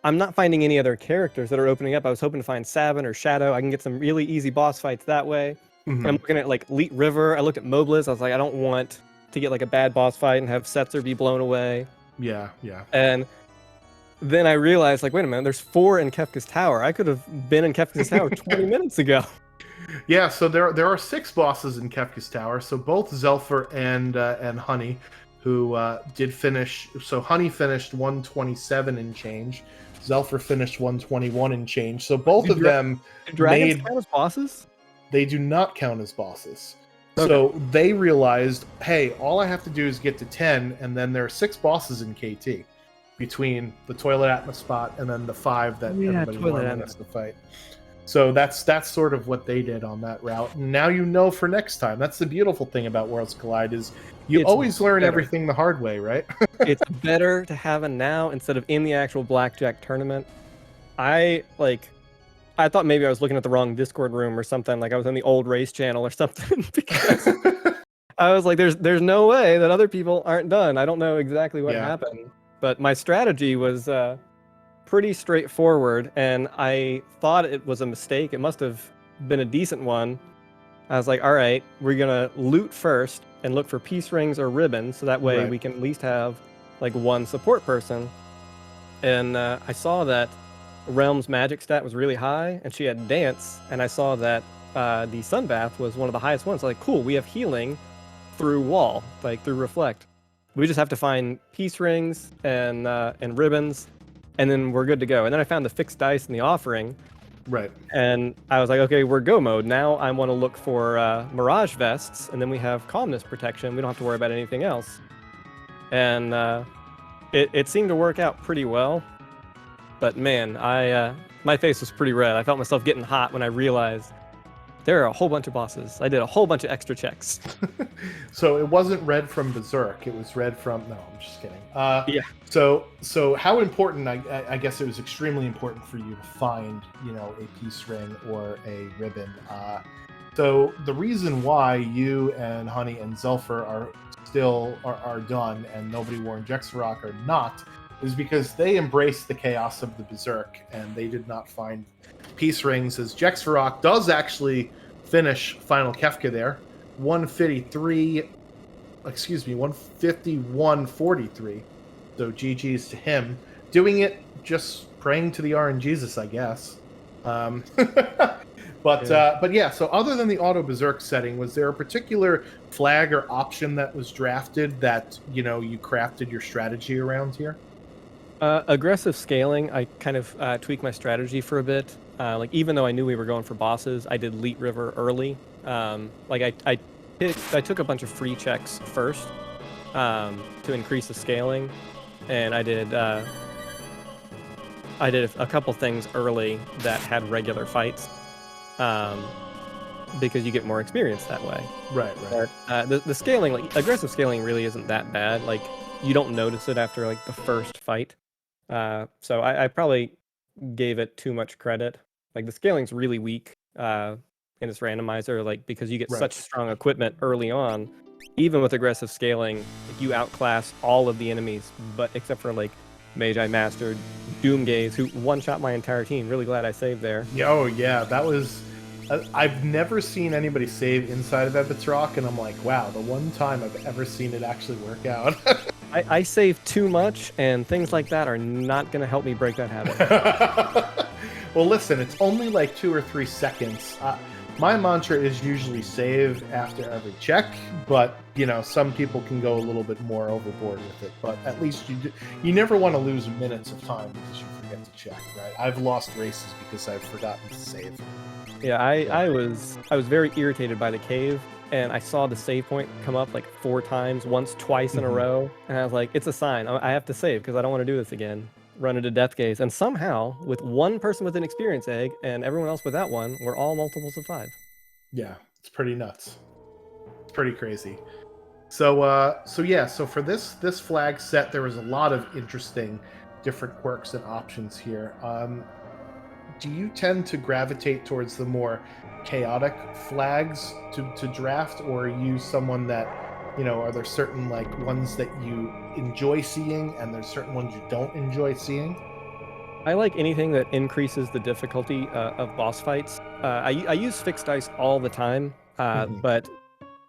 I'm not finding any other characters that are opening up. I was hoping to find Savin or Shadow. I can get some really easy boss fights that way. Mhm. And I'm looking at, like, Leet River. I looked at Mobliz. I was like, I don't want to get, like, a bad boss fight and have Setzer be blown away. Yeah. And then I realized, like, wait a minute, there's 4 in Kefka's tower. I could have been in Kefka's tower 20 minutes ago. Yeah, so there are 6 bosses in Kefka's tower. So both Zelfer and Honey, who did finish. So Honey finished 127 and change. Zelfer finished 121 and change. So both of them Do dragons made. count as bosses? They do not count as bosses. Okay. So they realized, hey, all I have to do is get to 10, and then there are 6 bosses in KT between the Toilet Atma spot and then the 5 that everybody wanted us to fight. So that's sort of what they did on that route. And now you know for next time. That's the beautiful thing about Worlds Collide is you It's always learn better. everything the hard way, right? It's better to have a now instead of in the actual blackjack tournament. I thought maybe I was looking at the wrong Discord room or something, like I was on the old race channel or something, because I was like, there's no way that other people aren't done. I don't know exactly what happened, but my strategy was pretty straightforward, and I thought it was a mistake. It must have been a decent one. I was like, all right, we're gonna loot first and look for peace rings or ribbons, so that way we can at least have like one support person. And I saw that Realm's magic stat was really high, and she had dance, and I saw that the sunbath was one of the highest ones. So like, cool, we have healing through wall, like through reflect. We just have to find peace rings and ribbons, and then we're good to go. And then I found the fixed dice in the offering. Right. And I was like, okay, we're go mode. Now I want to look for Mirage vests, and then we have calmness protection. We don't have to worry about anything else. and it seemed to work out pretty well. But man, my face was pretty red. I felt myself getting hot when I realized there are a whole bunch of bosses. I did a whole bunch of extra checks. So it wasn't red from Berserk. It was red from... No, I'm just kidding. Yeah. So how important... I guess it was extremely important for you to find, a peace ring or a ribbon. So the reason why you and Honey and Zelfer are still are done and Nobody Warned Jexarok are not is because they embraced the chaos of the Berserk and they did not find peace rings, as Jexarok does actually finish Final Kefka there. 151.43. So GG's to him. Doing it just praying to the RNGesus, I guess. But yeah, so other than the auto Berserk setting, was there a particular flag or option that was drafted that, you crafted your strategy around here? Aggressive scaling, I kind of tweaked my strategy for a bit. Even though I knew we were going for bosses, I did Leet River early. I took a bunch of free checks first to increase the scaling, and I did a couple things early that had regular fights, because you get more experience that way. Right. But, the scaling, aggressive scaling, really isn't that bad. You don't notice it after the first fight. So I probably gave it too much credit. The scaling's really weak in its randomizer, because you get such strong equipment early on. Even with aggressive scaling, you outclass all of the enemies, but except for Magi Master, Doomgaze, who one-shot my entire team. Really glad I saved there. Oh yeah, that was... I've never seen anybody save inside of Ebbets Rock, and I'm like, wow, the one time I've ever seen it actually work out. I save too much, and things like that are not going to help me break that habit. Well, listen, it's only 2 or 3 seconds. My mantra is usually save after every check, but, some people can go a little bit more overboard with it. But at least you never want to lose minutes of time because you forget to check, right? I've lost races because I've forgotten to save. Yeah, I was very irritated by the cave, and I saw the save point come up 4 times, twice in a row, and I was like, it's a sign. I have to save because I don't want to do this again. Run into Death Gaze, and somehow, with one person with an experience egg and everyone else without one, we're all multiples of 5. Yeah, it's pretty nuts. It's pretty crazy. So for this flag set, there was a lot of interesting different quirks and options here. Do you tend to gravitate towards the more chaotic flags to draft, or are you someone that, are there certain ones that you enjoy seeing and there's certain ones you don't enjoy seeing? I like anything that increases the difficulty of boss fights. I use fixed dice all the time, but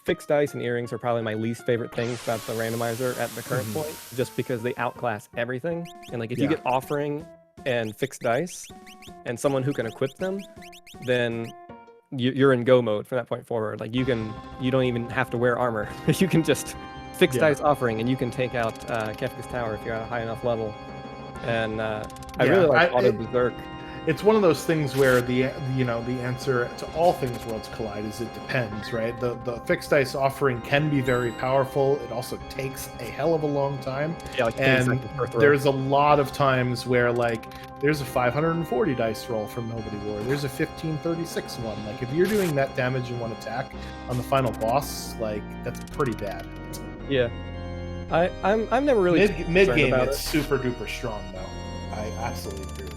fixed dice and earrings are probably my least favorite things about the randomizer at the current point, just because they outclass everything. And if you get offering and fixed dice and someone who can equip them, then you're in go mode from that point forward. You don't even have to wear armor. You can just fix dice offering, and you can take out Kefka's Tower if you're at a high enough level. And I really like Auto Berserk. It's one of those things where the answer to all things Worlds Collide is it depends, right? The fixed dice offering can be very powerful. It also takes a hell of a long time. Yeah, and there's a lot of times where there's a 540 dice roll from Nobody War. There's a 1536 one. If you're doing that damage in one attack on the final boss, that's pretty bad. Yeah. I'm never really mid game. It's super duper strong though. I absolutely agree with you.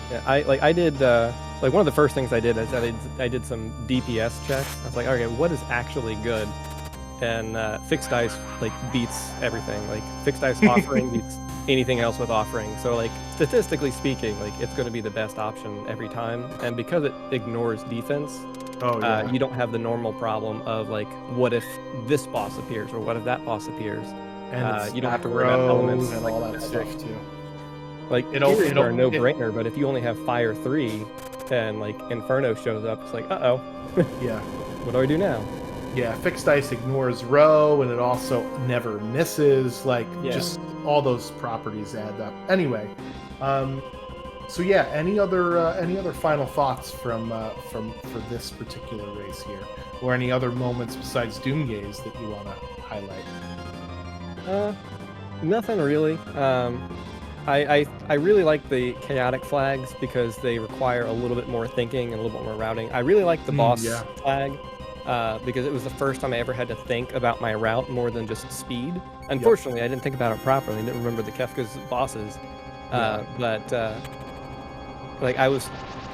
Yeah, I did one of the first things I did is I did some DPS checks. I was like, okay, what is actually good? And fixed dice beats everything. Fixed dice offering beats anything else with offering. So statistically speaking, it's going to be the best option every time. And because it ignores defense, you don't have the normal problem of what if this boss appears or what if that boss appears. And you don't have to worry about elements and all that stuff too. It'll are no brainer, but if you only have Fire 3 and Inferno shows up, it's uh-oh. Yeah. What do I do now? Yeah, fixed dice ignores row, and it also never misses. Just all those properties add up. Anyway, so yeah, any other final thoughts for this particular race here, or any other moments besides Doomgaze that you want to highlight? Nothing really. I really like the chaotic flags because they require a little bit more thinking and a little bit more routing. I really like the boss yeah. flag because it was the first time I ever had to think about my route more than just speed. Unfortunately, I didn't think about it properly. I didn't remember the Kefka's bosses. But like I was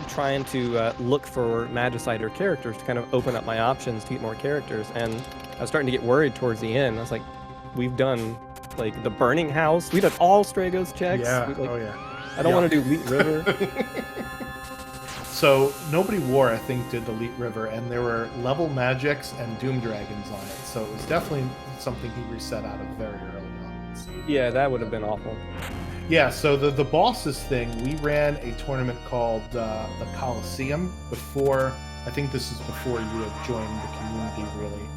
trying to look for magicite or characters to kind of open up my options to get more characters, and I was starting to get worried towards the end. I was like, we've done like the burning house, we did all Stragos checks. Yeah. Like, Oh yeah. I don't want to do Leet River. So Nobody War, I think, did the Leet River, and there were level magics and doom dragons on it. So it was definitely something he reset out of very early on. Yeah, that would have been awful. Yeah, so the bosses thing, we ran a tournament called the Coliseum before. I think this is before you had joined the community, really.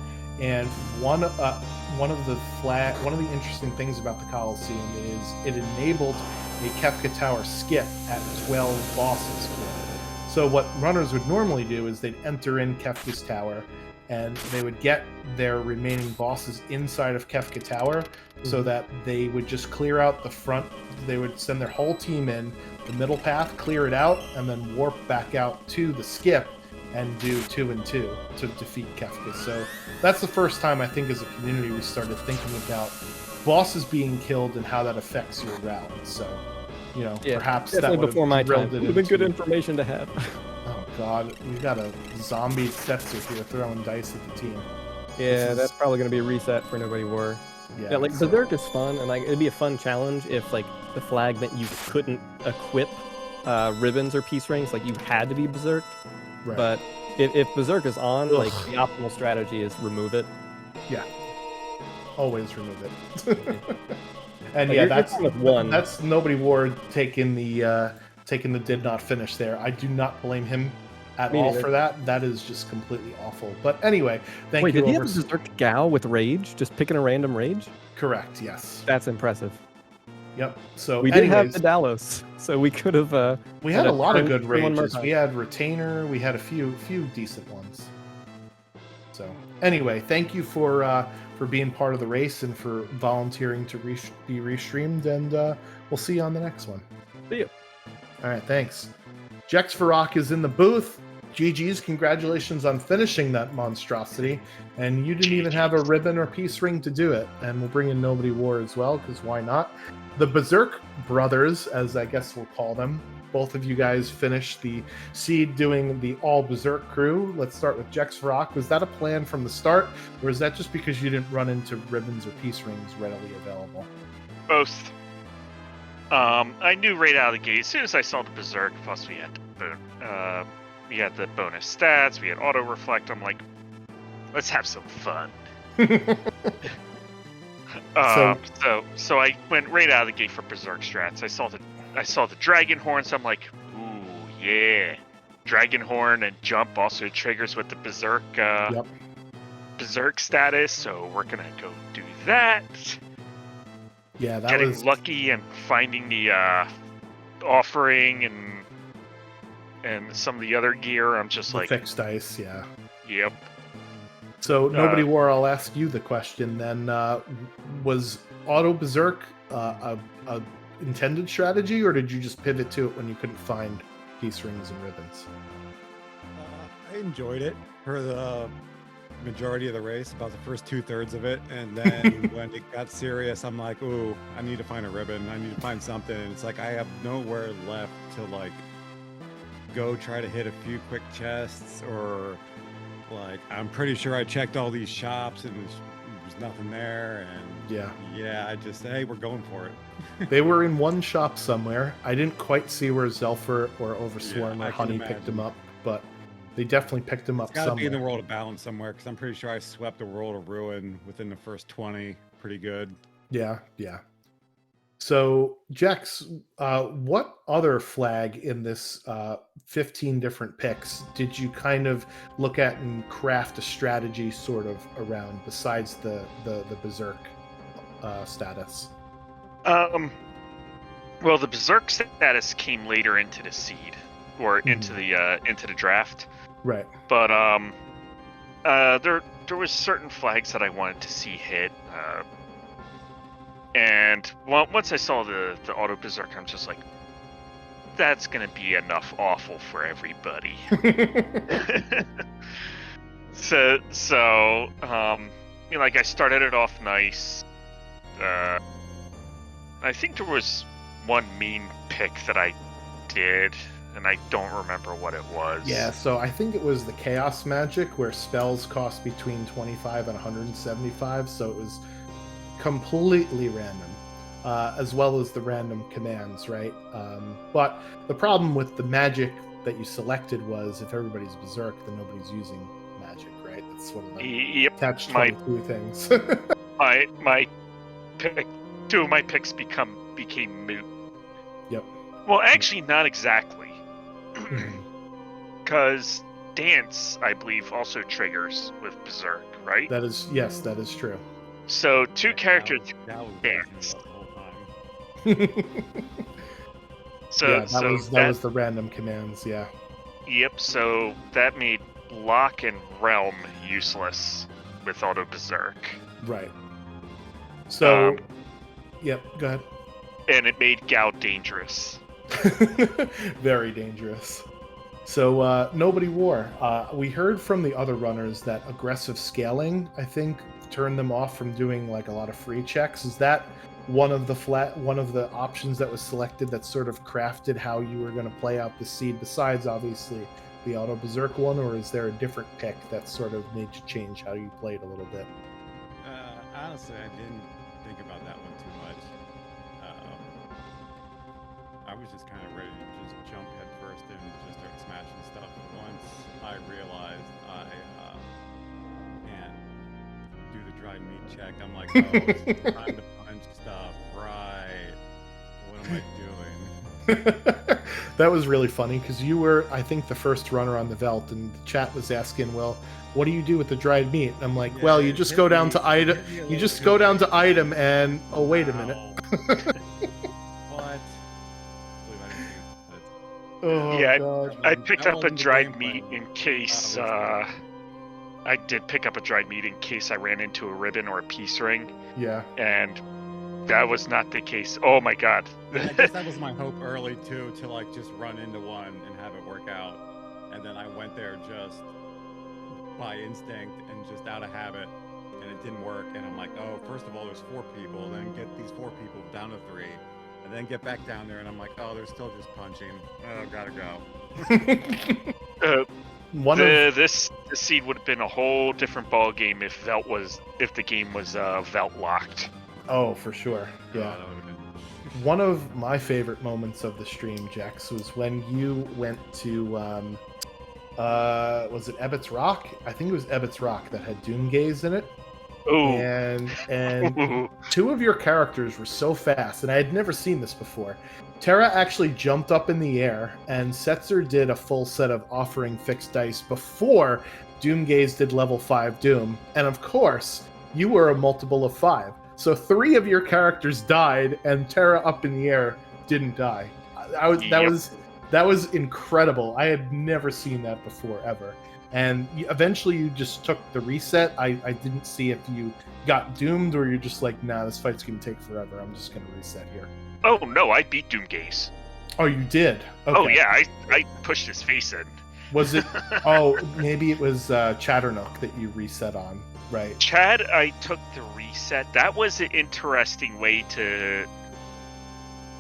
And one of the interesting things about the Coliseum is it enabled a Kefka Tower skip at 12 bosses. So what runners would normally do is they'd enter in Kefka's Tower, and they would get their remaining bosses inside of Kefka Tower, so that they would just clear out the front. They would send their whole team in the middle path, clear it out, and then warp back out to the skip and do 2 and 2 to defeat Kefka. So that's the first time, I think, as a community, we started thinking about bosses being killed and how that affects your route. So, you know, perhaps that would before my time. It would have been good information to have. Oh God, we've got a zombie Setzer here throwing dice at the team. Yeah, that's probably going to be a reset for Nobody War. Yeah, like Berserk is fun, and like it'd be a fun challenge if like the flag meant you couldn't equip ribbons or peace rings, like you had to be Berserk. Right. But if Berserk is on, like the optimal strategy is remove it. Yeah. Always remove it. And like yeah, that's Nobody War taking the did not finish there. I do not blame him at all for that. That is just completely awful. But anyway, thank you. Wait, did he have Berserk Gal with Rage? Just picking a random Rage? Correct, yes. That's impressive. Yep. So we did have the Dalos, so we could have. We had a lot of good Rages. We had Retainer. We had a few decent ones. So anyway, thank you for being part of the race and for volunteering to be restreamed, and we'll see you on the next one. See you. All right, thanks. Jex Farrak is in the booth. GG's, congratulations on finishing that monstrosity. And you didn't even have a ribbon or peace ring to do it. And we'll bring in Nobody War as well, because why not? The Berserk brothers, as I guess we'll call them, both of you guys finished the seed doing the all Berserk crew. Let's start with Jex Farrak. Was that a plan from the start, or is that just because you didn't run into ribbons or peace rings readily available? Both. I knew right out of the gate, as soon as I saw the Berserk, plus we had the bonus stats, we had auto reflect. I'm like, let's have some fun. So I went right out of the gate for Berserk strats. I saw the dragon horns. I'm like, ooh yeah, dragon horn and jump also triggers with the Berserk Berserk status. So we're gonna go do that. Yeah, that getting was lucky and finding the offering and some of the other gear. I'm just like fixed dice. Yeah. Yep. So Nobody War, I'll ask you the question then. Was auto Berserk a intended strategy, or did you just pivot to it when you couldn't find peace rings and ribbons? I enjoyed it for the majority of the race, about the first 2/3 of it, and then when it got serious, I'm like, ooh, I need to find a ribbon. I need to find something. And it's like I have nowhere left to like go try to hit a few quick chests, or like I'm pretty sure I checked all these shops and there's nothing there. And yeah, I just hey, we're going for it. They were in one shop somewhere. I didn't quite see where Zelfer or Overswarm or Honey picked them up, but they definitely picked them up somewhere. It's got to be in the World of Balance somewhere, because I'm pretty sure I swept the World of Ruin within the first 20 pretty good. Yeah. So, Jex, what other flag in this 15 different picks did you kind of look at and craft a strategy sort of around, besides the Berserk status? Well, the Berserk status came later into the seed, or into the draft. Right. But there was certain flags that I wanted to see hit. And once I saw the auto berserk, I'm just like, that's gonna be enough awful for everybody. so like I started it off nice. I think there was one mean pick that I did, and I don't remember what it was. Yeah, so I think it was the chaos magic where spells cost between 25 and 175, so it was completely random, as well as the random commands, right? But the problem with the magic that you selected was if everybody's berserk, then nobody's using magic, right? That's one of the catch 22 things. my pick, 2 of my picks became moot. Yep. Well, actually, not exactly, because dance, I believe, also triggers with berserk, right? Yes, that is true. So 2 characters that was dance. the whole time. Yeah, that was the random commands. Yeah. Yep. So that made Lock and Realm useless with auto berserk. Right. So. Yep. Go ahead. And it made Gao dangerous. Very dangerous. So nobody wore. We heard from the other runners that aggressive scaling, I think, turned them off from doing like a lot of free checks. Is that one of the options that was selected that sort of crafted how you were going to play out the seed, besides obviously the auto berserk one, or is there a different pick that sort of made you change how you played a little bit? Honestly, I didn't think about that one too much. I was just kind of ready to just jump head first in and just start smashing stuff. Once I realized I can't do the dried meat check, I'm like, oh, it's time to punch stuff. Right. What am I doing? That was really funny because you were, I think, the first runner on the Veld, and the chat was asking, well, what do you do with the dried meat? And I'm like, Yeah, well, you just go down to item. You just go down to item and, oh, wait a minute. What? Oh, Yeah, God. I picked up a wasn't the dried game meat plan. in case I did pick up a dried meat in case I ran into a ribbon or a peace ring, Yeah. and that was not the case. Oh my god. I guess that was my hope early too, to like just run into one and have it work out. And then I went there just by instinct and just out of habit, and it didn't work. And I'm like, oh, first of all, there's 4 people, then get these 4 people down to 3, and then get back down there, and I'm like, oh, they're still just punching. Oh, gotta go. This seed would have been a whole different ball game if the game was Velt locked. Oh, for sure. Yeah. Oh, that would've been- One of my favorite moments of the stream, Jax, was when you went to, was it Ebbett's Rock? I think it was Ebbett's Rock that had Doomgaze in it. Ooh. And 2 of your characters were so fast, and I had never seen this before. Terra actually jumped up in the air, and Setzer did a full set of offering fixed dice before Doomgaze did level 5 Doom. And of course, you were a multiple of 5. So 3 of your characters died, and Terra up in the air didn't die. That was incredible. I had never seen that before, ever. And eventually you just took the reset. I didn't see if you got doomed or you're just like, nah, this fight's going to take forever. I'm just going to reset here. Oh no, I beat Doomgaze. Oh, you did? Okay. Oh yeah, I pushed his face in. Was it? Oh, maybe it was Chatternook that you reset on, right? Chad, I took the reset. That was an interesting way to...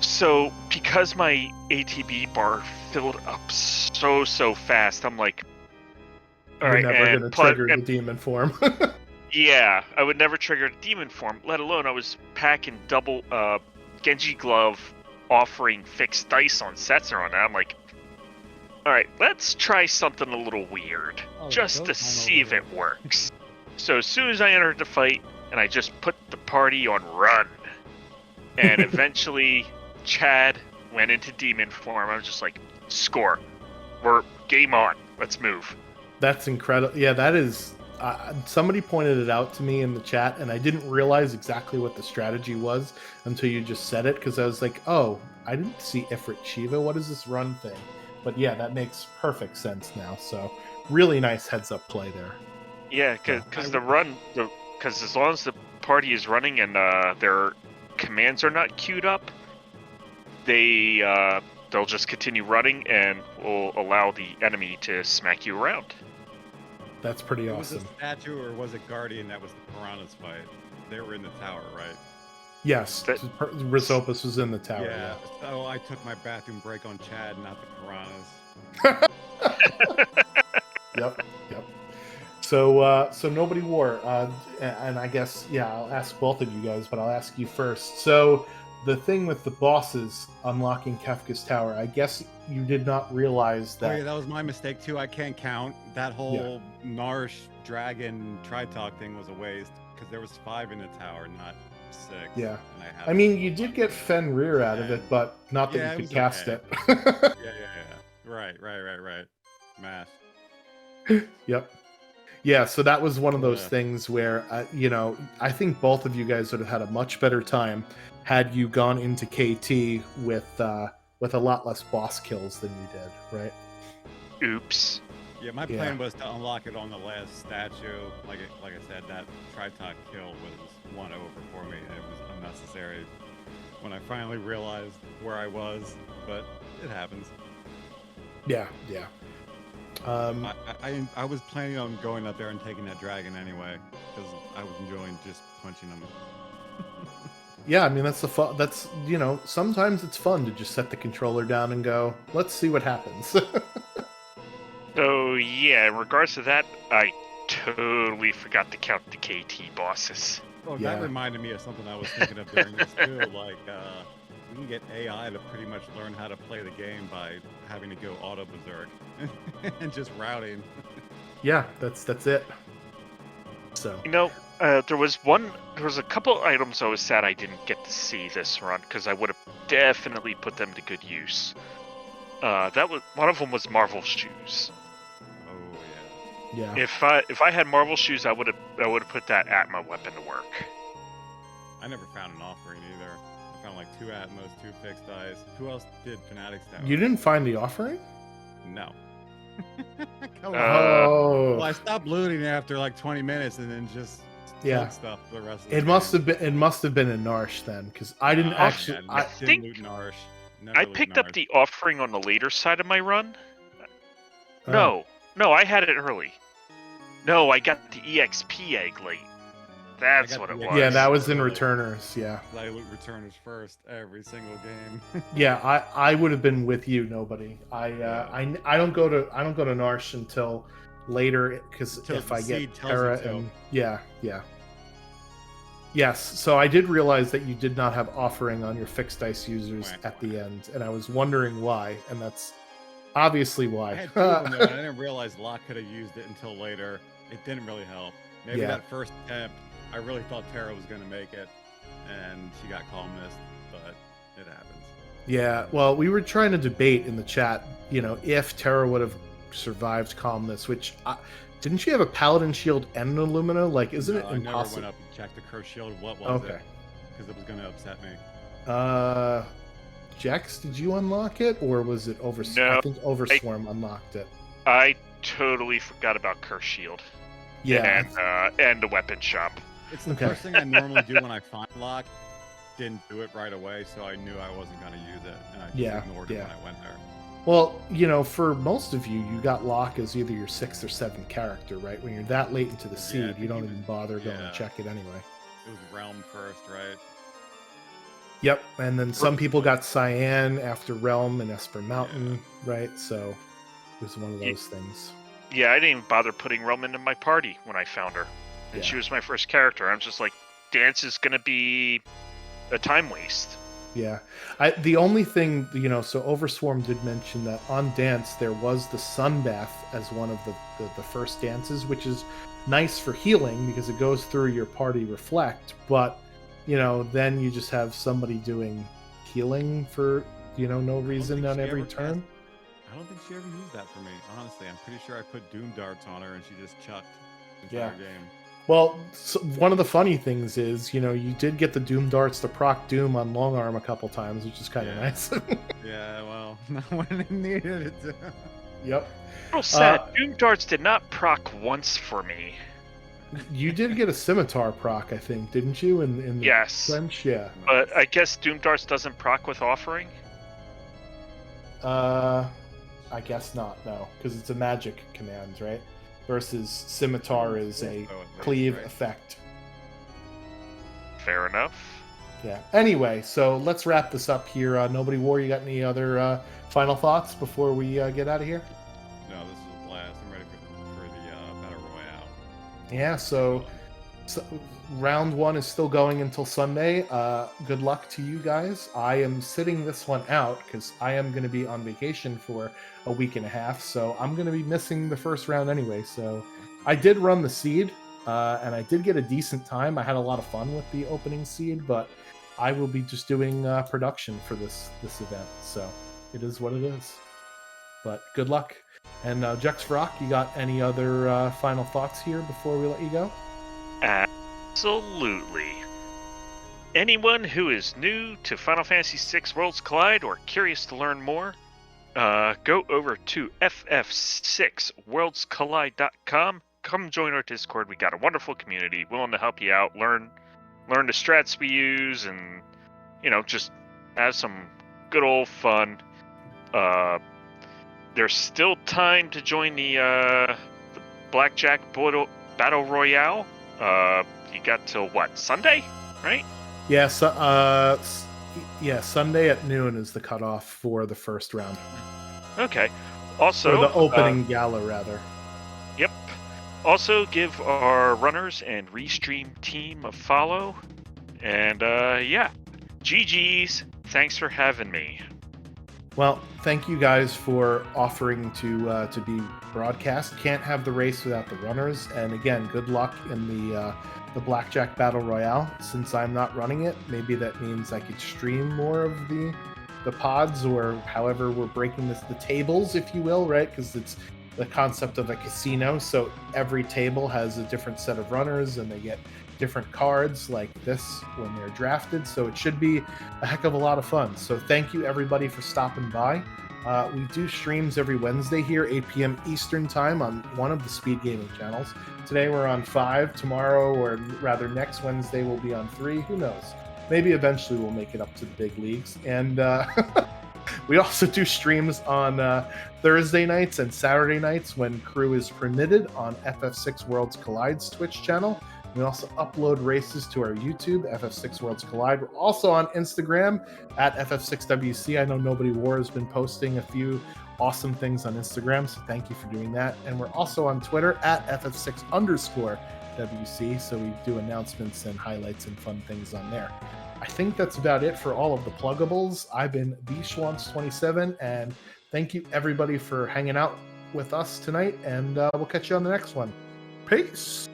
So, because my ATB bar filled up so fast, I'm like... You're never going to trigger the demon form. Yeah, I would never trigger the demon form, let alone I was packing double Genji Glove offering fixed dice on Setzer on that. I'm like, alright, let's try something a little weird, just to see if it works. So as soon as I entered the fight, and I just put the party on run, and eventually Chad went into demon form, I was just like, score. We're game on. Let's move. That's incredible. Yeah, that is... somebody pointed it out to me in the chat, and I didn't realize exactly what the strategy was until you just said it, because I was like, oh, I didn't see Ifrit Shiva. What is this run thing? But yeah, that makes perfect sense now. So really nice heads-up play there. Yeah, because as long as the party is running and they're commands are not queued up, they'll just continue running and will allow the enemy to smack you around. That's pretty Was awesome. it statue or was it Guardian that was the piranhas fight? They were in the tower, right? Yes, That- Risopus was in the tower. Yeah. So I took my bathroom break on Chad, not the piranhas. Yep. So nobody wore, and I guess I'll ask both of you guys, but I'll ask you first. So the thing with the bosses unlocking Kefka's tower, I guess you did not realize Oh that. yeah, that was my mistake too. I can't count. That whole Narsh dragon Tritalk thing was a waste because there was 5 in the tower, not 6. Yeah. And I mean, you did get Fenrir out of it, but not that Yeah, you it could was cast okay. it. Yeah. Right. Math. Yep. Yeah, so that was one of those Yeah. things where, I think both of you guys would have had a much better time had you gone into KT with a lot less boss kills than you did, right? Oops. Yeah, my plan was to unlock it on the last statue. Like I said, that Tritalk kill was 1 over for me. And it was unnecessary when I finally realized where I was, but it happens. Yeah. I was planning on going up there and taking that dragon anyway, because I was enjoying just punching him. Yeah, I mean, that's sometimes it's fun to just set the controller down and go, let's see what happens. So yeah, in regards to that, I totally forgot to count the KT bosses. Oh, Yeah. that reminded me of something I was thinking of during this too. Like, we can get AI to pretty much learn how to play the game by having to go auto berserk and just routing. Yeah, that's it. So There was a couple items I was sad I didn't get to see this run because I would have definitely put them to good use. That was one of them was Marvel shoes. Oh yeah, If I had Marvel shoes, I would have put that Atma weapon to work. I never found an offering either. I found like 2 Atmos, 2 fixed eyes. Who else did Fanatics Tower? you didn't find the offering? No. Come on. Oh, Well, I stopped looting after like 20 minutes and then just Yeah. stuff for the rest of the it must have been a Narsh then, because I didn't actually. I think- didn't loot Narsh. Never I loot picked up Narsh. the offering on the later side of my run. No, I had it early. No, I got the EXP egg late. That's got what it the was. Yeah, that was in Really? Returners. Yeah, I loot returners first every single game. yeah. I would have been with you. Nobody. I don't go to Narsh until later because Until if the I get seed tells you Terra to. and yes. So I did realize that you did not have offering on your fixed dice users Quack, at the end, and I was wondering why, and that's obviously I why. had 2 of them though, and I didn't realize Locke could have used it until later. It didn't really help. Maybe Yeah. that first attempt, I really thought Tara was going to make it, and she got calmness, but it happens. Yeah, well, we were trying to debate in the chat, if Terra would have survived Calmness, which didn't she have a Paladin shield and an Illumina? Like, isn't No, it I never impossible? went up and checked the curse shield. What was Okay. it? Because it was going to upset me. Jax, did you unlock it, or was it Overswarm? No, I think Overswarm unlocked it. I totally forgot about Curse Shield. Yeah, And the weapon shop. It's the Okay. first thing I normally do when I find Locke. Didn't do it right away, so I knew I wasn't going to use it, and I just ignored it when I went there. Well, for most of you, you got Locke as either your 6th or 7th character, right? When you're that late into the I seed, you think don't he even was- bother going to yeah. check it anyway. It was Realm first, right? Yep, and then some people got Cyan after Realm and Esper Mountain, right? So it was one of Ye- those things. Yeah, I didn't even bother putting Realm into my party when I found her. And she Yeah. was my first character. I'm just like, Dance is going to be a time waste. Yeah, the only thing, so Overswarm did mention that on Dance there was the Sunbath as one of the first dances, which is nice for healing because it goes through your party reflect, but then you just have somebody doing healing for no reason think on she every ever turn. I don't think she ever used that for me, honestly. I'm pretty sure I put Doom Darts on her and she just chucked the entire game. Well, so one of the funny things is, you did get the Doom Darts to proc Doom on Long Arm a couple times, which is kind of Yeah. nice. Yeah, well, not when it needed it. Yep. Real sad. Doom Darts did not proc once for me. You did get a scimitar proc, I think, didn't you? In the Yes. French, yeah. But I guess Doom Darts doesn't proc with offering? I guess not, no, because it's a magic command, right? Versus scimitar is a So, at least, cleave right? effect. Fair enough. Yeah. Anyway, so let's wrap this up here. Nobody War, you got any other final thoughts before we get out of here? No, this is a blast. I'm ready for the Battle Royale. Yeah, so round 1 is still going until Sunday. Good luck to you guys. I am sitting this one out because I am going to be on vacation for a week and a half, so I'm going to be missing the first round anyway. So I did run the seed, and I did get a decent time. I had a lot of fun with the opening seed, but I will be just doing production for this event, so it is what it is. But good luck. And Jex Rock, you got any other final thoughts here before we let you go? Absolutely. Anyone who is new to Final Fantasy VI Worlds Collide or curious to learn more, go over to ff6worldscollide.com. Come join our Discord. We got a wonderful community willing to help you out, learn the strats we use, and just have some good old fun. There's still time to join the Blackjack Battle Royale. You got till what, Sunday, right? Yeah, Sunday at noon is the cutoff for the first round. Okay. Also, or the opening gala, rather. Yep. Also, give our runners and Restream team a follow. And yeah, GG's. Thanks for having me. Well, thank you guys for offering to be broadcast. Can't have the race without the runners. And again, good luck in the Blackjack Battle Royale. Since I'm not running it, maybe that means I could stream more of the pods, or however we're breaking the tables, if you will, right? Because it's the concept of a casino. So every table has a different set of runners, and they get different cards like this when they're drafted. So it should be a heck of a lot of fun. So thank you everybody for stopping by. We do streams every Wednesday here, 8 p.m. Eastern time on one of the SpeedGaming channels. Today we're on 5. Tomorrow, or rather next Wednesday, we'll be on 3. Who knows? Maybe eventually we'll make it up to the big leagues. And we also do streams on Thursday nights and Saturday nights when crew is permitted on FF6 Worlds Collide's Twitch channel. We also upload races to our YouTube, FF6 Worlds Collide. We're also on Instagram at FF6WC. I know Nobody War has been posting a few awesome things on Instagram, so thank you for doing that. And we're also on Twitter at FF6_WC, so we do announcements and highlights and fun things on there. I think that's about it for all of the pluggables. I've been TheSchwantz27, and thank you everybody for hanging out with us tonight, and we'll catch you on the next one. Peace!